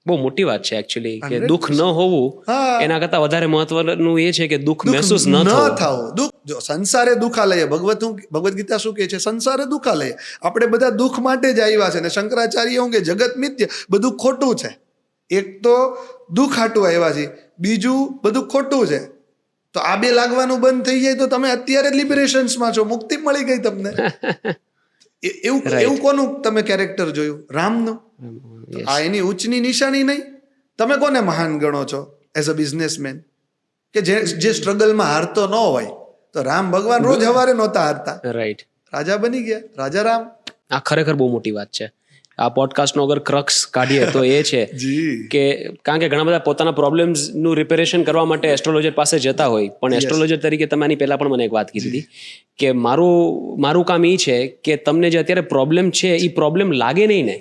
બહુ મોટી વાત છે એકચ્યુઅલી, કે 100%. દુઃખ ન હોવું હા. એના કરતા વધારે મહત્વનું એ છે કે દુઃખ મહેસૂસ ન થવું. દુઃખ જો સંસારે દુઃખાલય, ભગવદ્ ગીતા શું કહે છે? સંસારે દુઃખાલય. આપણે બધા દુઃખ માટે જ આવ્યા છે. ને શંકરાચાર્ય શું કે જગત મિથ્ય, બધું ખોટું છે. એક તો દુઃખ હાટું આવ્યા છે, બીજું બધું ખોટું છે. તો આ બે લાગવાનું બંધ થઈ જાય તો તમે અત્યારે લિબરેશન્સમાં છો, મુક્તિ મળી ગઈ તમને. એવું કોનું તમે કેરેક્ટર જોયું? રામનું. આ એની ઉચ્ચની નિશાની નહીં. તમે કોને મહાન ગણો છો એઝ અ બિઝનેસમેન? કે જે સ્ટ્રગલમાં હારતો ન હોય. તો રામ ભગવાન રોજ સવારે નહોતા હારતા, રાઈટ. રાજા બની ગયા, રાજા રામ. આ ખરેખર બહુ મોટી વાત છે. આ પોડકાસ્ટનો અગર ક્રક્સ કાઢીએ તો એ છે કે કારણ કે ઘણા બધા પોતાના પ્રોબ્લેમ્સનું રિપેરેશન કરવા માટે એસ્ટ્રોલોજર પાસે જતા હોય, પણ એસ્ટ્રોલોજર તરીકે તમે આની પહેલા પણ મને એક વાત કીધી હતી કે મારું કામ એ છે કે તમને જે અત્યારે પ્રોબ્લેમ છે એ પ્રોબ્લેમ લાગે નહીં ને,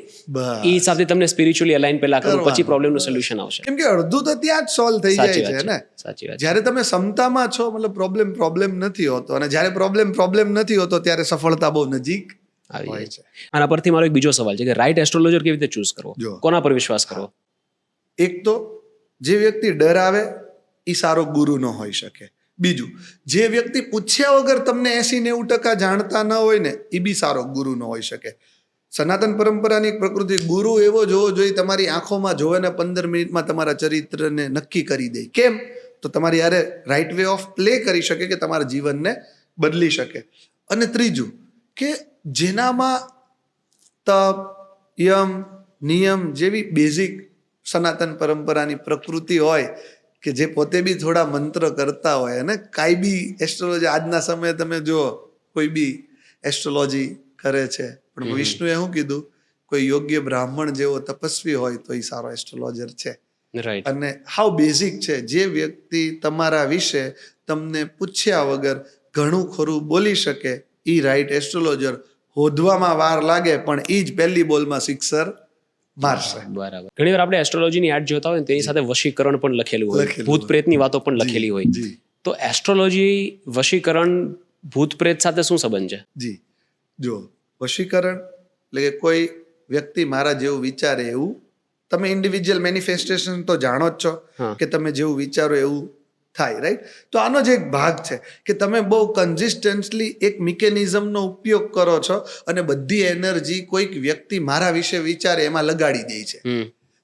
એ હિસાબથી તમને સ્પિરિચ્યુઅલી અલાઇન પહેલા કરો, પછી પ્રોબ્લેમનું સોલ્યુશન આવશે. કેમ કે અડધું તો ત્યાં જ સોલ્વ થઈ જાય છે ને. સાચી વાત. જ્યારે તમે સમતામાં છો, મતલબ પ્રોબ્લેમ નથી હોતો, અને જ્યારે પ્રોબ્લેમ નથી હોતો ત્યારે સફળતા બહુ નજીક હોય છે. આના પરથી મારો એક બીજો સવાલ છે કે રાઈટ એસ્ટ્રોલોજર કેવી રીતે ચૂઝ કરવો, કોના પર વિશ્વાસ કરવો? એક તો જે વ્યક્તિ ડરાવે એ સારો ગુરુ ન હોઈ શકે. બીજું, જે વ્યક્તિ પૂછ્યા વગર તમને 80-90% જાણતા ન હોય ને, એ બી સારો ગુરુ ન હોઈ શકે. સનાતન પરંપરાની એક પ્રકૃતિ, ગુરુ એવો જોવો જોઈએ તમારી આંખોમાં જોવે ને 15 મિનિટમાં તમારા ચરિત્રને નક્કી કરી દે. કેમ? તો તમારી યારે રાઈટ વે ઓફ પ્લે કરી શકે, કે તમારા જીવનને બદલી શકે. અને ત્રીજું, કે જેનામાં તપ, યમ, નિયમ જેવી બેઝિક સનાતન પરંપરાની પ્રકૃતિ હોય કે જે પોતે બી થોડા મંત્ર કરતા હોય અને કાંઈ બી એસ્ટ્રોલોજી આજના સમયે તમે જુઓ કોઈ બી એસ્ટ્રોલોજી કરે છે, પણ વિષ્ણુએ શું કીધું, કોઈ યોગ્ય બ્રાહ્મણ જેવો તપસ્વી હોય તો એ સારો એસ્ટ્રોલોજર છે. રાઈટ. અને હાવ બેઝિક છે, જે વ્યક્તિ તમારા વિશે તમને પૂછ્યા વગર ઘણું ખરું બોલી શકે એ રાઈટ એસ્ટ્રોલોજર. હોદવામાં વાર લાગે પણ એ જ પહેલી બોલમાં સિક્સર મારશે. બરાબર. ઘણી વાર આપણે એસ્ટ્રોલોજીની એડ જોતા હોય ને તેની સાથે વશીકરણ પણ લખેલું હોય, ભૂત પ્રેતની વાતો પણ લખેલી હોય. જી તો એસ્ટ્રોલોજી, વશીકરણ, ભૂત પ્રેત સાથે શું સંબંધ છે? જી જો વશીકરણ એટલે કે કોઈ વ્યક્તિ મારા જેવું વિચારે એવું, તમે ઇન્ડિવિજ્યુઅલ મેનિફેસ્ટેશન તો જાણો જ છો હા. કે તમે જેવું વિચારો એવું થાય, રાઈટ? તો આનો જ એક ભાગ છે કે તમે બહુ કન્સિસ્ટન્ટલી એક મિકેનિઝમનો ઉપયોગ કરો છો અને બધી એનર્જી કોઈક વ્યક્તિ મારા વિશે વિચારે એમાં લગાડી દે છે.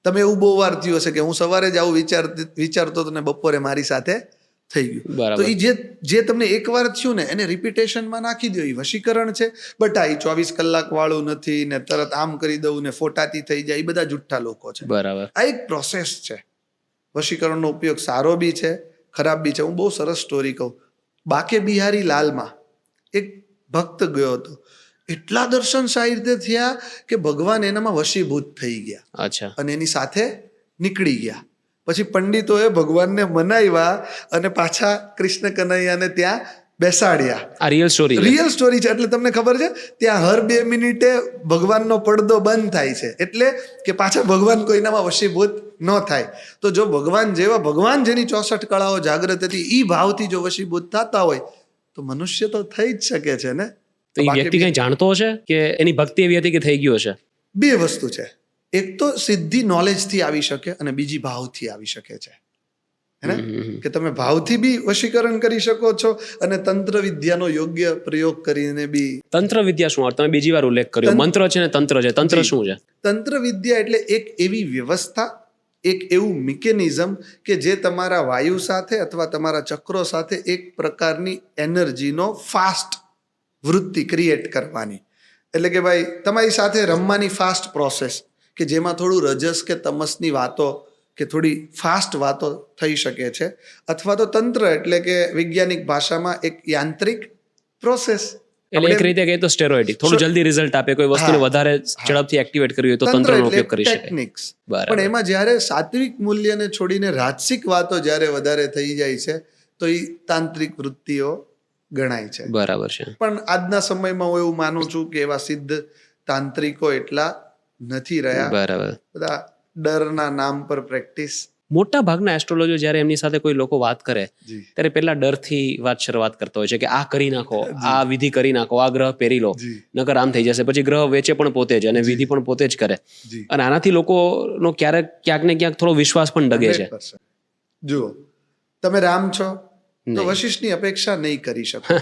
તમે એવું બહુ વાર થયું હશે કે હું સવારે જ આવું વિચારતો હતો ને બપોરે મારી સાથે થઈ ગયું. બરાબર. તો એ જે તમને એકવાર થયું ને એને રિપીટેશનમાં નાખી દો, એ વશીકરણ છે. બટ આ 24 કલાક વાળું નથી ને તરત આમ કરી દઉં ને ફોટાથી થઈ જાય, એ બધા જુઠ્ઠા લોકો છે. બરાબર. આ એક પ્રોસેસ છે. વશીકરણનો ઉપયોગ સારો બી છે, ખરાબ બી છે. હું બહુ સરસ સ્ટોરી કહું. બાકે બિહારી લાલમાં એક ભક્ત ગયો હતો, એટલા દર્શન સારી રીતે થયા કે ભગવાન એનામાં વશીભૂત થઈ ગયા અચ્છા. અને એની સાથે નીકળી ગયા. પછી પંડિતોએ ભગવાનને મનાવ્યા અને પાછા કૃષ્ણ કનૈયાને ત્યાં બેસાડ્યા. આ રિયલ સ્ટોરી છે. રિયલ સ્ટોરી છે. એટલે તમને ખબર છે ત્યાં હર 2 મિનિટે ભગવાનનો પડદો બંધ થાય છે, એટલે કે પાછા ભગવાન કોઈનામાં વશીભૂત ન થાય. તો જો ભગવાન જેની 64 કળાઓ જાગૃત હતી એ ભાવથી જો વશીભૂત થતા હોય તો મનુષ્ય તો થઈ જ શકે છે ને. તો એ વ્યક્તિ કઈ જાણતો હશે કે એની ભક્તિ એવી હતી કે થઈ ગયું હશે? બે વસ્તુ છે, એક તો સિદ્ધિ નોલેજથી આવી શકે અને બીજી ભાવથી આવી શકે છે, હે કે તમે ભાવથી બી વશીકરણ કરી શકો છો અને તંત્ર વિદ્યાનો યોગ્ય પ્રયોગ કરીને બી. તંત્ર વિદ્યા શું? તમે બીજી વાર ઉલ્લેખ કર્યો, મંત્ર છે ને તંત્ર છે. તંત્ર શું છે? તંત્ર વિદ્યા એટલે એક એવી વ્યવસ્થા, એક એવું મિકેનિઝમ કે જે તમારા વાયુ સાથે અથવા તમારા ચક્રો સાથે એક પ્રકારની એનર્જીનો ફાસ્ટ વૃત્તિ ક્રિએટ કરવાની. એટલે કે ભાઈ તમારી સાથે રમવાની ફાસ્ટ પ્રોસેસ કે જેમાં થોડું રજસ કે તમસની વાતો કે થોડી ફાસ્ટ વાતો થઈ શકે છે. અથવા તો તંત્ર એટલે કે વૈજ્ઞાનિક ભાષામાં એક યાંત્રિક પ્રોસેસ. એટલે એક રીતે કહીએ તો સ્ટેરોઇડિક, થોડું જલ્દી રિઝલ્ટ આપે, કોઈ વસ્તુને વધારે ઝડપથી એક્ટિવેટ કરવી હોય તો તંત્રનો ઉપયોગ કરી શકાય. ટેકનિક્સ. બરાબર. પણ એમાં જ્યારે સાત્વિક મૂલ્યને છોડીને રાજસિક વાતો જ્યારે વધારે થઈ જાય છે તો એ તાંત્રિક વૃત્તિઓ ગણાય છે. બરાબર છે. પણ આજના સમયમાં હું એવું માનું છું કે એવા સિદ્ધ તાંત્રિકો એટલા નથી રહ્યા. બરાબર. બધા ડરના નામ પર પ્રેક્ટિસ. મોટા ભાગના એસ્ટ્રોલોજર જ્યારે એમની સાથે કોઈ લોકો વાત કરે જી ત્યારે પેલા ડરથી વાત શરૂઆત કરતા હોય છે કે આ કરી નાખો, આ વિધિ કરી નાખો, આ ગ્રહ પહેરી લો, જી નકર આમ થઈ જશે. પછી ગ્રહ વેચે પણ પોતે જ અને વિધિ પણ પોતે જ કરે. જી અને આનાથી લોકોનો ક્યાંક ને ક્યાંક થોડો વિશ્વાસ પણ ડગે છે. 100%. જુઓ, તમે રામ છો તો નહીં. વશિષ્ઠની અપેક્ષા નહીં કરી શકો.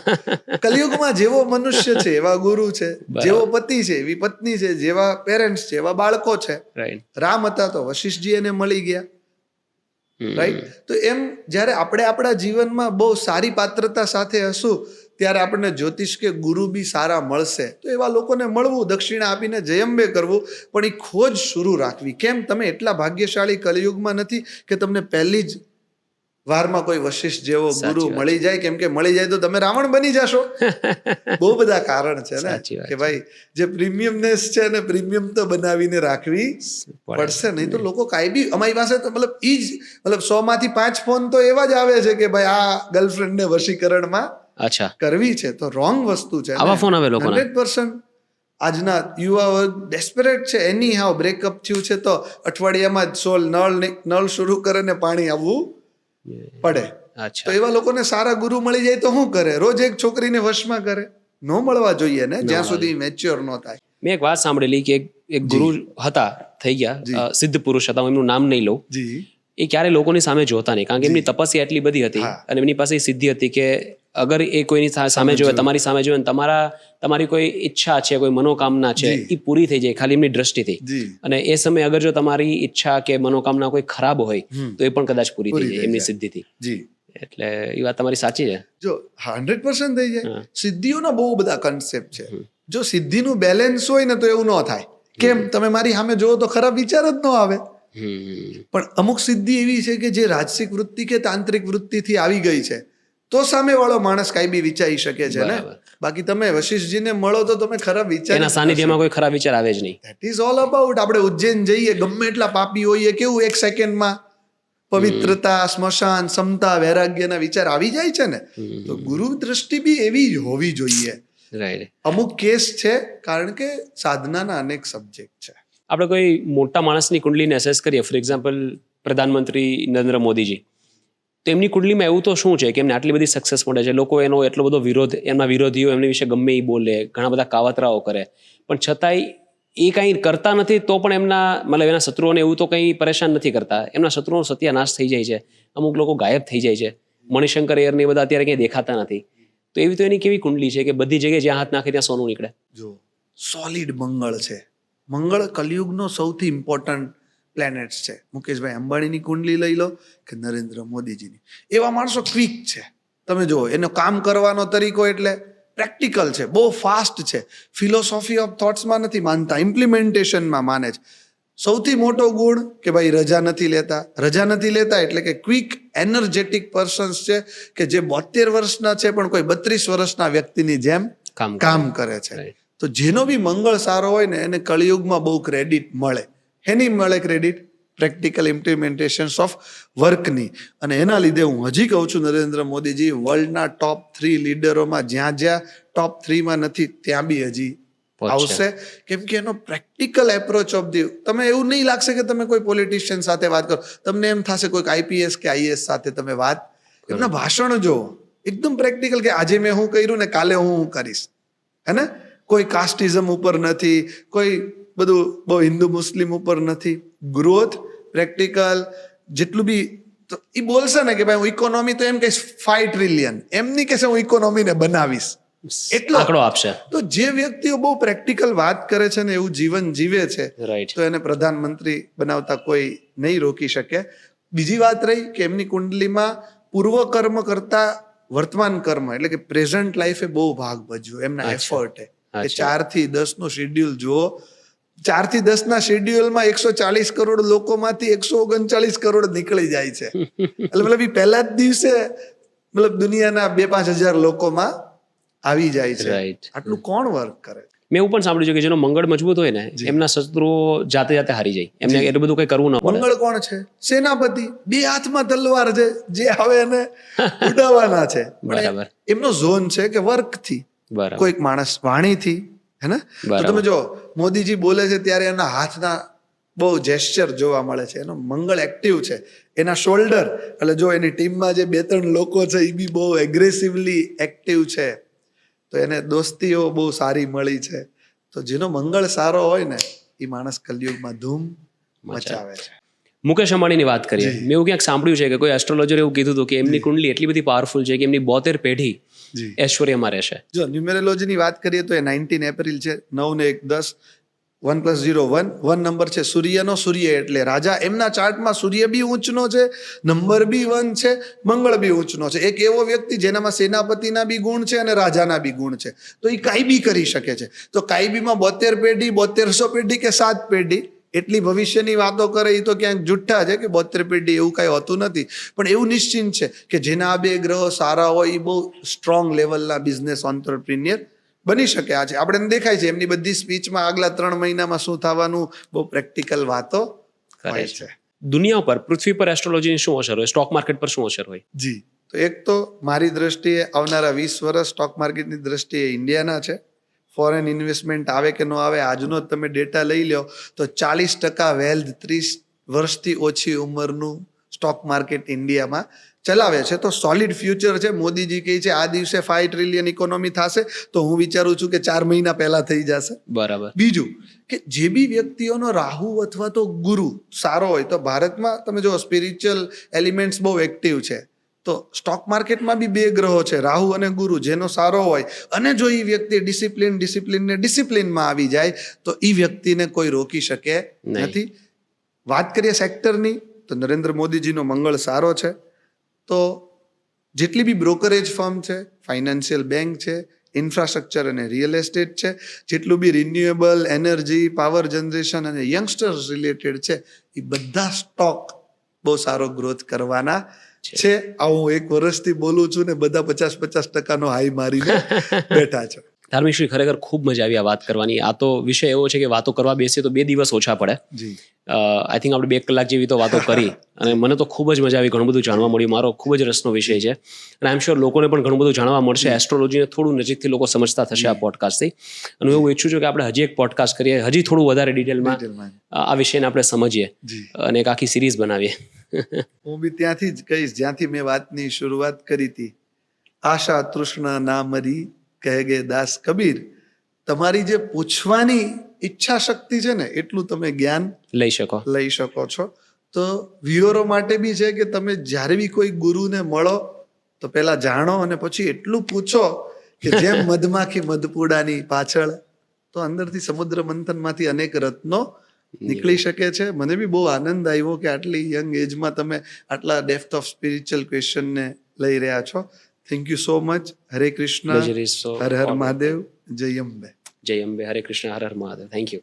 કલિયુગમાં જેવો મનુષ્ય છે એવા ગુરુ છે, જેવો પતિ છે એવી પત્ની છે, જેવા પેરેન્ટ્સ છે એવા બાળકો છે. રાઈટ. રામ હતા તો વશિષ્ઠજી એને મળી ગયા, રાઈટ? તો એમ જ્યારે આપણે આપણા જીવનમાં બહુ સારી પાત્રતા સાથે હશું ત્યારે આપણને જ્યોતિષ કે ગુરુ બી સારા મળશે. તો એવા લોકોને મળવું, દક્ષિણા આપીને જયંબે કરવું, પણ એ ખોજ શરૂ રાખવી. કેમ તમે એટલા ભાગ્યશાળી કલિયુગમાં નથી કે તમને પહેલી જ વારમાં કોઈ વશિષ્ઠ જેવો ગુરુ મળી જાય? કેમ કે મળી જાય તો તમે રાવણ બની જશો. બહુ બધા કારણ છે ને કે ભાઈ જે પ્રીમિયમનેસ છે ને પ્રીમિયમ તો બનાવીને રાખવી પડશે. નહીં તો લોકો કાંઈ બી અમારી પાસે તો મતલબ 100 માંથી 5 ફોન તો એવા જ આવે છે કે ભાઈ આ ગર્લફ્રેન્ડને વશીકરણમાં અચ્છા કરવી છે. તો રોંગ વસ્તુ છે. આવા ફોન આવે લોકોના? 100% આજના યુવા વર્ગ ડેસ્પરેટ છે. એની હાવ બ્રેકઅપ થયું છે તો અઠવાડિયામાં જ 16 નળ શરૂ કરે ને પાણી આવવું પડે. તો એવા લોકોને સારા ગુરુ મળી જાય તો શું કરે? રોજ એક છોકરીને વશમાં કરે? ન મળવા જોઈએ ને, જ્યાં સુધી મેચ્યોર ન થાય. મેં એક વાત સાંભળેલી કે એક ગુરુ હતા, થઈ ગયા, સિદ્ધ પુરુષ હતા, હું એમનું નામ નહીં લઉં. જી એ ક્યારે લોકોની સામે જોતા નહીં, કારણ કે એમની તપસ્યા એટલી બધી હતી અને એમની પાસે સિદ્ધિ હતી કે અગર એ કોઈની સામે જોવે, તમારી સામે જોવે, તમારી કોઈ ઈચ્છા છે, કોઈ મનોકામના છે, એ પૂરી થઈ જાય ખાલી એમની દ્રષ્ટિથી. જી અને એ સમયે અગર જો તમારી ઈચ્છા કે મનોકામના કોઈ ખરાબ હોય તો એ પણ કદાચ પૂરી થઈ જાય એમની સિદ્ધિથી. જી એટલે એ વાત તમારી સાચી છે. જો 100% થઈ જાય. સિદ્ધિઓના બહુ બધા કન્સેપ્ટ છે. જો સિદ્ધિનું બેલેન્સ હોય ને તો એવું ન થાય. કેમ? તમે મારી સામે જોવો તો ખરાબ વિચાર જ ન આવે. હમ. પણ અમુક સિદ્ધિ એવી છે કે જે રાજસિક વૃત્તિ કે તાંત્રિક વૃત્તિથી આવી ગઈ છે, તો સામેવાળો માણસ કાંઈ બી વિચારી શકે છે ને. બરાબર. બાકી તમે વશિષ્ઠજીને મળો તો તમે ખરાબ વિચાર એના સાનિધ્યમાં કોઈ ખરાબ વિચાર આવે જ નહીં. That is all about. આપણે ઉજ્જૈન જઈએ, ગમે એટલા પાપી હોઈએ, કેવું એક સેકન્ડમાં પવિત્રતા, સ્મશાન, સમતા, વૈરાગ્યના વિચાર આવી જાય છે ને. તો ગુરુ દ્રષ્ટિ બી એવી જ હોવી જોઈએ. રાઈટ. અમુક કેસ છે, કારણ કે સાધનાના અનેક સબ્જેક્ટ છે. આપણે કોઈ મોટા માણસની કુંડલીને એસેસ કરીએ, ફોર એક્ઝામ્પલ પ્રધાનમંત્રી નરેન્દ્ર મોદીજી, તો એમની કુંડલીમાં એવું તો શું છે કે એમને આટલી બધી સક્સેસ મળે છે, લોકો એનો એટલો બધો વિરોધ, એમના વિરોધીઓ એમની વિશે ગમે એ બોલે, ઘણા બધા કાવતરાઓ કરે, પણ છતાંય એ કંઈ કરતા નથી તો પણ એમના મતલબ એના શત્રુઓને એવું તો કંઈ પરેશાન નથી કરતા. એમના શત્રુઓનો સત્યાનાશ થઈ જાય છે, અમુક લોકો ગાયબ થઈ જાય છે, મણિશંકર એયર ને બધા અત્યારે ક્યાંય દેખાતા નથી. તો એવી તો એની કેવી કુંડલી છે કે બધી જગ્યાએ જ્યાં હાથ નાખે ત્યાં સોનું નીકળે? જો સોલિડ મંગળ છે. મંગળ કલયુગનો સૌથી ઇમ્પોર્ટન્ટ પ્લેનેટ્સ છે. મુકેશભાઈ અંબાણીની કુંડલી લઈ લો કે નરેન્દ્ર મોદીજીની, એવા માણસો ક્વિક છે. તમે જુઓ એનો કામ કરવાનો તરીકો એટલે પ્રેક્ટિકલ છે, બહુ ફાસ્ટ છે, ફિલોસોફી ઓફ થોટ્સમાં નથી માનતા, ઇમ્પ્લિમેન્ટેશનમાં માને છે. સૌથી મોટો ગુણ કે ભાઈ રજા નથી લેતા. રજા નથી લેતા એટલે કે ક્વિક એનર્જેટિક પર્સન્સ છે કે જે 72 વર્ષના છે પણ કોઈ 32 વર્ષના વ્યક્તિની જેમ કામ કરે છે. તો જેનો બી મંગળ સારો હોય ને એને કળિયુગમાં બહુ ક્રેડિટ મળે. એની મળે ક્રેડિટ પ્રેક્ટિકલ ઇમ્પ્લિમેન્ટેશન્સ ઓફ વર્કની. અને એના લીધે હું હજી કહું છું, નરેન્દ્ર મોદીજી વર્લ્ડના ટોપ 3 લીડરોમાં જ્યાં જ્યાં ટોપ 3માં નથી ત્યાં બી હજી આવશે, કેમ કે એનો પ્રેક્ટિકલ એપ્રોચ ઓફ ધી, તમે એવું નહીં લાગશે કે તમે કોઈ પોલિટિશિયન સાથે વાત કરો, તમને એમ થશે કોઈક આઈપીએસ કે આઈએસ સાથે તમે વાત, એમના ભાષણ જો એકદમ પ્રેક્ટિકલ કે આજે મેં હું કર્યું ને કાલે હું કરીશ, હે ને. કોઈ કાસ્ટિઝમ ઉપર નથી, કોઈ બધું બહુ હિન્દુ મુસ્લિમ ઉપર નથી. ગ્રોથ પ્રેક્ટિકલ જેટલું બી એ બોલશે ને કે ભાઈ હું ઇકોનોમી તો એમ કહીશ 5 ટ્રિલિયન, એમ નહીં કહેશે હું ઇકોનોમીને બનાવીશ, એટલો આંકડો આપશે. તો જે વ્યક્તિઓ બહુ પ્રેક્ટિકલ વાત કરે છે ને એવું જીવન જીવે છે, રાઈટ, તો એને પ્રધાનમંત્રી બનાવતા કોઈ નહીં રોકી શકે. બીજી વાત રહી કે એમની કુંડલીમાં પૂર્વ કર્મ કરતા વર્તમાન કર્મ એટલે કે પ્રેઝન્ટ લાઈફે બહુ ભાગ ભજવ્યો એમના એફર્ટે. કે 4 થી 10 નું શેડ્યુલ જુઓ, 4 થી 10 ના શેડ્યુલમાં 140 કરોડ લોકોમાંથી 139 કરોડ નીકળી જાય છે. એટલે મતલબ એ પહેલા જ દિવસે મતલબ દુનિયાના 2-5 હજાર લોકોમાં આવી જાય છે. આટલું કોણ વર્ક કરે? મેં એવું પણ સાંભળ્યું છે કે જેનો મંગળ મજબૂત હોય ને એમના શત્રુઓ જાતે જાતે હારી જાય, એમને એટલું બધું કઈ કરવું ન પડે. મંગળ કોણ છે? સેનાપતિ. 2 હાથમાં તલવાર છે, જે આવે એને ઉડાવવાના છે. બરાબર. એમનો ઝોન છે કે વર્કથી, કોઈક માણસ વાણીથી, હે ને. તો તમે જો મોદીજી બોલે છે ત્યારે એના હાથના બહુ જેસ્ચર જોવા મળે છે, એનો મંગળ એક્ટિવ છે. એના શોલ્ડર એટલે જો એની ટીમમાં જે 2-3 લોકો છે એ બી બહુ એગ્રેસિવલી એક્ટિવ છે, તો એને દોસ્તીઓ બહુ સારી મળી છે. તો જેનો મંગળ સારો હોય ને એ માણસ કલયુગમાં ધૂમ મચાવે છે. મુકેશ અંબાણીની વાત કરીએ, મેં એવું ક્યાંક સાંભળ્યું છે કે કોઈ એસ્ટ્રોલોજર એવું કીધું હતું કે એમની કુંડલી એટલી બધી પાવરફુલ છે કે એમની 72 પેઢી ઐશ્વર્યમાં રહેશે. જો ન્યુમેરોલોજીની વાત કરીએ તો એ 19 એપ્રિલ છે, 9 ને 1 10, 1+0 1, 1 નંબર છે સૂર્યનો. સૂર્ય એટલે રાજા. એમના ચાર્ટમાં સૂર્ય બી ઊંચનો છે, નંબર બી 1 છે, મંગળ બી ઊંચનો છે. એક એવો વ્યક્તિ જેનામાં સેનાપતિના બી ગુણ છે અને રાજાના બી ગુણ છે, તો એ કાંઈ બી કરી શકે છે. તો કાંઈ બીમાં 72 પેઢી, 7200 પેઢી કે 7 પેઢી એટલી ભવિષ્યની વાતો કરે એ તો ક્યાંક જુઠ્ઠા છે કે 72 પેઢી એવું કાંઈ હોતું નથી. પણ એવું નિશ્ચિંત છે કે જેના આ 2 ગ્રહો સારા હોય એ બહુ સ્ટ્રોંગ લેવલના બિઝનેસ ઓન્ટરપ્રિન્યોર બની શકે. આ છે આપણે દેખાય છે એમની બધી સ્પીચમાં આગલા 3 મહિનામાં શું થવાનું બહુ પ્રેક્ટિકલ વાતો હોય છે. દુનિયા પર, પૃથ્વી પર એસ્ટ્રોલોજીની શું અસર હોય? સ્ટોક માર્કેટ પર શું અસર હોય? જી, તો એક તો મારી દ્રષ્ટિએ આવનારા 20 વર્ષ સ્ટોક માર્કેટની દ્રષ્ટિએ ઇન્ડિયાના છે. ફોરેન ઇન્વેસ્ટમેન્ટ આવે કે ન આવે, આજનો જ તમે ડેટા લઈ લો તો 40% વેલ્થ 30 વર્ષથી ઓછી ઉંમરનું સ્ટોક માર્કેટ ઇન્ડિયામાં ચલાવે છે. તો સોલિડ ફ્યુચર છે. મોદીજી કહે છે આ દિવસે 5 ટ્રિલિયન ઇકોનોમી થશે, તો હું વિચારું છું કે 4 મહિના પહેલા થઈ જશે. બરાબર. બીજું કે જે બી વ્યક્તિઓનો રાહુ અથવા તો ગુરુ સારો હોય, તો ભારતમાં તમે જો સ્પિરિચ્યુઅલ એલિમેન્ટ્સ બહુ એક્ટિવ છે, તો સ્ટોક માર્કેટમાં બી 2 ગ્રહો છે, રાહુ અને ગુરુ. જેનો સારો હોય અને જો એ વ્યક્તિ ડિસિપ્લિનમાં આવી જાય તો એ વ્યક્તિને કોઈ રોકી શકે નથી. વાત કરીએ સેક્ટરની, તો નરેન્દ્ર મોદીજીનો મંગળ સારો છે. તો જેટલી બી બ્રોકરેજ ફર્મ છે, ફાઇનાન્શિયલ બેંક છે, ઇન્ફ્રાસ્ટ્રક્ચર અને રિયલ એસ્ટેટ છે, જેટલું બી રિન્યુએબલ એનર્જી, પાવર જનરેશન અને યંગસ્ટર્સ રિલેટેડ છે, એ બધા સ્ટોક બહુ સારો ગ્રોથ કરવાના છે. આ હું 1 વર્ષથી બોલું છું ને બધા 50-50% હાઈ મારીને બેઠા છે. ધાર્મિકશ્રી, ખરેખર ખૂબ મજા આવી આ વાત કરવાની. આ તો વિષય એવો છે કે વાતો કરવા બેસીએ તો 2 દિવસ ઓછા પડે. જી, આઈ થિંક આપણે 2 કલાક જેવી તો વાતો કરી અને મને તો ખૂબ જ મજા આવી, ઘણું બધું જાણવા મળ્યું. મારો ખૂબ જ રસનો વિષય છે અને આઈ એમ શ્યોર લોકોને પણ ઘણું બધું જાણવા મળશે. એસ્ટ્રોલોજીને થોડું નજીકથી લોકો સમજતા થશે આ પોડકાસ્ટથી. અને હું એવું ઈચ્છું છું કે આપણે હજી એક પોડકાસ્ટ કરીએ, હજી થોડું વધારે ડિટેલમાં આ વિષયને આપણે સમજીએ અને એક આખી સિરીઝ બનાવીએ. હું બી ત્યાંથી જ કહીશ જ્યાંથી મેં વાતની શરૂઆત કરી હતી. આશા તૃષ્ણા ના મરી કહેગે દાસ કબીર. તમારી જે પૂછવાની ઈચ્છા શક્તિ છે ને એટલું તમે જ્ઞાન લઈ શકો છો. તો વ્યુઅરો માટે બી છે કે તમે જ્યારે બી કોઈ ગુરુને મળો તો પહેલા જાણો અને પછી એટલું પૂછો કે જેમ મધમાખી મધપૂડાની પાછળ, તો અંદરથી સમુદ્ર મંથનમાંથી અનેક રત્નો નીકળી શકે છે. મને બી બહુ આનંદ આવ્યો કે આટલી યંગ એજમાં તમે આટલા ડેપ્થ ઓફ સ્પિરિચ્યુઅલ ક્વેશ્ચનને લઈ રહ્યા છો. Thank you so much. હરે કૃષ્ણ, હર હર મહાદેવ, જય અંબે. જય અંબે. હરે કૃષ્ણ, હર હર મહાદેવ. Thank you.